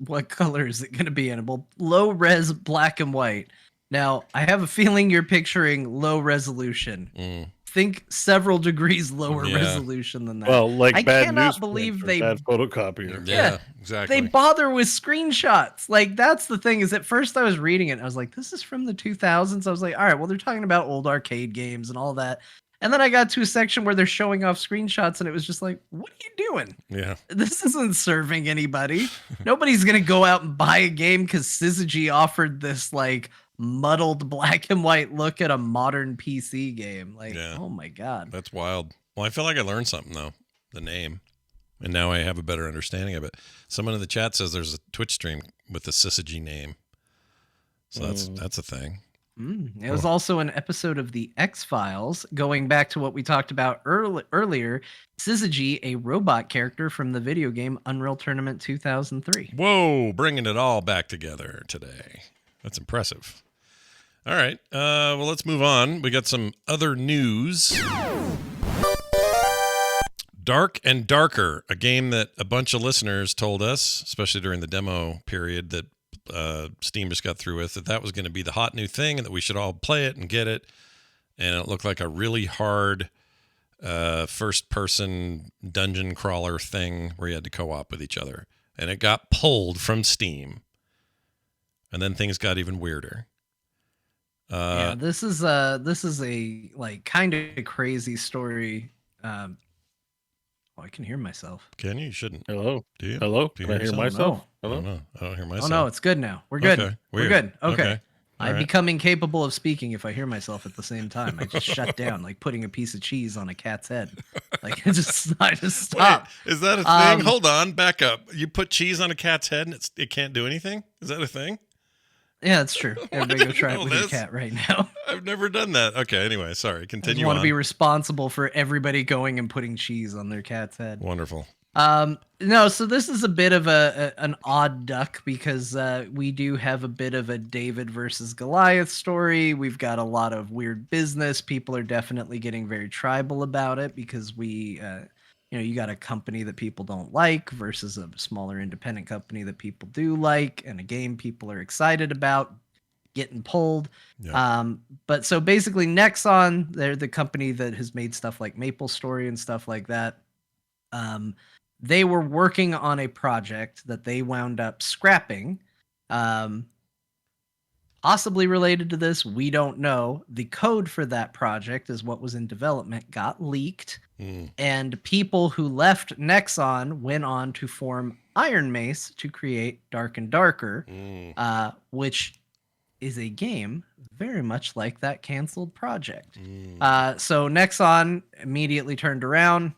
what color is it going to be in? Well, low res black and white. Now, I have a feeling you're picturing low resolution. Think several degrees lower Yeah. resolution than that. Well, like I bad cannot newsprint believe or they bad photocopier. Yeah, exactly. they bother with screenshots. Like, that's the thing, is at first I was reading it and I was like, this is from the 2000s. I was like, all right, well, they're talking about old arcade games and all that. And then I got to a section where they're showing off screenshots and it was just like, what are you doing? Yeah. This isn't serving anybody. Nobody's going to go out and buy a game because Syzygy offered this like muddled black and white look at a modern PC game. Like, Yeah. oh my God. That's wild. Well, I feel like I learned something though, the name, and now I have a better understanding of it. Someone in the chat says there's a Twitch stream with the Syzygy name, so that's a thing. It was also an episode of the X-Files, going back to what we talked about earlier. Syzygy, a robot character from the video game Unreal Tournament 2003. Whoa, bringing it all back together today. That's impressive. All right, well, let's move on. We got some other news. Dark and Darker, a game that a bunch of listeners told us, especially during the demo period that Steam just got through with, that was going to be the hot new thing and that we should all play it and get it. And it looked like a really hard first-person dungeon crawler thing where you had to co-op with each other. And it got pulled from Steam. And then things got even weirder. Yeah, this is a like kind of crazy story. Oh, I can hear myself. Can you? You shouldn't. Hello. Do you? Hello. Do you Can I hear yourself? myself? I don't Hello. know. I don't hear Oh myself. no, it's good now. We're good. Okay. We're Weird. good. Okay. Okay. All I right. become incapable of speaking if I hear myself at the same time. I just shut down, like putting a piece of cheese on a cat's head. Like I just stop. Wait, is that a thing? Hold on, back up. You put cheese on a cat's head and it can't do anything? Is that a thing? Yeah, that's true. Everybody go try it know with your this. cat right now. I've never done that. Okay, anyway, sorry. I just Continue want on. to be responsible for everybody going and putting cheese on their cat's head. Wonderful. No, so this is a bit of an odd duck because we do have a bit of a David versus Goliath story. We've got a lot of weird business. People are definitely getting very tribal about it because you got a company that people don't like versus a smaller independent company that people do like, and a game people are excited about getting pulled. Yeah. But so basically, Nexon, they're the company that has made stuff like MapleStory and stuff like that. They were working on a project that they wound up scrapping. Possibly related to this, we don't know. The code for that project is what was in development got leaked, and people who left Nexon went on to form Iron Mace to create Dark and Darker, which is a game very much like that canceled project. So Nexon immediately turned around,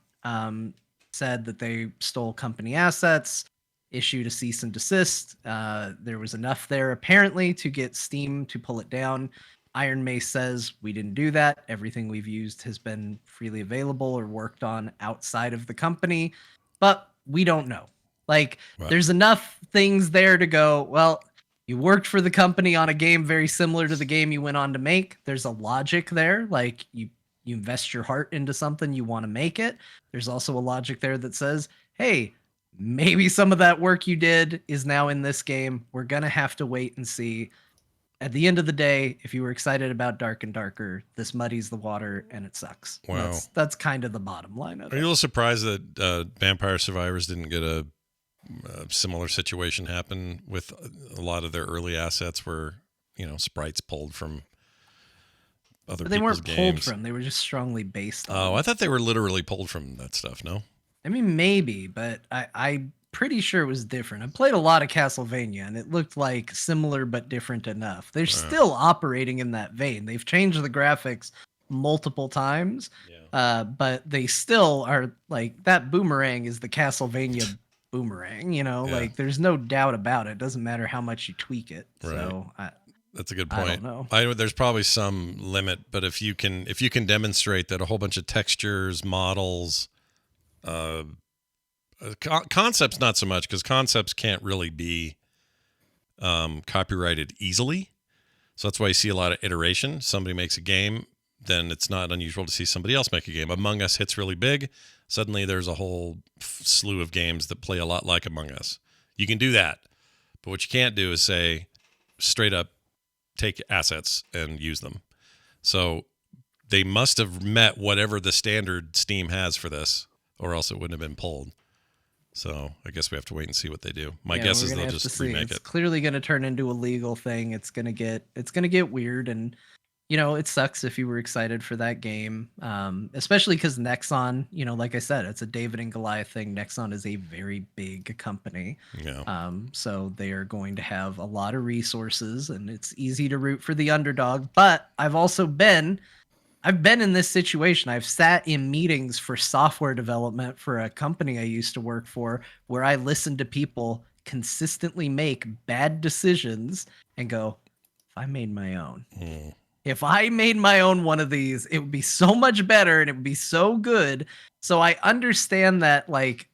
said that they stole company assets, issued a cease and desist. There was enough there apparently to get Steam to pull it down. Iron Mace says we didn't do that. Everything we've used has been freely available or worked on outside of the company, but we don't know. Like, there's enough things there to go, well, you worked for the company on a game very similar to the game you went on to make. There's a logic there. Like, you invest your heart into something, you want to make it. There's also a logic there that says, hey, maybe some of that work you did is now in this game. We're going to have to wait and see. At the end of the day, if you were excited about Dark and Darker, this muddies the water and it sucks. Wow. That's kind of the bottom line of it. Are you a little surprised that Vampire Survivors didn't get a similar situation happen with a lot of their early assets where, sprites pulled from other They people's weren't games? pulled from. They were just strongly based on. Oh, I thought they were literally pulled from that stuff, no? I mean, maybe, but I'm pretty sure it was different. I played a lot of Castlevania, and it looked like similar but different enough. They're still operating in that vein. They've changed the graphics multiple times, but they still are like that boomerang is the Castlevania boomerang. Like there's no doubt about it. Doesn't matter how much you tweak it. Right. So that's a good point. I don't know. There's probably some limit, but if you can demonstrate that a whole bunch of textures, models, concepts not so much, because concepts can't really be copyrighted easily. So that's why you see a lot of iteration. Somebody makes a game, then it's not unusual to see somebody else make a game. Among Us hits really big. Suddenly there's a whole slew of games that play a lot like Among Us. You can do that. But what you can't do is say straight up take assets and use them. So they must have met whatever the standard Steam has for this, or else it wouldn't have been pulled. So I guess we have to wait and see what they do. My guess is they'll just remake it. It's clearly going to turn into a legal thing. It's going to get weird, and it sucks if you were excited for that game, especially because Nexon, like I said, it's a David and Goliath thing. Nexon is a very big company, so they are going to have a lot of resources, and it's easy to root for the underdog. But I've been in this situation. I've sat in meetings for software development for a company I used to work for, where I listened to people consistently make bad decisions and go, if I made my own. If I made my own one of these, it would be so much better and it would be so good. So I understand that, like,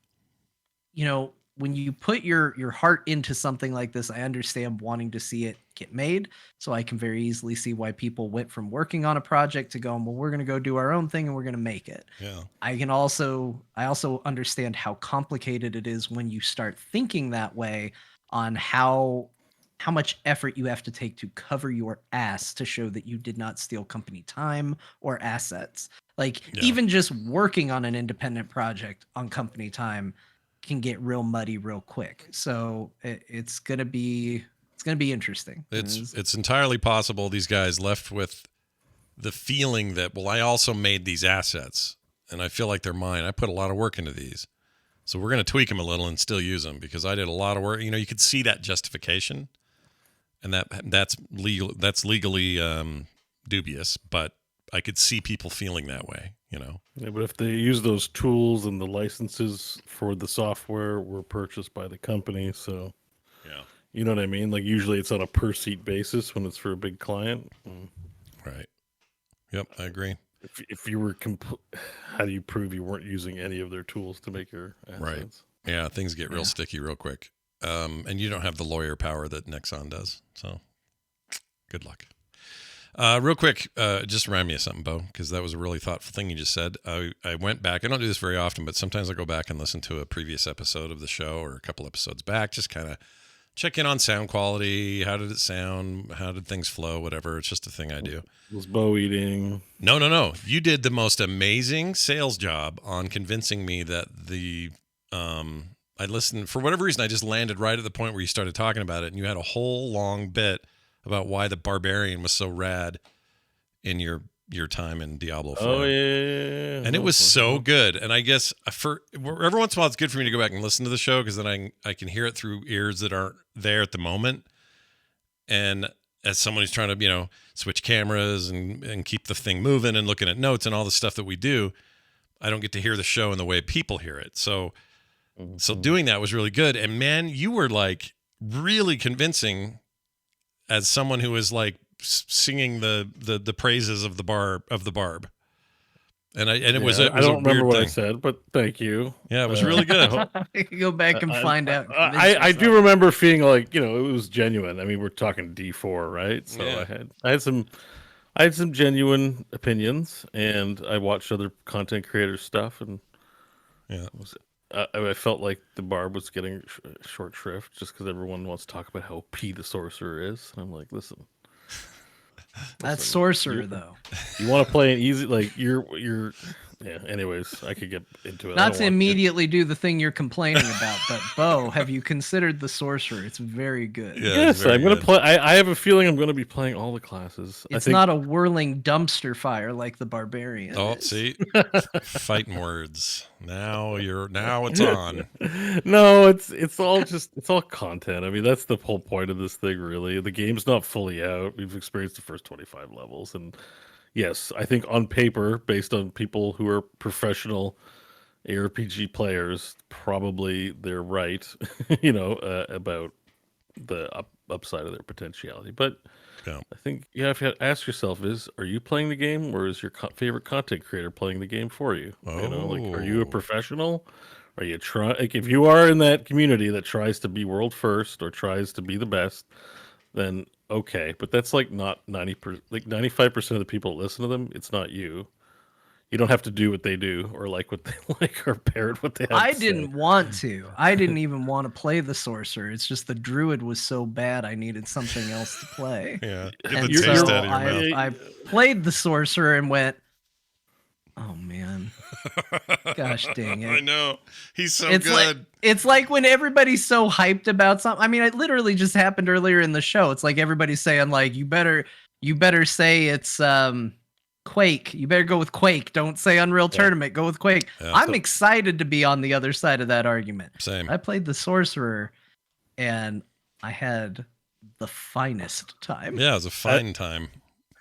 when you put your heart into something like this, I understand wanting to see it get made. So I can very easily see why people went from working on a project to going, well, we're going to go do our own thing and we're going to make it. Yeah. I also understand how complicated it is when you start thinking that way on how much effort you have to take to cover your ass to show that you did not steal company time or assets. Like, even just working on an independent project on company time can get real muddy real quick. So it's going to be It's going to be interesting. It's entirely possible these guys left with the feeling that, well, I also made these assets and I feel like they're mine. I put a lot of work into these. So we're going to tweak them a little and still use them because I did a lot of work. You could see that justification, and that's legal. That's legally dubious, but I could see people feeling that way. Yeah, but if they use those tools and the licenses for the software were purchased by the company, so yeah, you know what I mean. Like usually it's on a per seat basis when it's for a big client. Right. Yep, I agree. If you were, how do you prove you weren't using any of their tools to make your assets? Right. Yeah, things get real sticky real quick. And you don't have the lawyer power that Nexon does. So good luck. Real quick, just remind me of something, Bo, because that was a really thoughtful thing you just said. I went back. I don't do this very often, but sometimes I go back and listen to a previous episode of the show or a couple episodes back, just kind of check in on sound quality. How did it sound? How did things flow? Whatever. It's just a thing I do. Was Bo eating? No. You did the most amazing sales job on convincing me that I listened, for whatever reason, I just landed right at the point where you started talking about it, and you had a whole long bit about why the Barbarian was so rad in your time in Diablo 4. Oh, yeah. And it was so good. And I guess for every once in a while, it's good for me to go back and listen to the show because then I can hear it through ears that aren't there at the moment. And as someone who's trying to, switch cameras and keep the thing moving and looking at notes and all the stuff that we do, I don't get to hear the show in the way people hear it. So doing that was really good. And man, you were like really convincing as someone who is like singing the praises of the barb. And it was I don't remember what thing. I said, but thank you. Yeah, it was really good. Go back and find out. I do remember feeling like, it was genuine. I mean, we're talking D4, right? So Yeah. I had some genuine opinions, and I watched other content creators' stuff, and I felt like the barb was getting short shrift just because everyone wants to talk about how P the sorcerer is. And I'm like, listen. That's sorcerer, though. You want to play an easy, like you're. Anyways, I could get into it. Not to immediately do the thing you're complaining about, but Bo, have you considered the sorcerer? It's very good. Yeah, yes, I'm going to play. I have a feeling I'm going to be playing all the classes. It's not a whirling dumpster fire like the Barbarian. Oh, see, fighting words. Now it's on. No, it's all content. I mean, that's the whole point of this thing, really. The game's not fully out. We've experienced the first 25 levels, and yes, I think on paper, based on people who are professional ARPG players, probably they're right, about the upside of their potentiality. But I think you have to ask yourself: are you playing the game, or is your favorite content creator playing the game for you? Are you a professional? Are you if you are in that community that tries to be world first or tries to be the best, then okay, but that's like not 90%, like 95% of the people that listen to them, it's not you. You don't have to do what they do or like what they like or parrot what they have I to didn't say. want to. I didn't even want to play the sorcerer. It's just the druid was so bad I needed something else to play. Yeah, get And the so taste out of your mouth. I played the sorcerer and went, oh man, gosh dang it. I know. He's so It's good. it's like when everybody's so hyped about something. I mean, it literally just happened earlier in the show. It's like everybody's saying like, you better say it's Quake. You better go with Quake. Don't say Unreal Tournament. Go with Quake. Yeah, I'm excited to be on the other side of that argument. Same. I played the sorcerer and I had the finest time. Yeah, it was a fine time.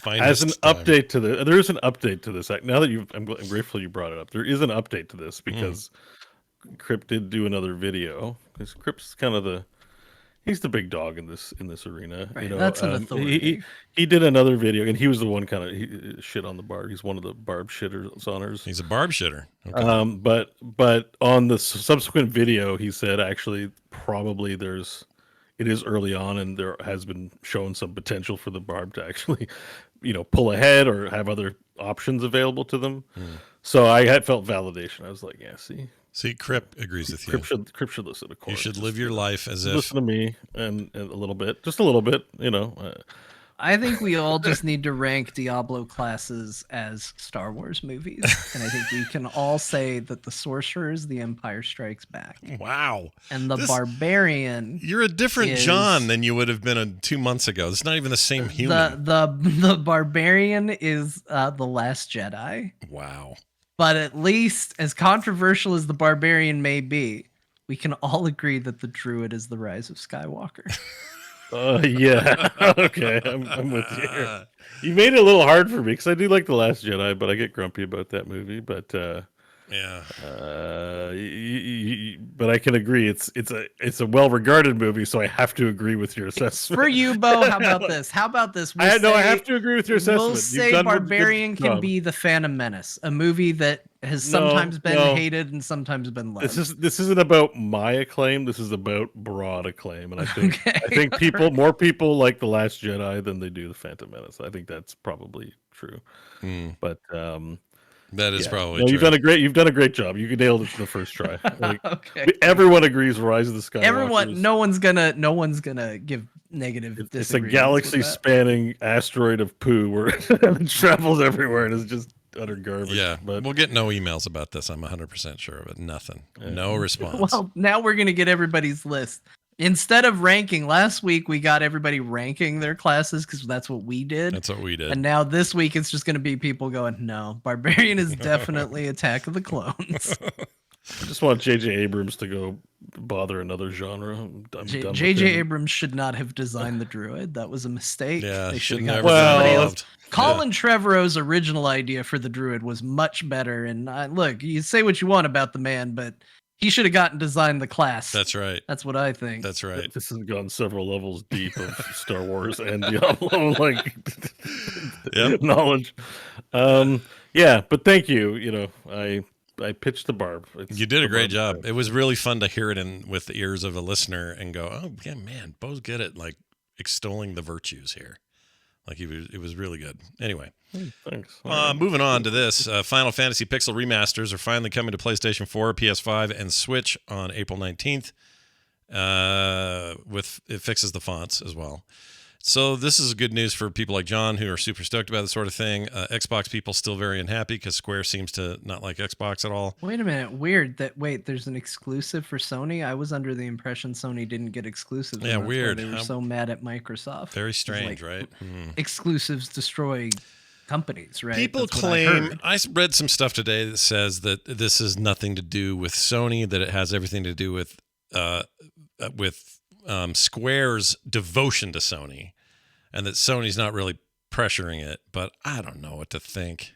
As an update to this, there is an update to this. Now that I'm grateful you brought it up. There is an update to this because Crip did do another video. Because Crip's kind of he's the big dog in this arena. Right, that's an authority. He did another video, and he was the one kind of shit on the barb. He's one of the barb shitters honors. He's a barb shitter. Okay. But on the subsequent video, he said actually probably it is early on, and there has been shown some potential for the barb to actually, pull ahead or have other options available to them. So I had felt validation. I was like, yeah, see, Crip agrees with you. Crip should listen to Core. You should live your life as if listen to me and a little bit, just a little bit, I think we all just need to rank Diablo classes as Star Wars movies. And I think we can all say that the Sorcerer is The Empire Strikes Back. Wow. And the Barbarian... You're a different John than you would have been 2 months ago. It's not even the same human. The Barbarian is The Last Jedi. Wow. But at least, as controversial as the Barbarian may be, we can all agree that the Druid is The Rise of Skywalker. Yeah. Okay, I'm with you here. You made it a little hard for me because I do like The Last Jedi, but I get grumpy about that movie. But yeah. But I can agree it's a well-regarded movie, so I have to agree with your assessment. For you, Bo, how about this? I have to agree with your assessment. We'll say Barbarian can be The Phantom Menace, a movie that has sometimes been hated and sometimes been loved. This isn't about my acclaim. This is about broad acclaim, and I think more people like The Last Jedi than they do The Phantom Menace. I think that's probably true. But that is probably true. You've done a great job. You nailed it the first try. Everyone agrees Rise of the Skywalker. No one's gonna give negative. It's a galaxy-spanning asteroid of poo where it travels everywhere and is just utter garbage. Yeah, but we'll get no emails about this. I'm 100% sure of it. Nothing. No response. Well, now we're gonna get everybody's list. Instead of ranking, last week we got everybody ranking their classes because that's what we did. And now this week it's just going to be people going, no, Barbarian is definitely Attack of the Clones. I just want J.J. Abrams to go bother another genre. J.J. Abrams should not have designed the Druid. That was a mistake. Yeah, they should have got somebody else. Colin Trevorrow's original idea for the Druid was much better. And look, you say what you want about the man, but he should have gotten designed the class. That's right. That's what I think. That's right. This has gone several levels deep of Star Wars and Diablo knowledge. Yeah, but thank you. You know, I pitched the barb. You did a great job. It was really fun to hear it with the ears of a listener and go, oh yeah, man, Bo's good at like extolling the virtues here. Like it was really good. Anyway, thanks. Moving on to this, Final Fantasy Pixel remasters are finally coming to PlayStation 4, PS5, and Switch on April 19th. It fixes the fonts as well. So this is good news for people like John who are super stoked about this sort of thing. Xbox people still very unhappy because Square seems to not like Xbox at all. Wait a minute, weird. There's an exclusive for Sony? I was under the impression Sony didn't get exclusives. Yeah, weird. They were so mad at Microsoft. Very strange, right? Exclusives destroy companies, right? People claim, I read some stuff today that says that this is nothing to do with Sony, that it has everything to do with Square's devotion to Sony, and that Sony's not really pressuring it. But I don't know what to think.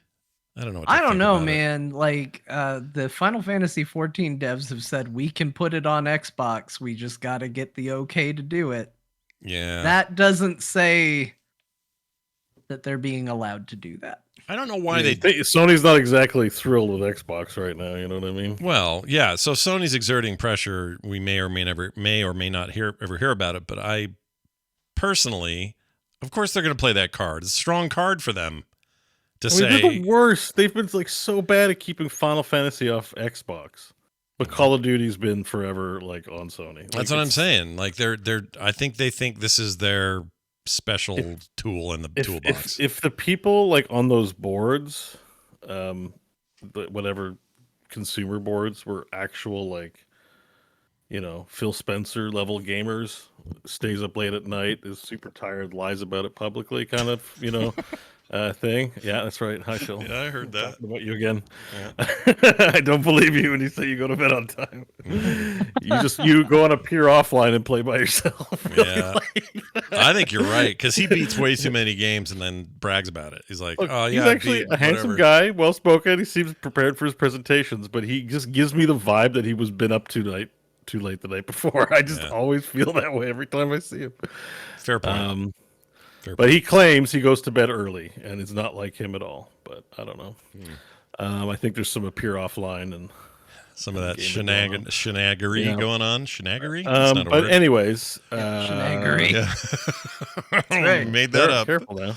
I don't know, man. Like the Final Fantasy 14 devs have said, we can put it on Xbox. We just got to get the okay to do it. Yeah. That doesn't say that they're being allowed to do that. I don't know why Sony's not exactly thrilled with Xbox right now. You know what I mean? Well, yeah. So Sony's exerting pressure. We may or may not ever hear about it. But I personally, of course, they're going to play that card. It's a strong card for them to say. They're the worst. They've been like so bad at keeping Final Fantasy off Xbox, but Call of Duty's been forever like on Sony. That's what I'm saying. Like I think they think this is their special tool in the toolbox. If the people like on those boards, whatever consumer boards were actual like, you know, Phil Spencer level gamers, stays up late at night, is super tired, lies about it publicly, kind of, you know, thing. Yeah, that's right. Hi, Phil. Yeah, I heard that. Talking about you again. Yeah. I don't believe you when you say you go to bed on time. You go on a pure offline and play by yourself. Yeah, I think you're right, because he beats way too many games and then brags about it. He's like, oh yeah, he's actually a handsome guy, well spoken. He seems prepared for his presentations, but he just gives me the vibe that he was been up too late the night before. I just always feel that way every time I see him. Fair point. But he claims he goes to bed early, and it's not like him at all. But I don't know. I think there's some pure offline and some of that shenaggery going on. Shenaggery? But anyways, shenaggery. Yeah. Right. Made that up. Careful now.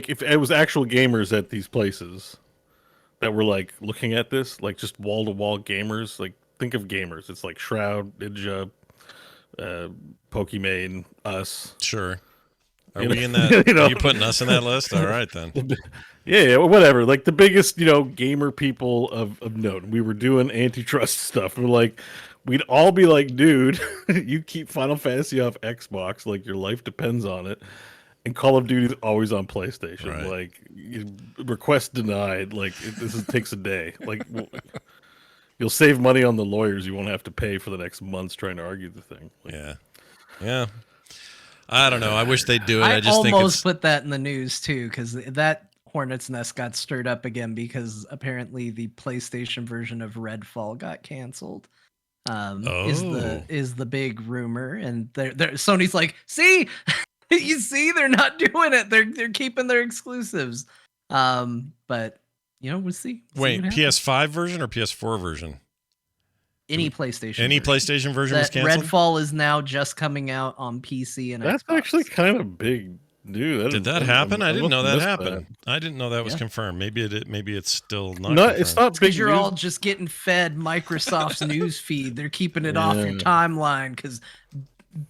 If it was actual gamers at these places that were like looking at this, like just wall to wall gamers, like think of gamers. It's like Shroud, Ninja, Pokimane, us. Sure. Are You we know- in that? you know? Are you putting us in that list? All right then. Yeah, whatever. Like the biggest, gamer people of note. We were doing antitrust stuff. We're like, we'd all be like, dude, you keep Final Fantasy off Xbox, like your life depends on it. And Call of Duty is always on PlayStation. Right. Like, request denied. Like, takes a day. Like, you'll save money on the lawyers you won't have to pay for the next months trying to argue the thing. Like, Yeah. I don't know. I wish they'd do it. I I just think almost it's put that in the news too, because that hornet's nest got stirred up again because apparently the PlayStation version of Redfall got canceled. Is the big rumor, and Sony's like, see, you see, they're not doing it. They're keeping their exclusives. But we'll see. wait, what happens. PS5 version or PS4 version? Any PlayStation. Any version. PlayStation version was That canceled. Redfall is now just coming out on PC and that's Xbox. actually kind of big news. Did that happen? I didn't know that happened. That. I didn't know that was Yeah. confirmed. Maybe it's still not. No, confirmed. it's not big Because you're news. all just getting fed Microsoft's news feed. They're keeping it off your Yeah. timeline because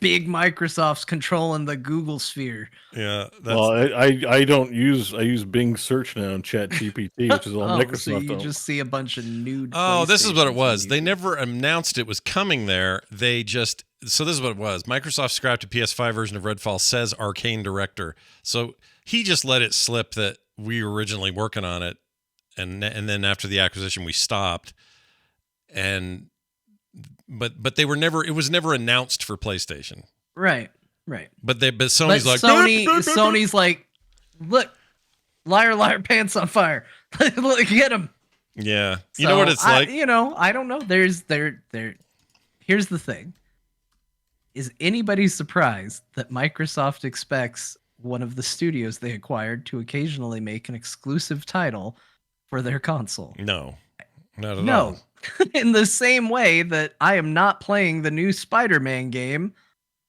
big Microsoft's controlling the Google sphere. Yeah. That's, Well, I don't use I use Bing search now and Chat GPT, which is all So Microsoft. you owns. just see a bunch of nude. Oh, this is what it PlayStations was. on They YouTube. never announced it was coming there. So this is what it was. Microsoft scrapped a PS5 version of Redfall, says Arcane director. So he just let it slip that we were originally working on it, and then after the acquisition we stopped. But they were never. It was never announced for PlayStation. Right. But Sony's But like Sony's like, look, liar, pants on fire. Look, get him. Yeah. You know what it's like? I don't know. Here's the thing. Is anybody surprised that Microsoft expects one of the studios they acquired to occasionally make an exclusive title for their console? No. Not at all. No. In the same way that I am not playing the new Spider-Man game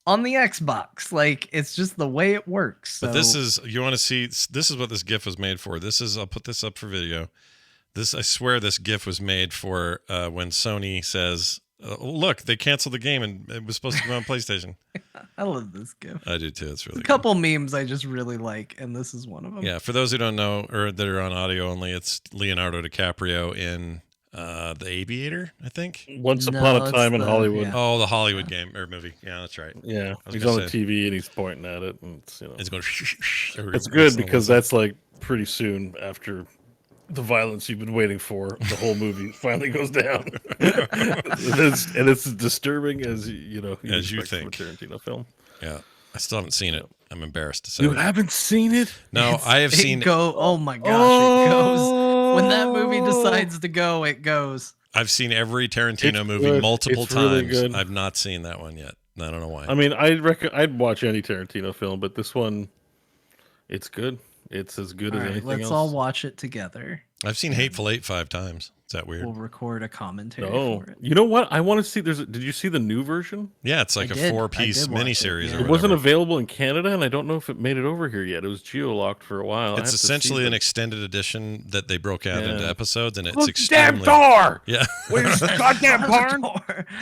on the Xbox. Like, it's just the way it works. But So- you want to see, this is what this GIF was made for. I'll put this up for video. I swear this GIF was made for when Sony says, look, they canceled the game and it was supposed to come on PlayStation. I love this GIF. I do too. It's really A couple memes I just really like, and this is one of them. good. Yeah. For those who don't know, or that are on audio only, it's Leonardo DiCaprio in The Aviator, I think. Once No, upon a it's time in the- Hollywood. yeah. Oh, the Hollywood game or movie. Yeah, that's right. Yeah, was he's gonna on say. the TV and he's pointing at it, and It's going. it's good because that's like pretty soon after the violence you've been waiting for. The whole movie finally goes down, and it's disturbing as you As you expect from think. a Tarantino film. Yeah. I still haven't seen it. I'm embarrassed to say. You haven't seen it? No, I have It seen. Oh my gosh, it goes. When that movie decides to go, it goes. I've seen every Tarantino It's movie good. multiple It's really times. good. I've not seen that one yet. I don't know why. I mean, I'd watch any Tarantino film, but this one, it's good. It's as good All as right, anything let's else. all watch it together. I've seen Hateful Eight 5 times. Is that weird? We'll record a commentary No, for it. you know what? I want to see. Did you see the new version? Yeah, it's like I a did. 4-piece I did watch it, miniseries. yeah. Or It wasn't whatever. available in Canada, and I don't know if it made it over here yet. It was geo-locked for a while. I It's have to see essentially an the- extended edition that they broke out into Yeah. episodes, and it's Look, extremely. damn door! Yeah, Where's the goddamn barn?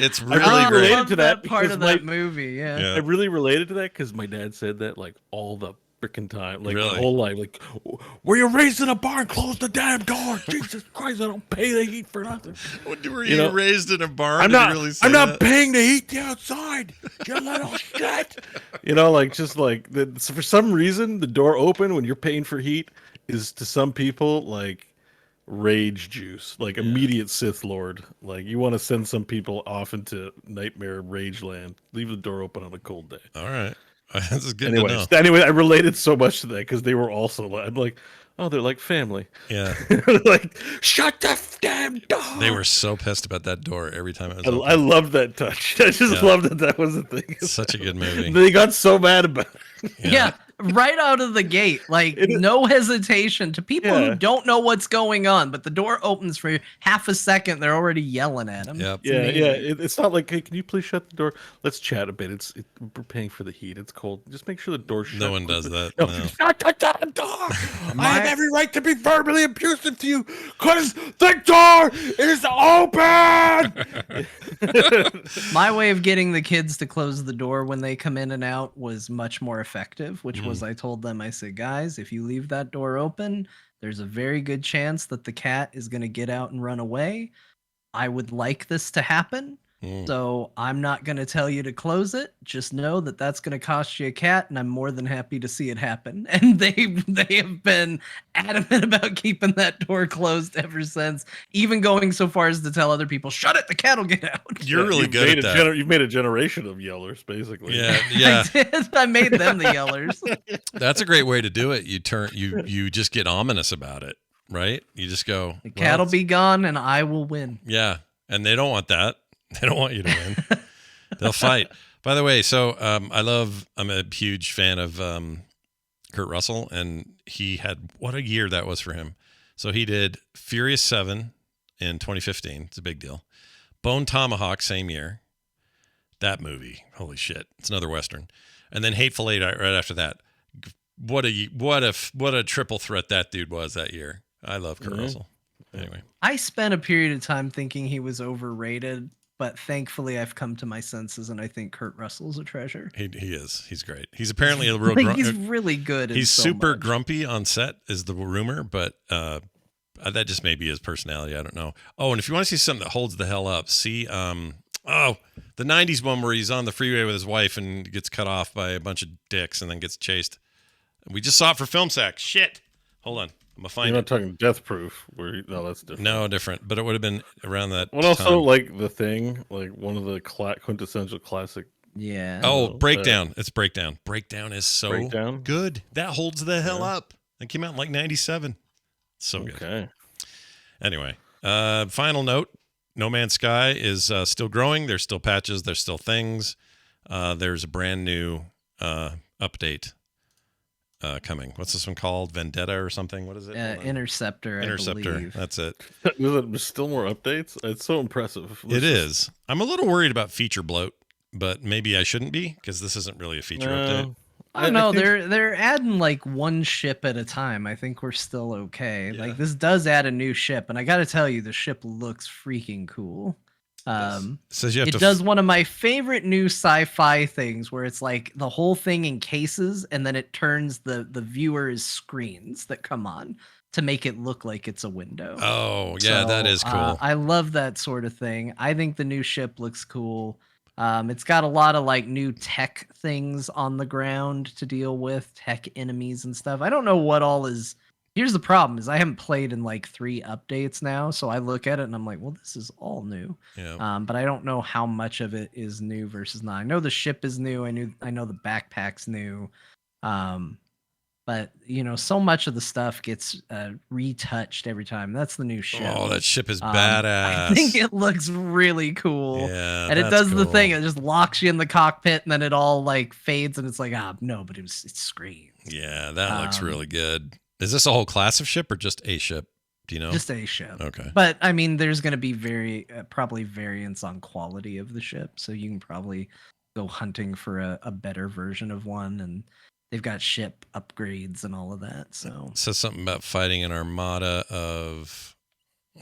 it's really really I great. related love to that part because of that my- movie. Yeah. Yeah. I really related to that because my dad said that like all the freaking time, like Really? my whole life. Like, were you raised in a barn? Close the damn door! Jesus Christ, I don't pay the heat for nothing. Were You you know, raised in a barn? I'm Did not. you really say I'm not that? paying to heat the outside. You little shit. Like just like so for some reason, the door open when you're paying for heat is to some people like rage juice, like immediate Sith Lord. Like you want to send some people off into nightmare rage land. Leave the door open on a cold day. All right, this is good to know. Anyway, I related so much to that because they were also like, I'm like, oh, they're like family. Yeah, Like, shut the damn door. they were so pissed about that door every time it was. I loved that touch. I just Yeah. loved that was a thing. Such a good movie. They got so mad about it. Yeah. right out of the gate, like no hesitation to people who don't know what's going on, but the door opens for half a second, they're already yelling at him. Yep. Yeah, yeah. It's not like, hey, can you please shut the door? Let's chat a bit. We're paying for the heat. It's cold. Just make sure the door's shut. No one does that. No. No. Shut the door. I have every right to be verbally abusive to you because the door is open. My way of getting the kids to close the door when they come in and out was much more effective, which was I told them, I said, guys, if you leave that door open, there's a very good chance that the cat is going to get out and run away. I would like this to happen. So I'm not going to tell you to close it. Just know that that's going to cost you a cat, and I'm more than happy to see it happen. And they have been adamant about keeping that door closed ever since, even going so far as to tell other people, shut it, the cat will get out. You're really good at that. You've made a generation of yellers, basically. Yeah, yeah. I did. I made them the yellers. That's a great way to do it. You just get ominous about it, right? You just go, the cat will be gone, and I will win. Yeah, and they don't want that. They don't want you to win. They'll fight. By the way, so I'm a huge fan of Kurt Russell, and he had, what a year that was for him. So he did Furious 7 in 2015. It's a big deal. Bone Tomahawk, same year. That movie, holy shit, it's another Western. And then Hateful Eight right after that. What a triple threat that dude was that year. I love Kurt Russell. Anyway, I spent a period of time thinking he was overrated, but thankfully I've come to my senses, and I think Kurt Russell's a treasure. he is. He's great. He's apparently a real he's really good. He's super grumpy on set, is the rumor, but that just may be his personality. I don't know. Oh, and if you want to see something that holds the hell up, see the 90s one where he's on the freeway with his wife and gets cut off by a bunch of dicks and then gets chased. We just saw it for Film Sack. Shit. Hold on. I'm gonna find You're not talking Death Proof. No, that's different. No, different. But it would have been around that. Well, also like The Thing, like one of the quintessential classic. Yeah. Oh, Breakdown. It's Breakdown. Breakdown is so good. That holds the hell up. It came out in like 97. So good. Okay. Anyway, final note. No Man's Sky is still growing. There's still patches. There's still things. There's a brand new update coming. What's this one called? Vendetta or something? What is it? Interceptor. Interceptor. I believe. That's it. There's still more updates. It's so impressive. It is. I'm a little worried about feature bloat, but maybe I shouldn't be because this isn't really a feature update. I don't know. They're adding like one ship at a time. I think we're still okay. Yeah. Like this does add a new ship, and I got to tell you, the ship looks freaking cool. Says you have it does one of my favorite new sci-fi things where it's like the whole thing in cases, and then it turns the viewer's screens that come on to make it look like it's a window. Oh yeah, so, that is cool. I love that sort of thing. I think the new ship looks cool. It's got a lot of like new tech things on the ground to deal with, tech enemies and stuff. I don't know what all is. Here's the problem: is I haven't played in like 3 updates now, so I look at it and I'm like, well, this is all new. Yeah. But I don't know how much of it is new versus not. I know the ship is new. I know the backpack's new. But you know, so much of the stuff gets retouched every time. That's the new ship. Oh, that ship is badass. I think it looks really cool. Yeah, and it does the thing. It just locks you in the cockpit, and then it all like fades, and it's like, no, but it screams. Yeah, that looks really good. Is this a whole class of ship or just a ship? Do you know? Just a ship. Okay. But I mean, there's going to be probably variants on quality of the ship, so you can probably go hunting for a better version of one, and they've got ship upgrades and all of that. So it says something about fighting an armada of.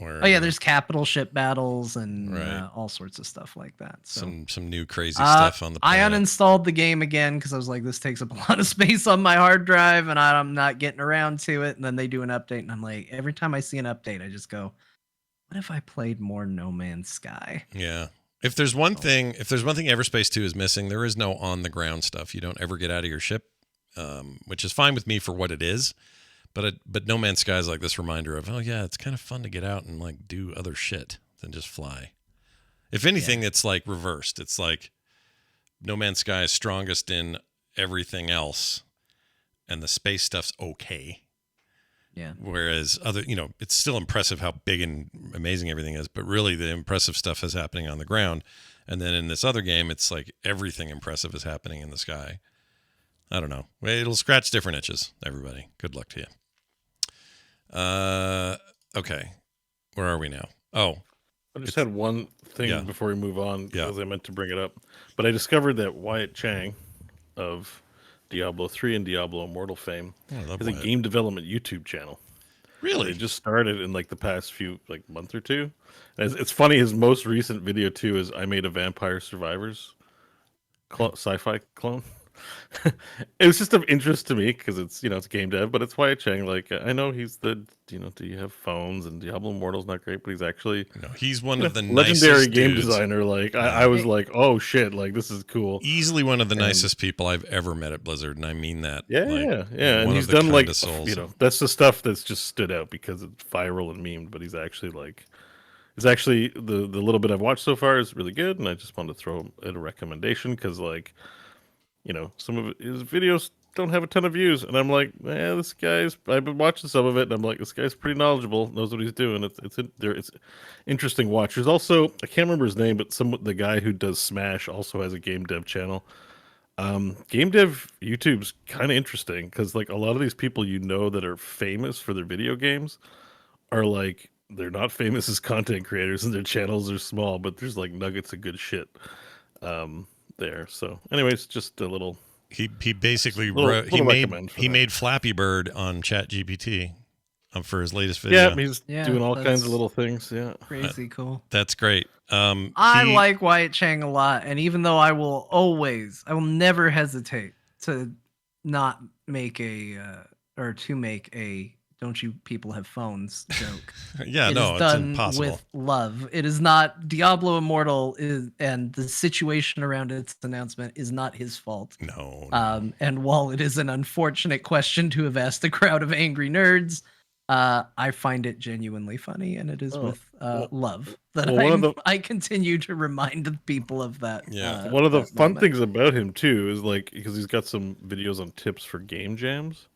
Oh yeah, there's capital ship battles and all sorts of stuff like that. So some new crazy stuff on the planet. I uninstalled the game again because I was like, this takes up a lot of space on my hard drive, and I'm not getting around to it. And then they do an update, and I'm like, every time I see an update, I just go, what if I played more No Man's Sky? Yeah. If there's one thing Everspace 2 is missing, there is no on the ground stuff. You don't ever get out of your ship, which is fine with me for what it is. But No Man's Sky is like this reminder of, oh yeah, it's kind of fun to get out and like do other shit than just fly. If anything, it's like reversed. It's like No Man's Sky is strongest in everything else, and the space stuff's okay. Yeah. Whereas it's still impressive how big and amazing everything is, but really the impressive stuff is happening on the ground. And then in this other game, it's like everything impressive is happening in the sky. I don't know. It'll scratch different itches. Everybody, good luck to you. Okay, where are we now? Oh, I just had one thing before we move on because I meant to bring it up, but I discovered that Wyatt Chang of Diablo 3 and Diablo Immortal fame has a game development YouTube channel. Really? It just started in like the past few month or two. And it's funny. His most recent video too is I made a Vampire Survivors sci-fi clone. It was just of interest to me because it's it's game dev, but it's Wyatt Chang. Like I know he's the do you have phones, and Diablo Immortal's not great, but he's actually he's one of the legendary nicest game dudes. designer. Like I was like, oh shit, like this is cool. Easily one of the nicest people I've ever met at Blizzard, and I mean that. Yeah, and he's done that's the stuff that's just stood out because it's viral and memed. But he's actually the little bit I've watched so far is really good, and I just wanted to throw it a recommendation because some of his videos don't have a ton of views, and I'm like, I've been watching some of it, and I'm like, this guy's pretty knowledgeable, knows what he's doing. It's interesting watch. There's also, I can't remember his name, but the guy who does Smash also has a game dev channel. Game dev YouTube's kind of interesting because like a lot of these people that are famous for their video games are like they're not famous as content creators, and their channels are small, but there's like nuggets of good shit. There. So, anyways, just a little. He basically he made Flappy Bird on ChatGPT for his latest video. Yeah, he's doing all kinds of little things. Yeah, crazy cool. That's great. I like Wyatt Chang a lot, and even though I will never hesitate to not make to make a "don't you people have phones" joke. It's done impossible. With love. It is not Diablo Immortal and the situation around its announcement is not his fault. No. And while it is an unfortunate question to have asked a crowd of angry nerds, I find it genuinely funny, and it is with love that I continue to remind the people of that. Yeah. One of the fun things about him too is because he's got some videos on tips for game jams.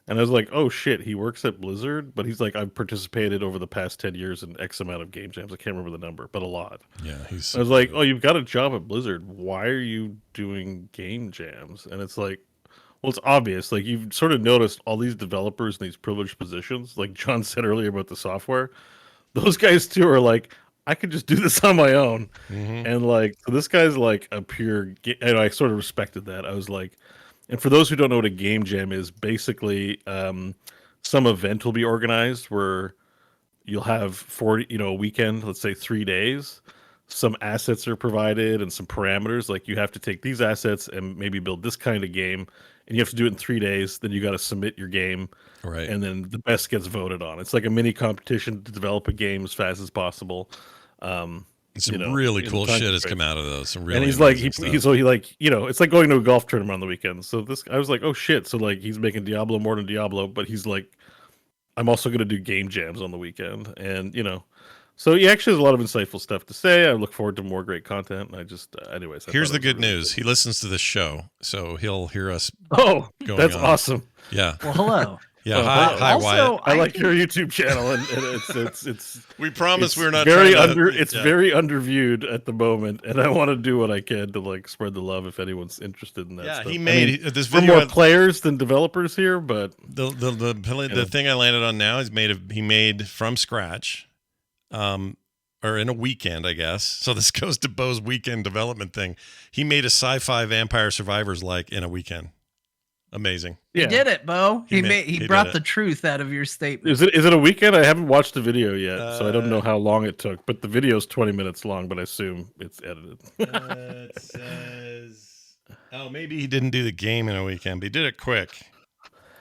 And I was like, oh shit, he works at Blizzard, but he's like, I've participated over the past 10 years in X amount of game jams. I can't remember the number, but a lot. Yeah, I was like, oh, you've got a job at Blizzard. Why are you doing game jams? And it's like, well, it's obvious. Like you've sort of noticed all these developers in these privileged positions, like John said earlier about the software. Those guys too are like, I could just do this on my own. And so this guy's like a pure, and I sort of respected that. I was like, and for those who don't know what a game jam is, basically some event will be organized where you'll have a weekend, let's say 3 days. Some assets are provided and some parameters. Like you have to take these assets and maybe build this kind of game, and you have to do it in 3 days. Then you got to submit your game, right? And then the best gets voted on. It's like a mini competition to develop a game as fast as possible. Some really cool shit has come out of those. Some really, and he's like, it's like going to a golf tournament on the weekend. So I was like, oh shit. So like, he's making Diablo more than Diablo, but he's like, I'm also going to do game jams on the weekend, and so he actually has a lot of insightful stuff to say. I look forward to more great content. And I just, anyways. Here's the good news: he listens to this show, so he'll hear us. Oh, that's awesome. Yeah. Well, hello. Yeah, hi, Wyatt. I like your YouTube channel, and it's. We promise we're not very very underviewed at the moment, and I want to do what I can to spread the love if anyone's interested in that. Yeah, stuff. he made this video. We're more players than developers here, but the thing I landed on now is he made from scratch, or in a weekend, I guess. So this goes to Bo's weekend development thing. He made a sci-fi Vampire Survivors in a weekend. Amazing. Yeah. He did it, Bo. He brought the truth out of your statement. Is it a weekend? I haven't watched the video yet, so I don't know how long it took. But the video's 20 minutes long, but I assume it's edited. It says, maybe he didn't do the game in a weekend, but he did it quick.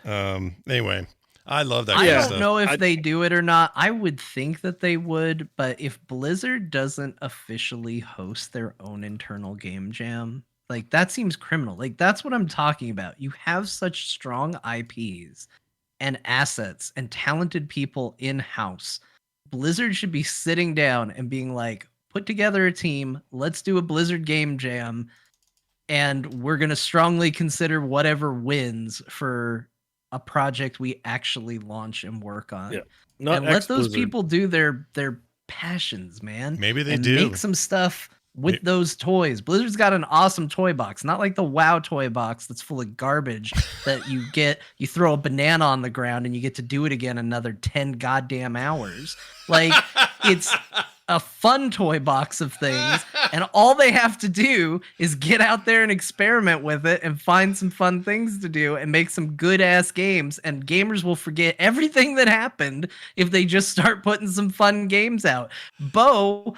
Anyway, I love that. I don't know if they do it or not. I would think that they would, but if Blizzard doesn't officially host their own internal game jam, that seems criminal. That's what I'm talking about. You have such strong IPs and assets and talented people in-house. Blizzard should be sitting down and being like, put together a team. Let's do a Blizzard game jam. And we're going to strongly consider whatever wins for a project we actually launch and work on. Yeah. And let those people do their passions, man. Maybe they do. Make some stuff with those toys. Blizzard's got an awesome toy box, not like the WoW toy box that's full of garbage that you throw a banana on the ground and you get to do it again another 10 goddamn hours. Like, it's a fun toy box of things, and all they have to do is get out there and experiment with it and find some fun things to do and make some good ass games, and gamers will forget everything that happened if they just start putting some fun games out. Bo,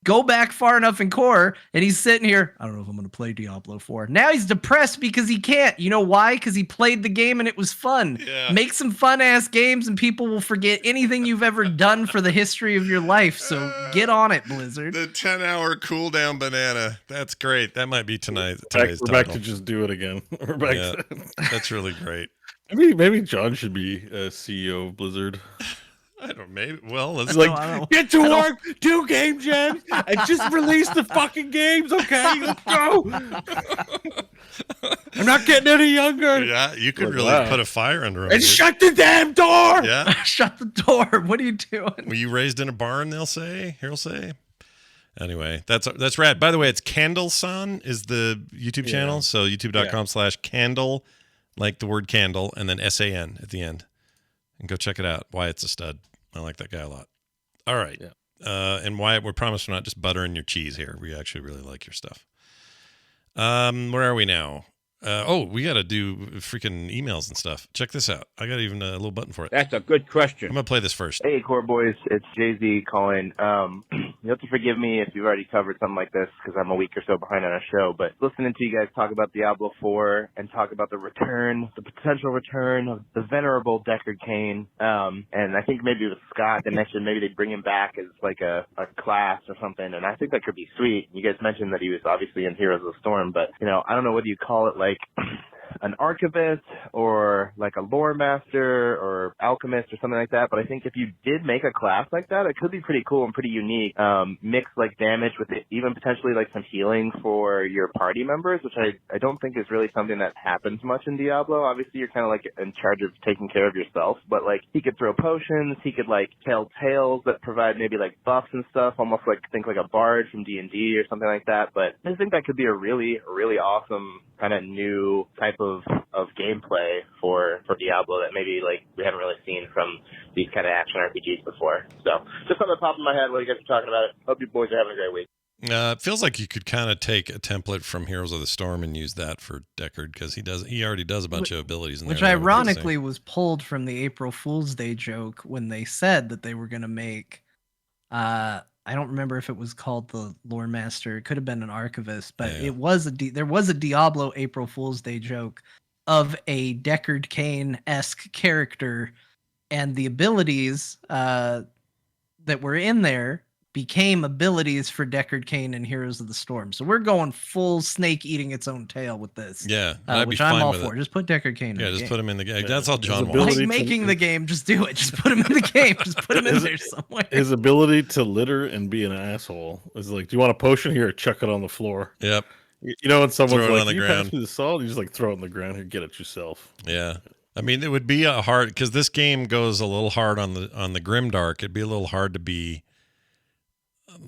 go back far enough in core, and he's sitting here, I don't know if I'm going to play Diablo 4. Now he's depressed because he can't. You know why? Because he played the game and it was fun. Yeah. Make some fun-ass games, and people will forget anything you've ever done for the history of your life. So get on it, Blizzard. The 10-hour cooldown banana. That's great. That might be today's We're back title. to just do it again. We're back Yeah, to... that's really great. Maybe John should be CEO of Blizzard. I don't. Maybe. Well, let's He's No, like, I don't- get to work, do game jam, and just release the fucking games, okay? Let's go. I'm not getting any younger. Yeah, you could Like, really wow. put a fire under him. And dude. shut the damn door. Yeah. Shut the door. What are you doing? Were you raised in a barn? He'll say. Anyway, that's rad. By the way, it's Candle Son is the YouTube channel. So youtube.com/candle, like the word candle, and then SAN at the end. And go check it out. Wyatt's a stud. I like that guy a lot. All right. Yeah. And Wyatt, we're promised we're not just buttering your cheese here. We actually really like your stuff. Where are we now? We got to do freaking emails and stuff. Check this out. I got even a little button for it. That's a good question. I'm going to play this first. Hey, Core Boys, it's Jay-Z calling. You have to forgive me if you've already covered something like this because I'm a week or so behind on a show, but listening to you guys talk about Diablo 4 and talk about the potential return of the venerable Deckard Cain, and I think maybe it was Scott that mentioned maybe they'd bring him back as like a class or something, and I think that could be sweet. You guys mentioned that he was obviously in Heroes of the Storm, but, I don't know whether you call it like an archivist or like a lore master or alchemist or something like that, but I think if you did make a class like that, it could be pretty cool and pretty unique. Mix like damage with it, even potentially like some healing for your party members, which I don't think is really something that happens much in Diablo. Obviously you're kind of like in charge of taking care of yourself, but like he could throw potions, he could like tell tales that provide maybe like buffs and stuff, almost like think like a bard from D&D or something like that. But I think that could be a really, really awesome kind of new type of gameplay for Diablo that maybe like we haven't really seen from these kind of action RPGs before. So just on the top of my head while you guys are talking about it, hope you boys are having a great week. It feels like you could kind of take a template from Heroes of the Storm and use that for Deckard because he already does a bunch of abilities in there. Which ironically was pulled from the April Fool's Day joke when they said that they were going to make I don't remember if it was called the Lore Master. It could have been an archivist, but it was there was a Diablo April Fool's Day joke of a Deckard Cain-esque character, and the abilities that were in there became abilities for Deckard Cain and Heroes of the Storm. So we're going full snake eating its own tail with this. Yeah, I'd be which fine I'm all with for. it. Just put Deckard Cain in the game. Yeah, just put him in the game. That's all His John ability wants. Like making the game, just do it. Just put him in the game. Just put him in there somewhere. His ability to litter and be an asshole is like, do you want a potion here? Chuck it on the floor. Yep. You know when someone's Throw it like, on the "Can you ground." pass me the salt?" You just like throw it on the ground. Here, get it yourself. Yeah. I mean, it would be a hard because this game goes a little hard on the grimdark. It'd be a little hard to be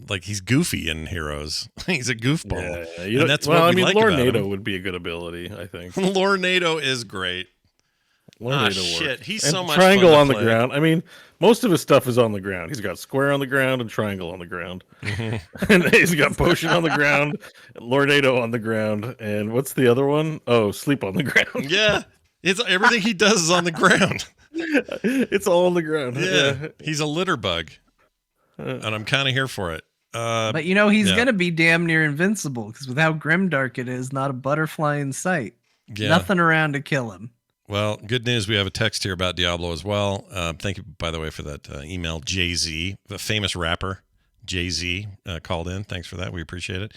like he's goofy in Heroes. He's a goofball. Yeah, and that's what we like about Lornado him. would be a good ability, I think. Lornado is great. Lornado shit, works. he's And so much triangle fun to on the play. ground. I mean, most of his stuff is on the ground. He's got square on the ground and triangle on the ground, Mm-hmm. and he's got potion on the ground, Lornado on the ground, and what's the other one? Oh, sleep on the ground. Yeah. It's everything he does is on the ground. It's all on the ground. Yeah. He's a litter bug. And I'm kind of here for it. But he's yeah. gonna be damn near invincible because with how grimdark it is, not a butterfly in sight. Yeah. Nothing around to kill him. Well, good news. We have a text here about Diablo as well. Thank you, by the way, for that email. Jay-Z, the famous rapper, Jay-Z, called in. Thanks for that. We appreciate it.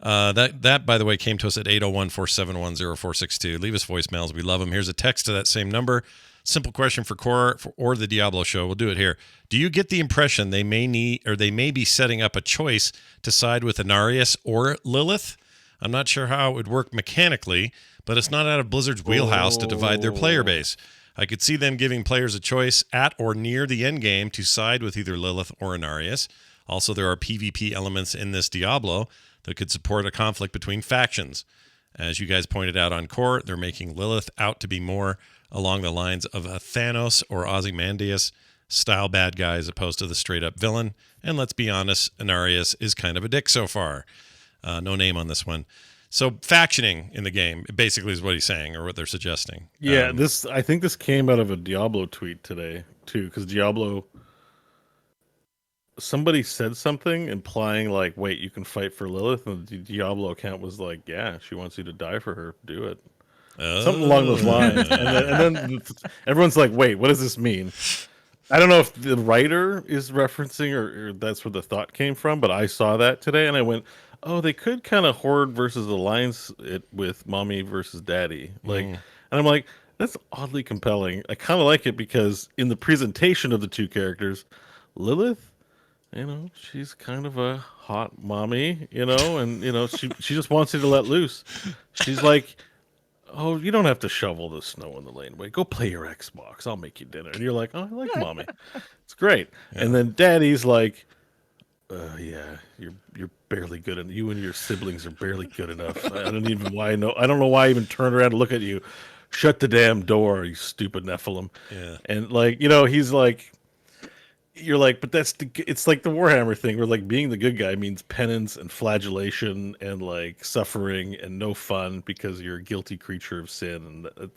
That, by the way, came to us at 801-471-0462. Leave us voicemails. We love them. Here's a text to that same number. Simple question for Core or the Diablo show. We'll do it here. Do you get the impression they may be setting up a choice to side with Inarius or Lilith? I'm not sure how it would work mechanically, but it's not out of Blizzard's wheelhouse to divide their player base. I could see them giving players a choice at or near the end game to side with either Lilith or Inarius. Also, there are PvP elements in this Diablo that could support a conflict between factions. As you guys pointed out on Core, they're making Lilith out to be more along the lines of a Thanos or Ozymandias style bad guy as opposed to the straight up villain. And let's be honest, Inarius is kind of a dick so far. No name on this one. So factioning in the game basically is what he's saying, or what they're suggesting. Yeah, I think this came out of a Diablo tweet today too, because somebody said something implying like, "Wait, you can fight for Lilith," and the Diablo account was like, "Yeah, she wants you to die for her. Do it." Something along those lines, and then everyone's like, "Wait, what does this mean?" I don't know if the writer is referencing or that's where the thought came from, but I saw that today and I went, "Oh, they could kind of Horde versus Alliance it with Mommy versus Daddy." And I'm like, that's oddly compelling. I kind of like it because in the presentation of the two characters, Lilith, she's kind of a hot mommy, and she just wants you to let loose. She's like, "Oh, you don't have to shovel the snow in the laneway. Go play your Xbox. I'll make you dinner." And you're like, "Oh, I like mommy. It's great." Yeah. And then daddy's like, "Yeah, you're barely good enough. You and your siblings are barely good enough. I don't know why I even turn around to look at you. Shut the damn door, you stupid Nephilim." Yeah. And he's like, you're like, but it's like the Warhammer thing where like being the good guy means penance and flagellation and like suffering and no fun because you're a guilty creature of sin, and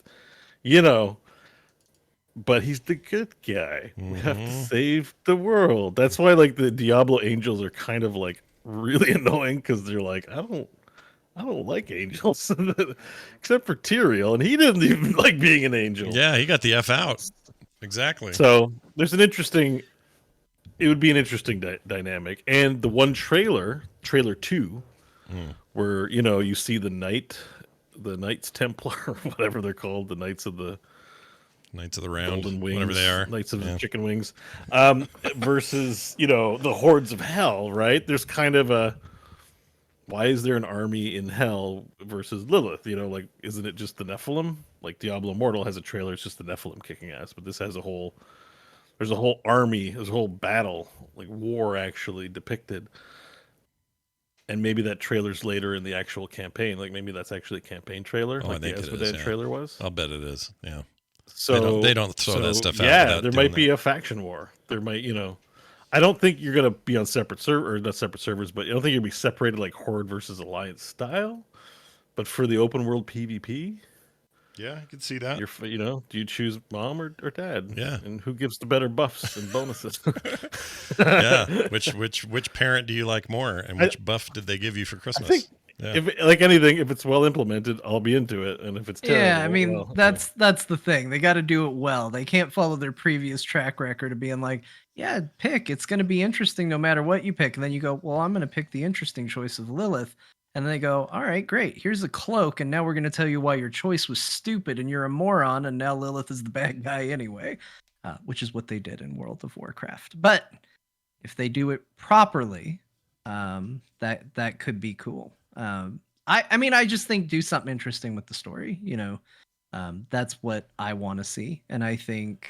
but he's the good guy. We have to save the world. That's why like the Diablo angels are kind of like really annoying, because they're like, I don't like angels except for Tyrael, and he didn't even like being an angel. Yeah, he got the F out. Exactly. So there's it would be an interesting dynamic. And the one trailer 2, where you see the Knights Templar, or whatever they're called, the Knights of the Round, Golden Wings, whatever they are, Knights of the Chicken Wings, versus the hordes of hell. Right? There's kind of why is there an army in hell versus Lilith? Like, isn't it just the Nephilim? Like Diablo Immortal has a trailer; it's just the Nephilim kicking ass, but this has there's a whole army, there's a whole battle, like war actually depicted. And maybe that trailer's later in the actual campaign. Like maybe that's actually a campaign trailer, like the Espadad trailer was. I'll bet it is. Yeah. So they don't throw that stuff out. Yeah, there might be a faction war. There might, I don't think you're gonna be on separate not separate servers, but I don't think you'll be separated like Horde versus Alliance style. But for the open world PvP, yeah, I can see that. Do you choose mom or dad? Yeah. And who gives the better buffs and bonuses? Yeah. Which parent do you like more, and which buff did they give you for Christmas? I think if it's well implemented, I'll be into it. And if it's terrible, yeah, I mean, that's the thing. They got to do it well. They can't follow their previous track record of being like, yeah, pick. It's going to be interesting no matter what you pick. And then you go, well, I'm going to pick the interesting choice of Lilith. And then they go, all right, great. Here's a cloak. And now we're going to tell you why your choice was stupid and you're a moron. And now Lilith is the bad guy anyway, which is what they did in World of Warcraft. But if they do it properly, that could be cool. I mean, I just think do something interesting with the story. That's what I want to see. And I think,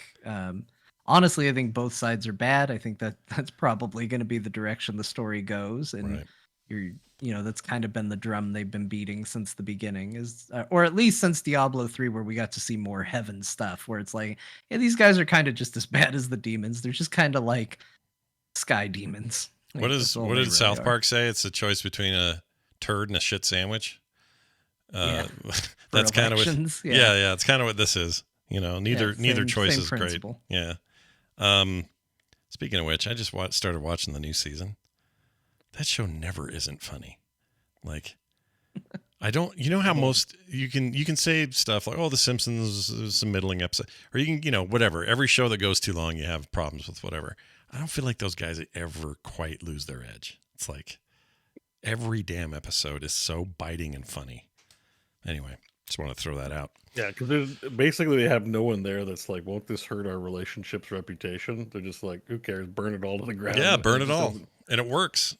honestly, I think both sides are bad. I think that's probably going to be the direction the story goes. And that's kind of been the drum they've been beating since the beginning, or at least since Diablo 3, where we got to see more heaven stuff, where it's like, yeah, these guys are kind of just as bad as the demons. They're just kind of like sky demons. What did South Park say? It's a choice between a turd and a shit sandwich. That's kind of what. Yeah. It's kind of what this is. Neither choice is great. Yeah. Speaking of which, I just started watching the new season. That show never isn't funny. Like, I don't. How most you can say stuff like, "Oh, The Simpsons is a middling episode," or you can, whatever. Every show that goes too long, you have problems with whatever. I don't feel like those guys ever quite lose their edge. It's like every damn episode is so biting and funny. Anyway, just want to throw that out. Yeah, because basically they have no one there that's like, won't this hurt our relationship's reputation? They're just like, who cares? Burn it all to the ground. Yeah, burn it all. And it works.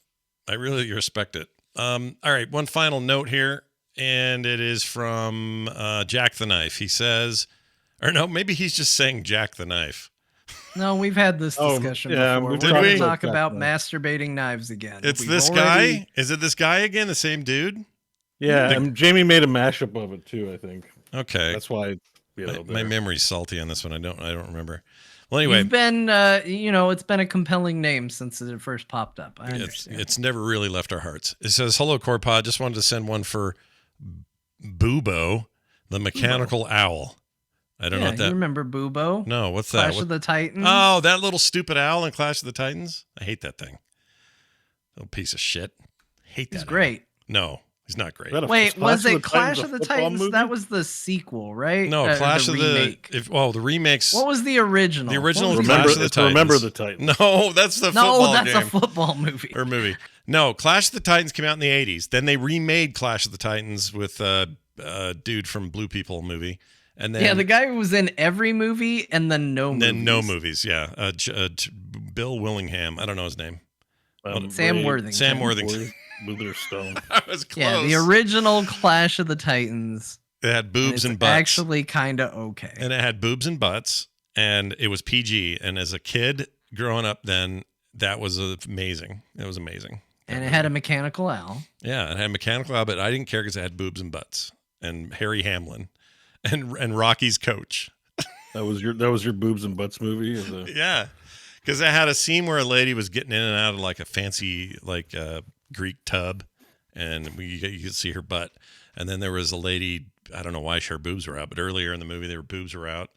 I really respect it. All right, one final note here, and it is from Jack the Knife. He says, or no, maybe he's just saying Jack the Knife. No, we've had this Oh, discussion yeah, before. We're we've Did going we? to talk about about that. masturbating knives again. It's We've this already- guy. Is it this guy again? The same dude? Yeah, and Jamie made a mashup of it too. I think Okay. that's why. My memory's salty on this one. I don't remember. Well, anyway, You've been, it's been a compelling name since it first popped up. I understand. it's never really left our hearts. It says, "Hello, Core Pod. Just wanted to send one for Bubo, the mechanical owl." I don't know what You that. remember Bubo? No, what's Clash that? of the Titans. Oh, that little stupid owl in Clash of the Titans. I hate that thing. Little piece of shit. Hate that. He's owl. great. No, he's not great. Wait, was it Clash a of the football Titans? movie? That was the sequel, right? No, Clash the of remake. the remakes. What was the original? The original What was Clash Remember, of the it's Titans. Remember the Titans. No, that's the No, football that's game. a football movie. Or movie. No, Clash of the Titans came out in the 80s. Then they remade Clash of the Titans with dude from Blue People movie. And then The guy who was in every movie and then no movies. then no movies. Yeah. Bill Willingham. I don't know his name. Sam Worthington. Sam Worthington. Witherstone. I was close. Yeah, the original Clash of the Titans. It had boobs and and it's butts. actually kind of okay. And it had boobs and butts. And it was PG. And as a kid growing up then, that was amazing. It was amazing. And it had a mechanical owl. Yeah, it had a mechanical owl, but I didn't care because it had boobs and butts. And Harry Hamlin. And Rocky's coach. That was your boobs and butts movie. Yeah, because it had a scene where a lady was getting in and out of like a fancy Greek tub, and you could see her butt. And then there was a lady, I don't know why her boobs were out, but earlier in the movie their boobs were out.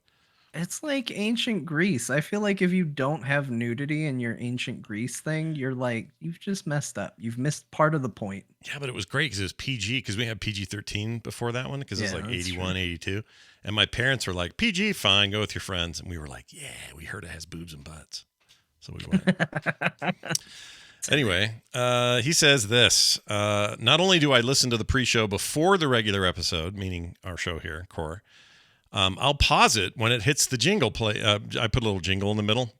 It's like ancient Greece. I feel like if you don't have nudity in your ancient Greece thing, you're like, you've just messed up. You've missed part of the point. Yeah, but it was great because it was PG, because we had PG-13 before that one, because it was like that's 81, true. 82. And my parents were like, PG, fine, go with your friends. And we were like, yeah, we heard it has boobs and butts. So we went. Anyway, he says this. Not only do I listen to the pre-show before the regular episode, meaning our show here, Core, I'll pause it when it hits the jingle play. I put a little jingle in the middle.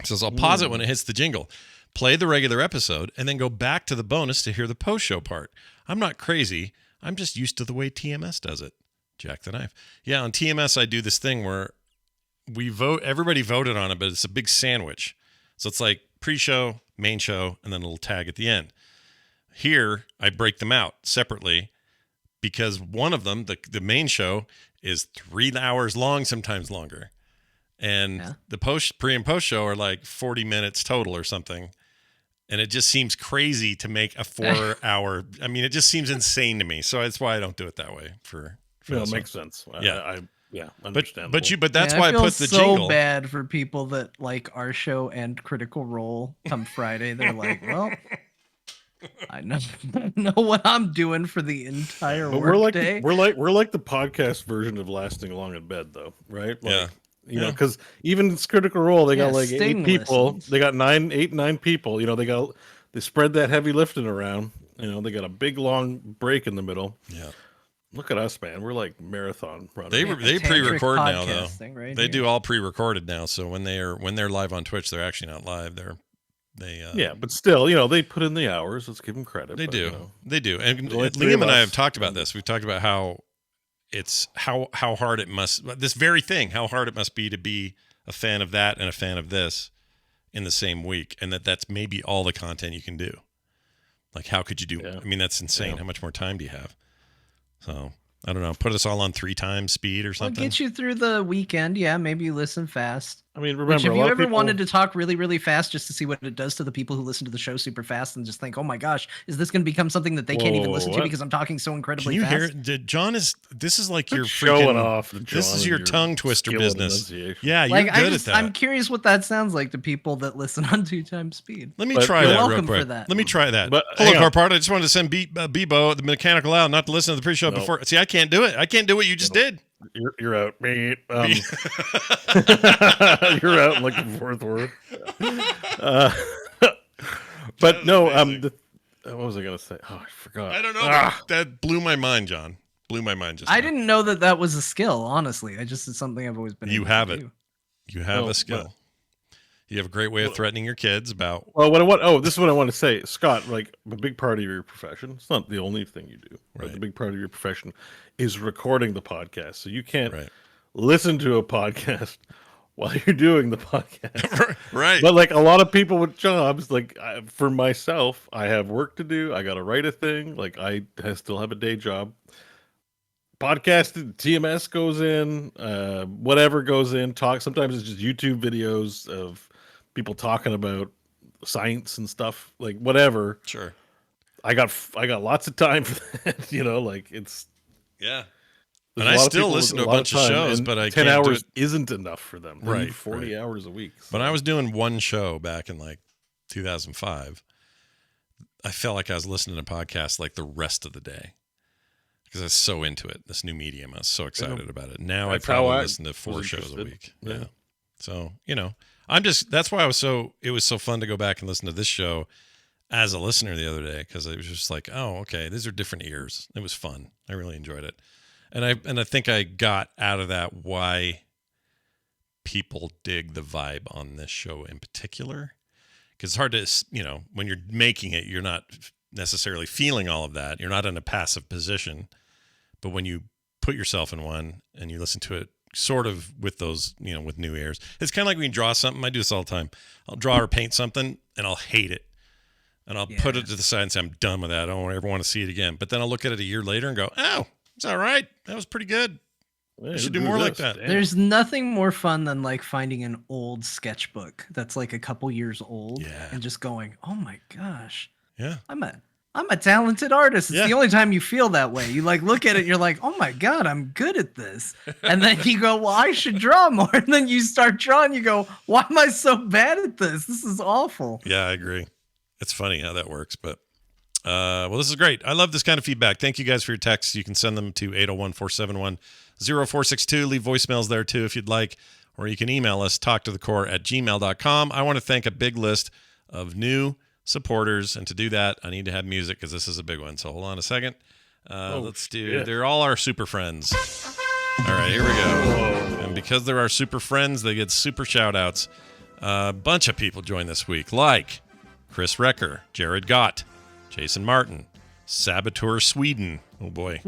It says, I'll pause it when it hits the jingle, play the regular episode, and then go back to the bonus to hear the post-show part. I'm not crazy. I'm just used to the way TMS does it. Jack the Knife. Yeah, on TMS, I do this thing where we vote. Everybody voted on it, but it's a big sandwich. So it's like pre-show, main show, and then a little tag at the end. Here, I break them out separately because one of them, the main show, is 3 hours long, sometimes longer. And the pre and post show are like 40 minutes total or something. And it just seems crazy to make a 4 hour. I mean, it just seems insane to me. So that's why I don't do it that way for No, this it one. makes sense. Yeah. Understandable. But that's Yeah, why I feel put the so jingle. bad for people that like our show and Critical Role come Friday. They're like, well, I know what I'm doing for the entire But workday. we're like the podcast version of Lasting Long in Bed, though, right? Like, Yeah. You know, because even it's Critical Role, they got like Sting 8 people. listens. They got 9 people. You know, they spread that heavy lifting around. You know, they got a big long break in the middle. Yeah. Look at us, man. We're like marathon runners. They Tantric pre-record now though. podcasting right They here. do all pre-recorded now. So when they're live on Twitch, they're actually not live. Yeah, but still, you know, they put in the hours. Let's give them credit. They but, do. you know. They do. And There's only 3 Liam of and I us. have talked about this. We've talked about how it's how hard it must, this very thing, how hard it must be to be a fan of that and a fan of this in the same week. And that's maybe all the content you can do. Like, how could you do? Yeah. I mean, that's insane. Yeah. How much more time do you have? So I don't know. Put us all on 3 times speed or I'll something. get you through the weekend. Yeah, maybe you listen fast. I mean, Which, remember, if a you lot ever of people, wanted to talk really, really fast just to see what it does to the people who listen to the show super fast and just think, oh my gosh, is this going to become something that they can't even Whoa, listen to what? because I'm talking so Can incredibly you fast? hear? John this is like your showing freaking, off. This John, is your and tongue twister skill and business. enunciation. Yeah, you're Like, good at that. I'm curious what that sounds like to people that listen on 2 times speed. Let me But try you're that real welcome for quick. that. Let me try that. But Hello, hang on. Carpart. I just wanted to send Bebo, the mechanical out, not to listen to the pre-show No. before. See, I can't do it. I can't do what you just did. You're out. Beep. You're out in like the 4th word. But no, what was I gonna say? Oh, I forgot. I don't know. Ah. That blew my mind, John. Blew my mind just I now. didn't know that was a skill, honestly. It's something I've always been You able have to it. do. You have Oh, a skill. You have a great way of threatening your kids about. Well, this is what I want to say, Scott. Like, a big part of your profession. It's not the only thing you do. Right? Right. The big part of your profession is recording the podcast. So you can't Right. listen to a podcast while you're doing the podcast. Right. But like a lot of people with jobs, like for myself, I have work to do. I got to write a thing. Like I still have a day job. Podcast TMS goes in, whatever goes in. Talk. Sometimes it's just YouTube videos of people talking about science and stuff, like whatever. Sure. I got lots of time for that. Like it's Yeah. there's And a I lot of still people with listen to a lot bunch of time, shows, and but I 10 can't do hours it. isn't enough for them. They Right, need 40 hours a week. When so. I was doing one show back in like 2005, I felt like I was listening to podcasts like the rest of the day because I was so into it. This new medium, I was so excited about it. Now I That's how probably I listen to 4 was shows a interested. week. Yeah. Yeah. So, that's why it was so fun to go back and listen to this show as a listener the other day, because it was just like, oh, okay, these are different ears. It was fun. I really enjoyed it. And I think I got out of that why people dig the vibe on this show in particular. Because it's hard to, when you're making it, you're not necessarily feeling all of that. You're not in a passive position. But when you put yourself in one and you listen to it sort of with those, with new ears, it's kind of like when you draw something. I do this all the time. I'll draw or paint something and I'll hate it. And I'll put it to the side and say, I'm done with that. I don't ever want to see it again. But then I'll look at it a year later and go, oh, it's all right. That was pretty good. Yeah, I should do more like that. Damn. There's nothing more fun than like finding an old sketchbook that's like a couple years old and just going, oh my gosh, Yeah. I'm a talented artist. It's Yeah. the only time you feel that way. You like look at it, you're like, oh my God, I'm good at this. And then you go, well, I should draw more. And then you start drawing, you go, why am I so bad at this? This is awful. Yeah, I agree. It's funny how that works, but well, this is great. I love this kind of feedback. Thank you guys for your texts. You can send them to 801-471-0462. Leave voicemails there too if you'd like, or you can email us, talktothecore@gmail.com. I want to thank a big list of new supporters, and to do that, I need to have music because this is a big one. So hold on a second. Let's do. shit. They're all our super friends. All right, here we go. And because they're our super friends, they get super shout outs. A bunch of people joined this week, like Chris Recker, Jared Gott, Jason Martin, Saboteur Sweden. Oh boy.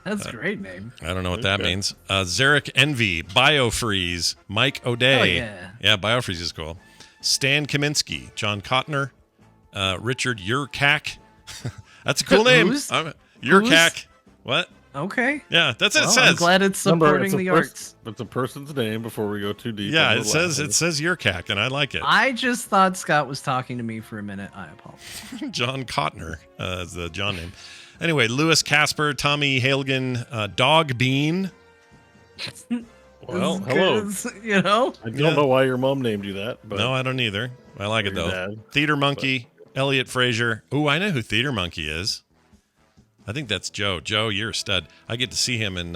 That's a great name. I don't know what that means. Zarek Envy, Biofreeze, Mike O'Day. Oh, yeah. Yeah, Biofreeze is cool. Stan Kaminsky, John Kottner, Richard Yurkak. That's a cool name. Who's? Yurkak. What? Okay. Yeah, that's what Well, it says. I'm glad it's Remember, supporting it's a the pers- arts. It's a person's name before we go too deep. Yeah, into it the says last Yurkak, and I like it. I just thought Scott was talking to me for a minute. I apologize. John Kottner is the John name. Anyway, Lewis Casper, Tommy Hailgen, Dog Bean. one. Well, This hello. is- You know? I don't know why your mom named you that, but No, I don't either. I like it Or your though. dad. Theater Monkey, Elliot Frazier. Ooh, I know who Theater Monkey is. I think that's Joe. Joe, you're a stud. I get to see him in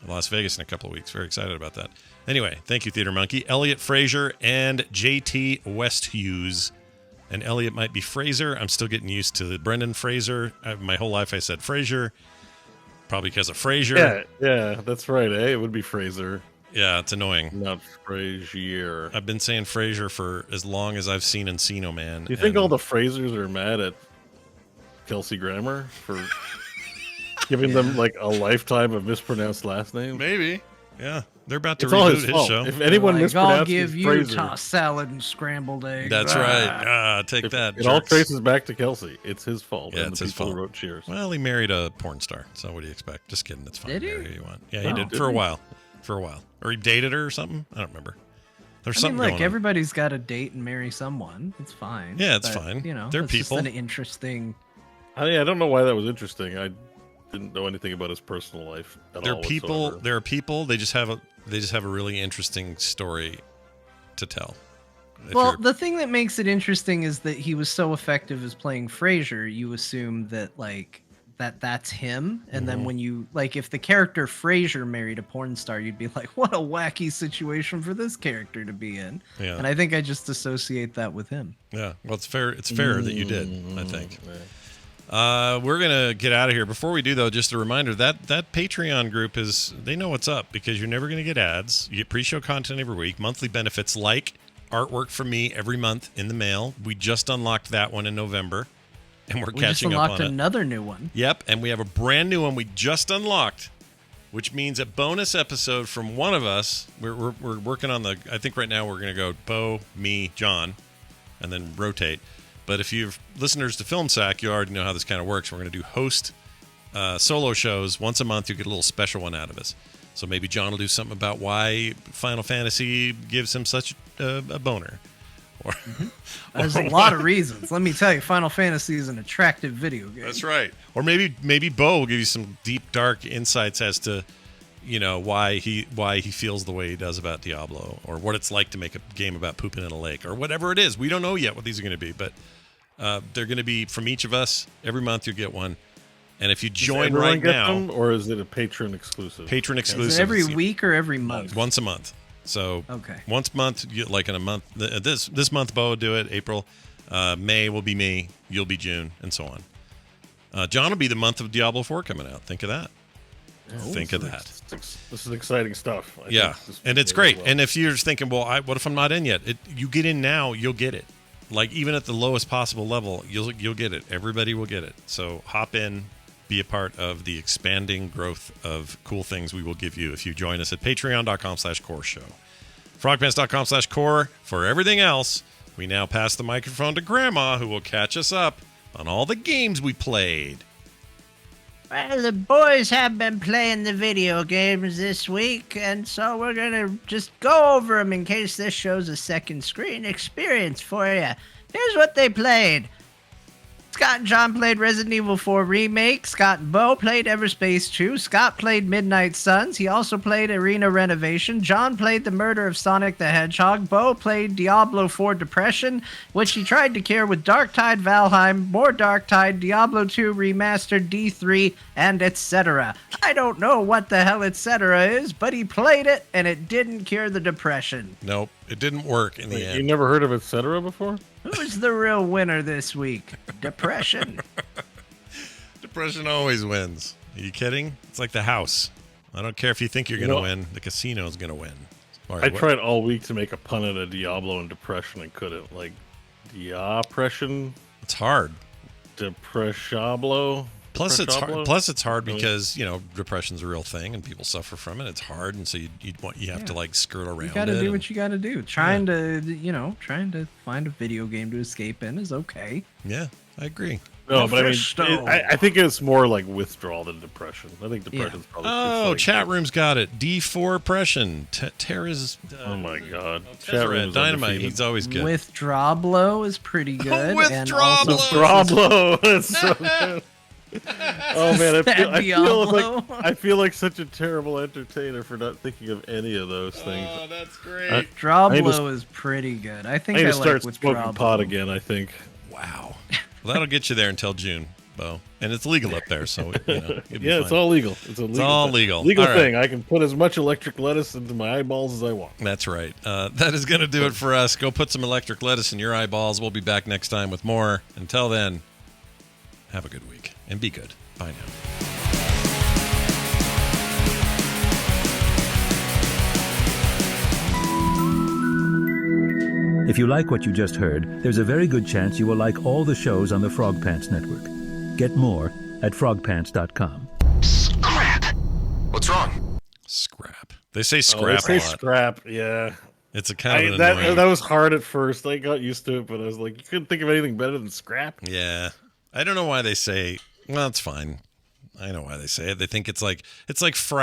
Las Vegas in a couple of weeks. Very excited about that. Anyway, thank you, Theater Monkey. Elliot Frazier and JT Westhughes. And Elliot might be Fraser. I'm still getting used to Brendan Fraser. My whole life I said Frazier. Probably because of Frazier. yeah, that's right. It would be Fraser, Yeah, it's annoying. not Frazier. I've been saying Frazier for as long as I've seen Encino Man. Do you think and- all the Frasers are mad at Kelsey Grammer for giving them like a lifetime of mispronounced last names? Maybe. Yeah. They're about to It's all reboot his his fault. show. If anyone Like, I'll mispronounced give his you Fraser, tossed salad and scrambled eggs. That's right. Take that. it all jerks. traces back to Kelsey. It's his fault. Yeah, and it's the his people who fault. wrote Cheers. Well, he married a porn star, so what do you expect? Just kidding. It's fine. Did he? Marry who you want. Yeah, he Oh. did Did for a he? while. For a while. Or he dated her or something? I don't remember. There's I mean, something look, going on. everybody's got to date and marry someone. It's fine. Yeah, it's But, fine. You know, They're it's people. just an interesting. I don't know why that was interesting. I didn't know anything about his personal life at They're all. people. whatsoever. There are people. They just have a really interesting story to tell. If Well, you're- the thing that makes it interesting is that he was so effective as playing Frasier. You assume that that's him, and Mm-hmm. then when you if the character Frasier married a porn star, you'd be like, what a wacky situation for this character to be in. Yeah. And I think I just associate that with him. Yeah. Well, it's fair. It's fair that you did. I think. Yeah. We're gonna get out of here. Before we do, though, just a reminder that Patreon group they know what's up because you're never gonna get ads. You get pre-show content every week, monthly benefits like artwork from me every month in the mail. We just unlocked that one in November, and we're We just catching up unlocked on it. another new one. Yep, and we have a brand new one we just unlocked which means a bonus episode from one of us. We're working on the. I think right now we're going to go Bo, me, John, and then rotate. But if you're listeners to Film Sack, you already know how this kind of works. We're going to do host solo shows once a month. You get a little special one out of us. So maybe John will do something about why Final Fantasy gives him such a boner. Or, There's a lot of reasons. Let me tell you, Final Fantasy is an attractive video game. That's right. Or maybe Bo will give you some deep, dark insights as to, why he feels the way he does about Diablo, or what it's like to make a game about pooping in a lake, or whatever it is. We don't know yet what these are going to be, but they're going to be from each of us. Every month you get one. And if you join right now, or is it a patron exclusive? Patron exclusive. Is it every week or every month? Once a month. So okay. Once a month, like in a month. This month, Bo will do it. April, May will be me. You'll be June, and so on. John will be the month of Diablo 4 coming out. Think of that. Think of that. This is exciting stuff. Yeah, and it's great. Well. And if you're just thinking, well, what if I'm not in yet? You get in now, you'll get it. Like even at the lowest possible level, you'll get it. Everybody will get it. So hop in. Be a part of the expanding growth of cool things we will give you if you join us at patreon.com/core show. frogpants.com/core. For everything else, we now pass the microphone to Grandma, who will catch us up on all the games we played. Well, the boys have been playing the video games this week, and so we're going to just go over them in case this shows a second screen experience for you. Here's what they played. Scott and John played Resident Evil 4 Remake. Scott and Bo played Everspace 2. Scott played Midnight Suns. He also played Arena Renovation. John played The Murder of Sonic the Hedgehog. Bo played Diablo 4 Depression, which he tried to cure with Darktide Valheim, more Darktide, Diablo 2 Remastered, D3, and etc. I don't know what the hell etc. is, but he played it, and it didn't cure the depression. Nope, it didn't work in the end. You never heard of etc. before? Who's the real winner this week? Depression. Depression always wins. Are you kidding? It's like the house. I don't care if you think you're going to win. The casino is going to win. I tried all week to make a pun at a Diablo and depression and couldn't. Like, Diapression? It's hard. Depreshablo? Plus, it's hard because depression's a real thing and people suffer from it. It's hard, and so you have to like skirt around. You got to do what you got to do. Trying to find a video game to escape in is okay. Yeah, I agree. No, but I think it's more like withdrawal than depression. I think depression's probably. Oh, chat room's got it. D4pression. Tara's. Oh my god. Chat room Dynamite. He's always good. Withdrawblo is pretty good. Withdrawblo. It's so good. Oh man, I feel like such a terrible entertainer for not thinking of any of those things. Oh, that's great. Withdrawblo is pretty good. I think I like start Withdrawblo. Smoking pot again. I think. Wow. Well, that'll get you there until June, Bo, and it's legal up there, so yeah, it's all legal. It's all legal. Legal thing. I can put as much electric lettuce into my eyeballs as I want. That's right. That is going to do it for us. Go put some electric lettuce in your eyeballs. We'll be back next time with more. Until then, have a good week and be good. Bye now. If you like what you just heard, there's a very good chance you will like all the shows on the Frog Pants Network. Get more at frogpants.com. Scrap! What's wrong? Scrap. They say scrap a lot. Scrap, yeah. It's a kind of annoying. That was hard at first. I got used to it, but I was like, you couldn't think of anything better than scrap? Yeah. I don't know why they say, well, it's fine. I know why they say it. They think it's like